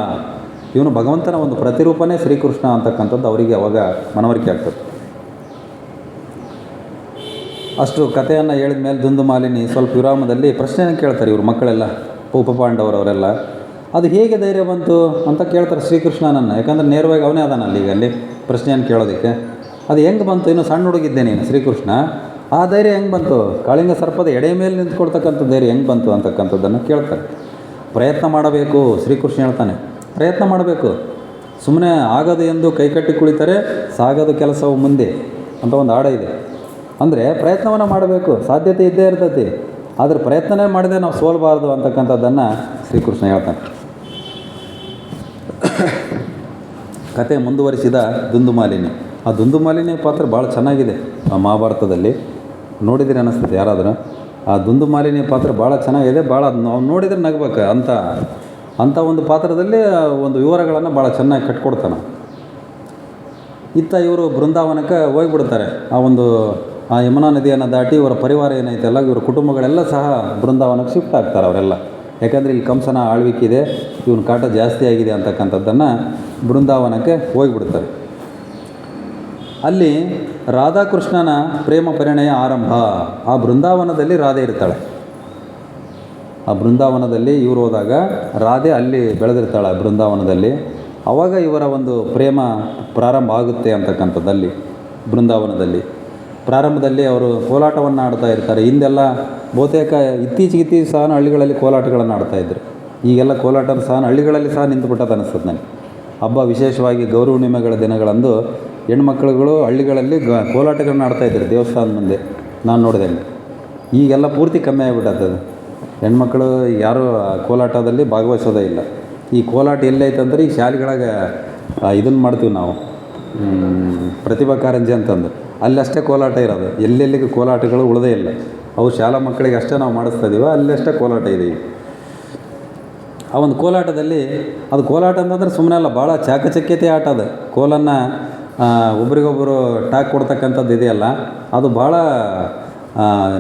ಇವನು ಭಗವಂತನ ಒಂದು ಪ್ರತಿರೂಪನೇ ಶ್ರೀಕೃಷ್ಣ ಅಂತಕ್ಕಂಥದ್ದು ಅವರಿಗೆ ಅವಾಗ ಮನವರಿಕೆ ಆಗ್ತದೆ. ಅಷ್ಟು ಕಥೆಯನ್ನು ಹೇಳಿದ ಮೇಲೆ ದುಂದುಮಾಲಿನಿ ಸ್ವಲ್ಪ ವಿರಾಮದಲ್ಲಿ ಪ್ರಶ್ನೆಯನ್ನು ಕೇಳ್ತಾರೆ ಇವರು ಮಕ್ಕಳೆಲ್ಲ, ಉಪಪಾಂಡವರವರೆಲ್ಲ. ಅದು ಹೇಗೆ ಧೈರ್ಯ ಬಂತು ಅಂತ ಕೇಳ್ತಾರೆ ಶ್ರೀಕೃಷ್ಣನನ್ನು. ಯಾಕಂದರೆ ನೇರವಾಗಿ ಅವನೇ ಅದಾನಲ್ಲಿ ಈಗ ಅಲ್ಲಿ ಪ್ರಶ್ನೆಯನ್ನು ಕೇಳೋದಕ್ಕೆ. ಅದು ಹೆಂಗೆ ಬಂತು, ಇನ್ನೂ ಸಣ್ಣ ಹುಡುಗಿದ್ದೆ ನೀನು ಶ್ರೀಕೃಷ್ಣ, ಆ ಧೈರ್ಯ ಹೆಂಗೆ ಬಂತು, ಕಾಳಿಂಗ ಸರ್ಪದ ಎಡೆ ಮೇಲೆ ನಿಂತ್ಕೊಳ್ತಕ್ಕಂಥ ಧೈರ್ಯ ಹೆಂಗೆ ಬಂತು ಅಂತಕ್ಕಂಥದ್ದನ್ನು ಕೇಳ್ತಾರೆ. ಪ್ರಯತ್ನ ಮಾಡಬೇಕು, ಶ್ರೀಕೃಷ್ಣ ಹೇಳ್ತಾನೆ, ಪ್ರಯತ್ನ ಮಾಡಬೇಕು. ಸುಮ್ಮನೆ ಆಗದು ಎಂದು ಕೈಕಟ್ಟಿ ಕುಳಿತರೆ ಸಾಗದು ಕೆಲಸವು ಮುಂದೆ ಅಂತ ಒಂದು ಹಾಡ ಇದೆ. ಅಂದರೆ ಪ್ರಯತ್ನವನ್ನು ಮಾಡಬೇಕು, ಸಾಧ್ಯತೆ ಇದ್ದೇ ಇರ್ತೈತಿ, ಆದರೆ ಪ್ರಯತ್ನನೇ ಮಾಡಿದೆ ನಾವು ಸೋಲಬಾರ್ದು ಅಂತಕ್ಕಂಥದ್ದನ್ನು ಶ್ರೀಕೃಷ್ಣ ಹೇಳ್ತಾನೆ. ಕತೆ ಮುಂದುವರಿಸಿದ ದುಂದುಮಾಲಿನಿ. ಆ ದುಂದುಮಾಲಿನಿ ಪಾತ್ರ ಭಾಳ ಚೆನ್ನಾಗಿದೆ ಆ ಮಹಾಭಾರತದಲ್ಲಿ. ನೋಡಿದರೆ ಅನ್ನಿಸ್ತದೆ ಯಾರಾದರೂ. ಆ ದುಂದುಮಾಲಿನಿ ಪಾತ್ರ ಭಾಳ ಚೆನ್ನಾಗಿದೆ. ಭಾಳ ನಾವು ನೋಡಿದರೆ ನಗಬೇಕು ಅಂಥ ಒಂದು ಪಾತ್ರದಲ್ಲಿ ಒಂದು ವಿವರಗಳನ್ನು ಭಾಳ ಚೆನ್ನಾಗಿ ಕಟ್ಕೊಡ್ತಾನೆ. ಇತ್ತ ಇವರು ಬೃಂದಾವನಕ್ಕೆ ಹೋಗಿಬಿಡ್ತಾರೆ. ಆ ಯಮುನಾ ನದಿಯನ್ನು ದಾಟಿ ಇವರ ಪರಿವಾರ ಏನೈತಲ್ಲ, ಇವರ ಕುಟುಂಬಗಳೆಲ್ಲ ಸಹ ಬೃಂದಾವನಕ್ಕೆ ಶಿಫ್ಟ್ ಆಗ್ತಾರೆ ಅವರೆಲ್ಲ. ಯಾಕಂದರೆ ಇಲ್ಲಿ ಕಂಸನ ಆಳ್ವಿಕೆ ಇದೆ, ಇವನ ಕಾಟ ಜಾಸ್ತಿ ಆಗಿದೆ ಅಂತಕ್ಕಂಥದ್ದನ್ನು ಬೃಂದಾವನಕ್ಕೆ ಹೋಗಿಬಿಡ್ತಾರೆ. ಅಲ್ಲಿ ರಾಧಾಕೃಷ್ಣನ ಪ್ರೇಮ ಪರಿಣಯ ಆರಂಭ. ಆ ಬೃಂದಾವನದಲ್ಲಿ ರಾಧೆ ಇರ್ತಾಳೆ. ಆ ಬೃಂದಾವನದಲ್ಲಿ ಇವರು ಹೋದಾಗ ರಾಧೆ ಅಲ್ಲಿ ಬೆಳೆದಿರ್ತಾಳೆ ಬೃಂದಾವನದಲ್ಲಿ. ಆವಾಗ ಇವರ ಒಂದು ಪ್ರೇಮ ಪ್ರಾರಂಭ ಆಗುತ್ತೆ ಅಂತಕ್ಕಂಥದ್ದಲ್ಲಿ ಬೃಂದಾವನದಲ್ಲಿ. ಪ್ರಾರಂಭದಲ್ಲಿ ಅವರು ಕೋಲಾಟವನ್ನು ಆಡ್ತಾ ಇರ್ತಾರೆ. ಹಿಂದೆಲ್ಲ ಬಹುತೇಕ ಇತ್ತೀಚೆಗೆ ಸಹ ಹಳ್ಳಿಗಳಲ್ಲಿ ಕೋಲಾಟಗಳನ್ನು ಆಡ್ತಾಯಿದ್ರು. ಈಗೆಲ್ಲ ಕೋಲಾಟ ಸಹ ಹಳ್ಳಿಗಳಲ್ಲಿ ಸಹ ನಿಂತುಬಿಟ್ಟದ್ದು ಅನಿಸ್ತದೆ ನನಗೆ. ಹಬ್ಬ ವಿಶೇಷವಾಗಿ ಗೌರಿ ಹುಣ್ಣಿಮೆಗಳ ದಿನಗಳಂದು ಹೆಣ್ಮಕ್ಳುಗಳು ಹಳ್ಳಿಗಳಲ್ಲಿ ಕೋಲಾಟಗಳನ್ನ ಆಡ್ತಾಯಿದ್ರು ದೇವಸ್ಥಾನದ ಮುಂದೆ. ನಾನು ನೋಡಿದಂಗೆ ಈಗೆಲ್ಲ ಪೂರ್ತಿ ಕಮ್ಮಿ ಆಗಿಬಿಟ್ಟದ್ದು. ಹೆಣ್ಮಕ್ಳು ಯಾರೂ ಕೋಲಾಟದಲ್ಲಿ ಭಾಗವಹಿಸೋದೇ ಇಲ್ಲ. ಈ ಕೋಲಾಟ ಎಲ್ಲೈತಂದ್ರೆ ಈ ಶಾಲೆಗಳಾಗ ಇದನ್ನು ಮಾಡ್ತೀವಿ ನಾವು, ಪ್ರತಿಭಾ ಕಾರಂಜಿ ಅಂತಂದು. ಅಲ್ಲಷ್ಟೇ ಕೋಲಾಟ ಇರೋದು, ಎಲ್ಲೆಲ್ಲಿಗೆ ಕೋಲಾಟಗಳು ಉಳದೇ ಇಲ್ಲ. ಅವು ಶಾಲಾ ಮಕ್ಕಳಿಗೆ ಅಷ್ಟೇ ನಾವು ಮಾಡಿಸ್ತಾ ಇದ್ದೀವಿ, ಅಲ್ಲಷ್ಟೇ ಕೋಲಾಟ ಇದೆ. ಆ ಒಂದು ಕೋಲಾಟದಲ್ಲಿ ಅದು ಕೋಲಾಟ ಅಂತಂದ್ರೆ ಸುಮ್ಮನೆ ಅಲ್ಲ, ಭಾಳ ಚಾಕಚಕ್ಯತೆ ಆಟ ಅದು. ಕೋಲನ್ನು ಒಬ್ರಿಗೊಬ್ಬರು ಟಾಕ್ ಕೊಡ್ತಕ್ಕಂಥದ್ದು ಇದೆಯಲ್ಲ, ಅದು ಭಾಳ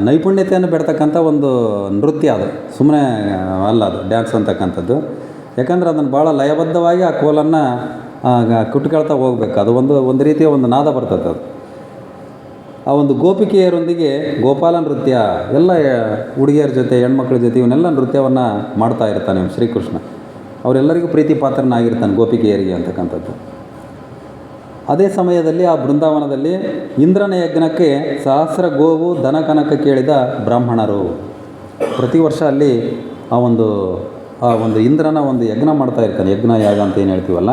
ನೈಪುಣ್ಯತೆಯನ್ನು ಬೆಡ್ತಕ್ಕಂಥ ಒಂದು ನೃತ್ಯ. ಅದು ಸುಮ್ಮನೆ ಅಲ್ಲ, ಅದು ಡ್ಯಾನ್ಸ್ ಅಂತಕ್ಕಂಥದ್ದು. ಯಾಕಂದ್ರೆ ಅದನ್ನು ಭಾಳ ಲಯಬದ್ಧವಾಗಿ ಆ ಕೋಲನ್ನು ಕುಟ್ಕೊಳ್ತಾ ಹೋಗ್ಬೇಕು. ಅದು ಒಂದು ರೀತಿಯ ಒಂದು ನಾದ ಬರ್ತದೆ. ಅದು ಆ ಒಂದು ಗೋಪಿಕೆಯರೊಂದಿಗೆ ಗೋಪಾಲ ನೃತ್ಯ ಎಲ್ಲ ಹುಡುಗಿಯರ ಜೊತೆ ಹೆಣ್ಮಕ್ಳ ಜೊತೆ ಇವನ್ನೆಲ್ಲ ನೃತ್ಯವನ್ನು ಮಾಡ್ತಾ ಇರ್ತಾನೆ ಶ್ರೀಕೃಷ್ಣ. ಅವರೆಲ್ಲರಿಗೂ ಪ್ರೀತಿ ಪಾತ್ರನಾಗಿರ್ತಾನೆ ಗೋಪಿಕೆಯರಿಗೆ ಅಂತಕ್ಕಂಥದ್ದು. ಅದೇ ಸಮಯದಲ್ಲಿ ಆ ಬೃಂದಾವನದಲ್ಲಿ ಇಂದ್ರನ ಯಜ್ಞಕ್ಕೆ ಸಹಸ್ರ ಗೋವು ದನ ಕನಕ ಕೇಳಿದ ಬ್ರಾಹ್ಮಣರು. ಪ್ರತಿ ವರ್ಷ ಅಲ್ಲಿ ಆ ಒಂದು ಇಂದ್ರನ ಒಂದು ಯಜ್ಞ ಮಾಡ್ತಾ ಇರ್ತಾನೆ. ಯಜ್ಞ ಯಾಗ ಅಂತ ಏನು ಹೇಳ್ತೀವಲ್ಲ,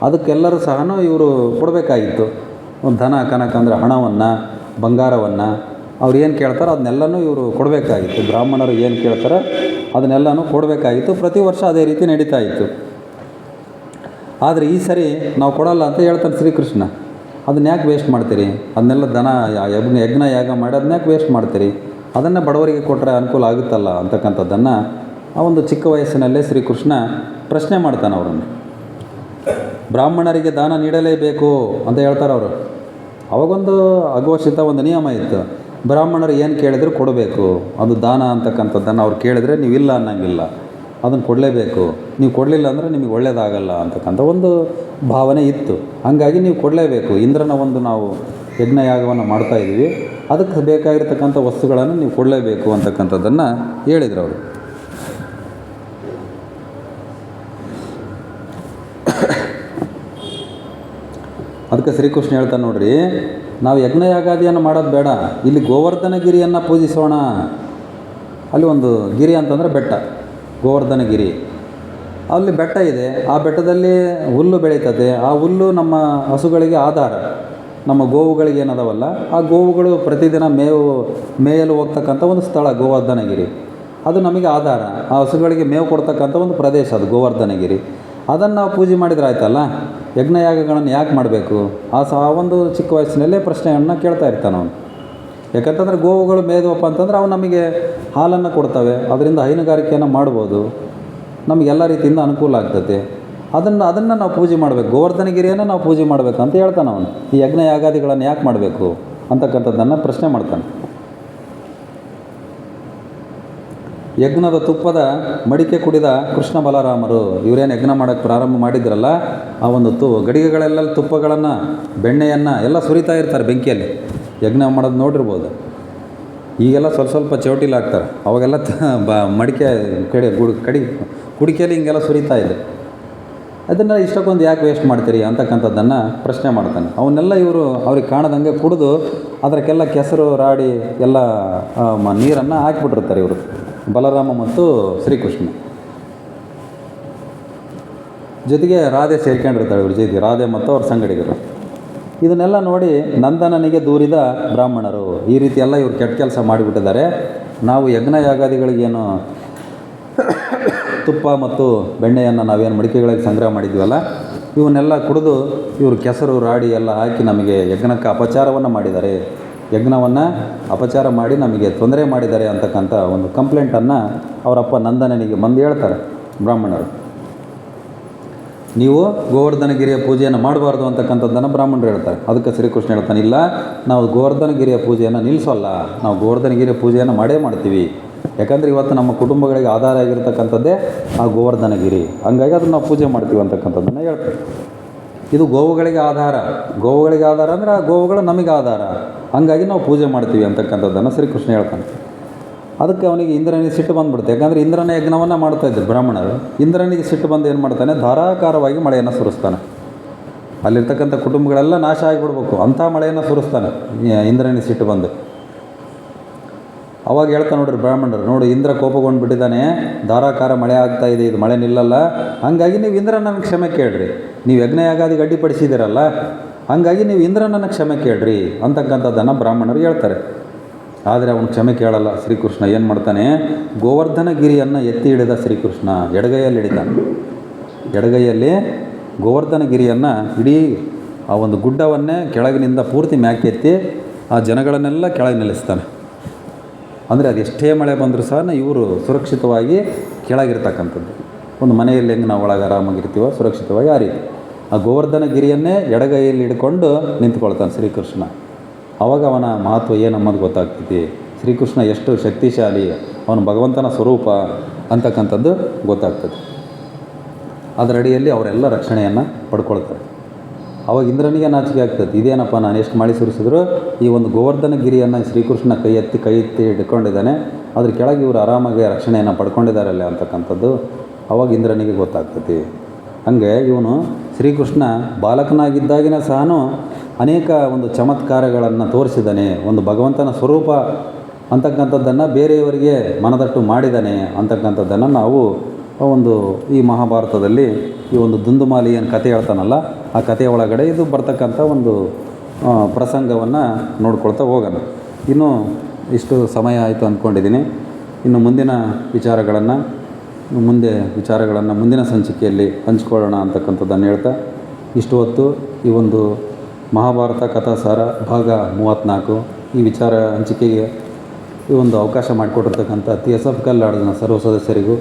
ಅದಕ್ಕೆಲ್ಲರೂ ಸಹ ಇವರು ಕೊಡಬೇಕಾಗಿತ್ತು. ದನ ಕನಕ ಅಂದರೆ ಹಣವನ್ನು, ಬಂಗಾರವನ್ನು ಅವ್ರು ಏನು ಕೇಳ್ತಾರೋ ಅದನ್ನೆಲ್ಲನೂ ಇವರು ಕೊಡಬೇಕಾಗಿತ್ತು. ಬ್ರಾಹ್ಮಣರು ಏನು ಕೇಳ್ತಾರೋ ಅದನ್ನೆಲ್ಲನೂ ಕೊಡಬೇಕಾಗಿತ್ತು. ಪ್ರತಿ ವರ್ಷ ಅದೇ ರೀತಿ ನಡೀತಾ ಇತ್ತು. ಆದರೆ ಈ ಸರಿ ನಾವು ಕೊಡಲ್ಲ ಅಂತ ಹೇಳ್ತಾನೆ ಶ್ರೀಕೃಷ್ಣ. ಅದನ್ನ ಯಾಕೆ ವೇಸ್ಟ್ ಮಾಡ್ತೀರಿ? ಅದನ್ನೆಲ್ಲ ದನ ಯಜ್ಞ ಯಾಗ ಮಾಡಿ ಅದನ್ನ ಯಾಕೆ ವೇಸ್ಟ್ ಮಾಡ್ತೀರಿ? ಅದನ್ನು ಬಡವರಿಗೆ ಕೊಟ್ಟರೆ ಅನುಕೂಲ ಆಗುತ್ತಲ್ಲ ಅಂತಕ್ಕಂಥದ್ದನ್ನು ಆ ಒಂದು ಚಿಕ್ಕ ವಯಸ್ಸಿನಲ್ಲೇ ಶ್ರೀಕೃಷ್ಣ ಪ್ರಶ್ನೆ ಮಾಡ್ತಾನೆ ಅವರನ್ನು. ಬ್ರಾಹ್ಮಣರಿಗೆ ದಾನ ನೀಡಲೇಬೇಕು ಅಂತ ಹೇಳ್ತಾರೆ ಅವರು. ಅವಾಗೊಂದು ಅಘೋಷಿತ ಒಂದು ನಿಯಮ ಇತ್ತು. ಬ್ರಾಹ್ಮಣರು ಏನು ಕೇಳಿದ್ರು ಕೊಡಬೇಕು. ಅದು ದಾನ ಅಂತಕ್ಕಂಥದ್ದನ್ನು ಅವ್ರು ಕೇಳಿದರೆ ನೀವು ಇಲ್ಲ ಅನ್ನೋಂಗಿಲ್ಲ, ಅದನ್ನು ಕೊಡಲೇಬೇಕು. ನೀವು ಕೊಡಲಿಲ್ಲ ಅಂದರೆ ನಿಮಗೆ ಒಳ್ಳೆಯದಾಗಲ್ಲ ಅಂತಕ್ಕಂಥ ಒಂದು ಭಾವನೆ ಇತ್ತು. ಹಾಗಾಗಿ ನೀವು ಕೊಡಲೇಬೇಕು. ಇಂದ್ರನ ಒಂದು ನಾವು ಯಜ್ಞಯಾಗವನ್ನು ಮಾಡ್ತಾಯಿದ್ದೀವಿ, ಅದಕ್ಕೆ ಬೇಕಾಗಿರ್ತಕ್ಕಂಥ ವಸ್ತುಗಳನ್ನು ನೀವು ಕೊಡಲೇಬೇಕು ಅಂತಕ್ಕಂಥದ್ದನ್ನು ಹೇಳಿದರು ಅವರು. ಅದಕ್ಕೆ ಶ್ರೀಕೃಷ್ಣ ಹೇಳ್ತಾನೆ ನೋಡ್ರಿ, ನಾವು ಯಜ್ಞಯಾಗಾದಿಯನ್ನು ಮಾಡೋದು ಬೇಡ, ಇಲ್ಲಿ ಗೋವರ್ಧನ ಗಿರಿಯನ್ನು ಪೂಜಿಸೋಣ. ಅಲ್ಲಿ ಒಂದು ಗಿರಿ ಅಂತಂದರೆ ಬೆಟ್ಟ, ಗೋವರ್ಧನ ಗಿರಿ. ಅಲ್ಲಿ ಬೆಟ್ಟ ಇದೆ. ಆ ಬೆಟ್ಟದಲ್ಲಿ ಹುಲ್ಲು ಬೆಳೀತದೆ. ಆ ಹುಲ್ಲು ನಮ್ಮ ಹಸುಗಳಿಗೆ ಆಧಾರ. ನಮ್ಮ ಗೋವುಗಳಿಗೆ ಏನದವಲ್ಲ, ಆ ಗೋವುಗಳು ಪ್ರತಿದಿನ ಮೇಯಲು ಹೋಗ್ತಕ್ಕಂಥ ಒಂದು ಸ್ಥಳ ಗೋವರ್ಧನಗಿರಿ. ಅದು ನಮಗೆ ಆಧಾರ. ಆ ಹಸುಗಳಿಗೆ ಮೇವು ಕೊಡ್ತಕ್ಕಂಥ ಒಂದು ಪ್ರದೇಶ ಅದು ಗೋವರ್ಧನಗಿರಿ. ಅದನ್ನು ನಾವು ಪೂಜೆ ಮಾಡಿದ್ರೆ ಆಯ್ತಲ್ಲ, ಯಜ್ಞಯಾಗಗಳನ್ನು ಯಾಕೆ ಮಾಡಬೇಕು? ಆ ಒಂದು ಚಿಕ್ಕ ವಯಸ್ಸಿನಲ್ಲೇ ಪ್ರಶ್ನೆಯನ್ನು ಕೇಳ್ತಾ ಇರ್ತಾನೆ ಅವನು. ಯಾಕಂತಂದರೆ ಗೋವುಗಳು ಮೇದವಪ್ಪ ಅಂತಂದ್ರೆ ಅವು ನಮಗೆ ಹಾಲನ್ನು ಕೊಡ್ತವೆ, ಅದರಿಂದ ಹೈನುಗಾರಿಕೆಯನ್ನು ಮಾಡ್ಬೋದು, ನಮಗೆಲ್ಲ ರೀತಿಯಿಂದ ಅನುಕೂಲ ಆಗ್ತದೆ. ಅದನ್ನು ನಾವು ಪೂಜೆ ಮಾಡಬೇಕು, ಗೋವರ್ಧನಗಿರಿಯನ್ನು ನಾವು ಪೂಜೆ ಮಾಡಬೇಕು ಅಂತ ಹೇಳ್ತಾನೆ ಅವನು. ಈ ಯಜ್ಞಯಾಗಾದಿಗಳನ್ನು ಯಾಕೆ ಮಾಡಬೇಕು ಅಂತಕ್ಕಂಥದ್ದನ್ನು ಪ್ರಶ್ನೆ ಮಾಡ್ತಾನೆ. ಯಜ್ಞದ ತುಪ್ಪದ ಮಡಿಕೆ ಕುಡಿದ ಕೃಷ್ಣ ಬಲರಾಮರು, ಇವರೇನು ಯಜ್ಞ ಮಾಡೋಕ್ಕೆ ಪ್ರಾರಂಭ ಮಾಡಿದ್ರಲ್ಲ, ಆ ಒಂದು ಗಡಿಗೆಗಳೆಲ್ಲ ತುಪ್ಪಗಳನ್ನು, ಬೆಣ್ಣೆಯನ್ನು ಎಲ್ಲ ಸುರಿತಾ ಇರ್ತಾರೆ ಬೆಂಕಿಯಲ್ಲಿ. ಯಜ್ಞ ಮಾಡೋದು ನೋಡಿರ್ಬೋದು. ಈಗೆಲ್ಲ ಸ್ವಲ್ಪ ಚೌಟಿಲಿ ಹಾಕ್ತಾರೆ. ಅವಾಗೆಲ್ಲ ಮಡಿಕೆ ಕುಡಿಕೆಯಲ್ಲಿ ಹಿಂಗೆಲ್ಲ ಸುರಿತಾ ಇದೆ. ಅದನ್ನು ಇಷ್ಟಕ್ಕೊಂದು ಯಾಕೆ ವೇಸ್ಟ್ ಮಾಡ್ತೀರಿ ಅಂತಕ್ಕಂಥದ್ದನ್ನು ಪ್ರಶ್ನೆ ಮಾಡ್ತಾನೆ. ಅವನ್ನೆಲ್ಲ ಇವರು ಅವ್ರಿಗೆ ಕಾಣದಂಗೆ ಕುಡಿದು ಅದಕ್ಕೆಲ್ಲ ಕೆಸರು ರಾಡಿ ಎಲ್ಲ ನೀರನ್ನು ಹಾಕಿಬಿಟ್ಟಿರ್ತಾರೆ ಇವರು, ಬಲರಾಮ ಮತ್ತು ಶ್ರೀಕೃಷ್ಣ. ಜೊತೆಗೆ ರಾಧೆ ಸೇರ್ಕೊಂಡಿರ್ತಾಳೆ ಇವ್ರ ಜೊತೆಗೆ, ರಾಧೆ ಮತ್ತು ಅವ್ರ ಸಂಗಡಿಗರು. ಇದನ್ನೆಲ್ಲ ನೋಡಿ ನಂದನನಿಗೆ ದೂರಿದ ಬ್ರಾಹ್ಮಣರು, ಈ ರೀತಿ ಎಲ್ಲ ಇವ್ರು ಕೆಟ್ಟ ಕೆಲಸ ಮಾಡಿಬಿಟ್ಟಿದ್ದಾರೆ. ನಾವು ಯಜ್ಞಯಾಗಾದಿಗಳಿಗೇನು ತುಪ್ಪ ಮತ್ತು ಬೆಣ್ಣೆಯನ್ನು ನಾವೇನು ಮಡಿಕೆಗಳಿಗೆ ಸಂಗ್ರಹ ಮಾಡಿದ್ವಲ್ಲ, ಇವನ್ನೆಲ್ಲ ಕುಡಿದು ಇವರು ಕೆಸರು ರಾಡಿ ಎಲ್ಲ ಹಾಕಿ ನಮಗೆ ಯಜ್ಞಕ್ಕೆ ಅಪಚಾರವನ್ನು ಮಾಡಿದ್ದಾರೆ. ಯಜ್ಞವನ್ನು ಅಪಚಾರ ಮಾಡಿ ನಮಗೆ ತೊಂದರೆ ಮಾಡಿದ್ದಾರೆ ಅಂತಕ್ಕಂಥ ಒಂದು ಕಂಪ್ಲೇಂಟನ್ನು ಅವರಪ್ಪ ನಂದನನಿಗೆ ಬಂದು ಹೇಳ್ತಾರೆ ಬ್ರಾಹ್ಮಣರು. ನೀವು ಗೋವರ್ಧನಗಿರಿಯ ಪೂಜೆಯನ್ನು ಮಾಡಬಾರ್ದು ಅಂತಕ್ಕಂಥದ್ದನ್ನು ಬ್ರಾಹ್ಮಣರು ಹೇಳ್ತಾರೆ. ಅದಕ್ಕೆ ಶ್ರೀಕೃಷ್ಣ ಹೇಳ್ತಾನೆ, ಇಲ್ಲ, ನಾವು ಗೋವರ್ಧನಗಿರಿಯ ಪೂಜೆಯನ್ನು ನಿಲ್ಲಿಸೋಲ್ಲ, ನಾವು ಗೋವರ್ಧನಗಿರಿಯ ಪೂಜೆಯನ್ನು ಮಾಡೇ ಮಾಡ್ತೀವಿ. ಯಾಕಂದರೆ ಇವತ್ತು ನಮ್ಮ ಕುಟುಂಬಗಳಿಗೆ ಆಧಾರ ಆಗಿರ್ತಕ್ಕಂಥದ್ದೇ ಆ ಗೋವರ್ಧನಗಿರಿ, ಹಂಗಾಗಿ ಅದನ್ನು ನಾವು ಪೂಜೆ ಮಾಡ್ತೀವಿ ಅಂತಕ್ಕಂಥದ್ದನ್ನು ಹೇಳ್ತಾರೆ. ಇದು ಗೋವುಗಳಿಗೆ ಆಧಾರ ಅಂದರೆ ಆ ಗೋವುಗಳು ನಮಗೆ ಆಧಾರ, ಹಂಗಾಗಿ ನಾವು ಪೂಜೆ ಮಾಡ್ತೀವಿ ಅಂತಕ್ಕಂಥದ್ದನ್ನು ಶ್ರೀಕೃಷ್ಣ ಹೇಳ್ತಾನೆ. ಅದಕ್ಕೆ ಅವನಿಗೆ ಇಂದ್ರನಿಗೆ ಸಿಟ್ಟು ಬಂದುಬಿಡುತ್ತೆ. ಯಾಕಂದರೆ ಇಂದ್ರನ ಯಜ್ಞವನ್ನು ಮಾಡ್ತಾಯಿದ್ರು ಬ್ರಾಹ್ಮಣರು. ಇಂದ್ರನಿಗೆ ಸಿಟ್ಟು ಬಂದು ಏನು ಮಾಡ್ತಾನೆ, ಧಾರಾಕಾರವಾಗಿ ಮಳೆಯನ್ನು ಸುರಿಸ್ತಾನೆ. ಅಲ್ಲಿರ್ತಕ್ಕಂಥ ಕುಟುಂಬಗಳೆಲ್ಲ ನಾಶ ಆಗಿಬಿಡ್ಬೇಕು ಅಂಥ ಮಳೆಯನ್ನು ಸುರಿಸ್ತಾನೆ ಇಂದ್ರನಿಗೆ ಸಿಟ್ಟು ಬಂದು. ಅವಾಗ ಹೇಳ್ತಾನೆ ನೋಡ್ರಿ ಬ್ರಾಹ್ಮಣರು, ನೋಡಿ ಇಂದ್ರ ಕೋಪಗೊಂಡು ಬಿಟ್ಟಿದ್ದಾನೆ, ಧಾರಾಕಾರ ಮಳೆ ಆಗ್ತಾ ಇದೆ, ಇದು ಮಳೆ ನಿಲ್ಲಲ್ಲ, ಹಾಗಾಗಿ ನೀವು ಇಂದ್ರನನ್ನು ಕ್ಷಮೆ ಕೇಳ್ರಿ. ನೀವು ಯಜ್ಞಯಾಗಾದಿಗೆ ಅಡ್ಡಿಪಡಿಸಿದ್ದೀರಲ್ಲ, ಹಾಗಾಗಿ ನೀವು ಇಂದ್ರನನ್ನು ಕ್ಷಮೆ ಕೇಳ್ರಿ ಅಂತಕ್ಕಂಥದ್ದನ್ನು ಬ್ರಾಹ್ಮಣರು ಹೇಳ್ತಾರೆ. ಆದರೆ ಅವನು ಕ್ಷಮೆ ಕೇಳಲ್ಲ. ಶ್ರೀಕೃಷ್ಣ ಏನು ಮಾಡ್ತಾನೆ, ಗೋವರ್ಧನಗಿರಿಯನ್ನು ಎತ್ತಿ ಹಿಡಿದ ಶ್ರೀಕೃಷ್ಣ ಎಡಗೈಯಲ್ಲಿ ಹಿಡಿತಾನೆ. ಎಡಗೈಯಲ್ಲಿ ಗೋವರ್ಧನಗಿರಿಯನ್ನು ಇಡೀ ಆ ಒಂದು ಗುಡ್ಡವನ್ನೇ ಕೆಳಗಿನಿಂದ ಪೂರ್ತಿ ಮ್ಯಾಕೆತ್ತಿ ಆ ಜನಗಳನ್ನೆಲ್ಲ ಕೆಳಗೆ ನಿಲ್ಲಿಸ್ತಾನೆ. ಅಂದರೆ ಅದು ಎಷ್ಟೇ ಮಳೆ ಬಂದರೂ ಸಹ ಇವರು ಸುರಕ್ಷಿತವಾಗಿ ಕೆಳಗಿರ್ತಕ್ಕಂಥದ್ದು. ಒಂದು ಮನೆಯಲ್ಲಿ ಹೆಂಗೆ ನಾವು ಒಳಗೆ ಆರಾಮಾಗಿರ್ತೀವೋ ಸುರಕ್ಷಿತವಾಗಿ ಆ ರೀತಿ ಆ ಗೋವರ್ಧನಗಿರಿಯನ್ನೇ ಎಡಗೈಯಲ್ಲಿ ಹಿಡ್ಕೊಂಡು ನಿಂತ್ಕೊಳ್ತಾನೆ ಶ್ರೀಕೃಷ್ಣ. ಆವಾಗ ಅವನ ಮಹತ್ವ ಏನಮ್ಮದು ಗೊತ್ತಾಗ್ತೈತಿ. ಶ್ರೀಕೃಷ್ಣ ಎಷ್ಟು ಶಕ್ತಿಶಾಲಿ, ಅವನು ಭಗವಂತನ ಸ್ವರೂಪ ಅಂತಕ್ಕಂಥದ್ದು ಗೊತ್ತಾಗ್ತದೆ. ಅದರ ಅಡಿಯಲ್ಲಿ ಅವರೆಲ್ಲ ರಕ್ಷಣೆಯನ್ನು ಪಡ್ಕೊಳ್ತಾರೆ. ಅವಾಗ ಇಂದ್ರನಿಗೆ ನಾಚಿಕೆ ಆಗ್ತದೆ, ಇದೇನಪ್ಪ ನಾನು ಎಷ್ಟು ಮಳೆ ಸುರಿಸಿದ್ರು ಈ ಒಂದು ಗೋವರ್ಧನಗಿರಿಯನ್ನು ಶ್ರೀಕೃಷ್ಣ ಕೈ ಎತ್ತಿ ಹಿಡ್ಕೊಂಡಿದ್ದಾನೆ, ಅದ್ರ ಕೆಳಗೆ ಇವರು ಆರಾಮಾಗಿ ರಕ್ಷಣೆಯನ್ನು ಪಡ್ಕೊಂಡಿದ್ದಾರಲ್ಲ ಅಂತಕ್ಕಂಥದ್ದು ಅವಾಗ ಇಂದ್ರನಿಗೆ ಗೊತ್ತಾಗ್ತದೆ. ಹಾಗೆ ಇವನು ಶ್ರೀಕೃಷ್ಣ ಬಾಲಕನಾಗಿದ್ದಾಗಿನ ಸಹ ಅನೇಕ ಒಂದು ಚಮತ್ಕಾರಗಳನ್ನು ತೋರಿಸಿದ್ದಾನೆ, ಒಂದು ಭಗವಂತನ ಸ್ವರೂಪ ಅಂತಕ್ಕಂಥದ್ದನ್ನು ಬೇರೆಯವರಿಗೆ ಮನದಟ್ಟು ಮಾಡಿದ್ದಾನೆ ಅಂತಕ್ಕಂಥದ್ದನ್ನು ನಾವು ಒಂದು ಈ ಮಹಾಭಾರತದಲ್ಲಿ ಈ ಒಂದು ದುಂದುಮಾಲಿ ಏನು ಕಥೆ ಹೇಳ್ತಾನಲ್ಲ, ಆ ಕಥೆಯ ಒಳಗಡೆ ಇದು ಬರ್ತಕ್ಕಂಥ ಒಂದು ಪ್ರಸಂಗವನ್ನು ನೋಡ್ಕೊಳ್ತಾ ಹೋಗೋಣ. ಇನ್ನೂ ಇಷ್ಟು ಸಮಯ ಆಯಿತು ಅಂದ್ಕೊಂಡಿದ್ದೀನಿ. ಇನ್ನು ಮುಂದಿನ ವಿಚಾರಗಳನ್ನು ಮುಂದಿನ ಸಂಚಿಕೆಯಲ್ಲಿ ಹಂಚ್ಕೊಳ್ಳೋಣ ಅಂತಕ್ಕಂಥದ್ದನ್ನು ಹೇಳ್ತಾ, ಇಷ್ಟು ಹೊತ್ತು ಈ ಒಂದು ಮಹಾಭಾರತ ಕಥಾಸಾರ ಭಾಗ 34 ಈ ವಿಚಾರ ಹಂಚಿಕೆಗೆ ಈ ಒಂದು ಅವಕಾಶ ಮಾಡಿಕೊಟ್ಟಿರ್ತಕ್ಕಂಥ TSF ಕಲ್ಲಾಡಿನ ಸರ್ವ ಸದಸ್ಯರಿಗೂ,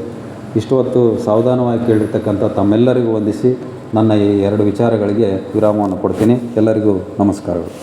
ಇಷ್ಟು ಹೊತ್ತು ಸಾವಧಾನವಾಗಿ ಕೇಳಿರ್ತಕ್ಕಂಥ ತಮ್ಮೆಲ್ಲರಿಗೂ ವಂದಿಸಿ ನನ್ನ ಈ 2 ವಿಚಾರಗಳಿಗೆ ವಿರಾಮವನ್ನು ಕೊಡ್ತೀನಿ. ಎಲ್ಲರಿಗೂ ನಮಸ್ಕಾರಗಳು.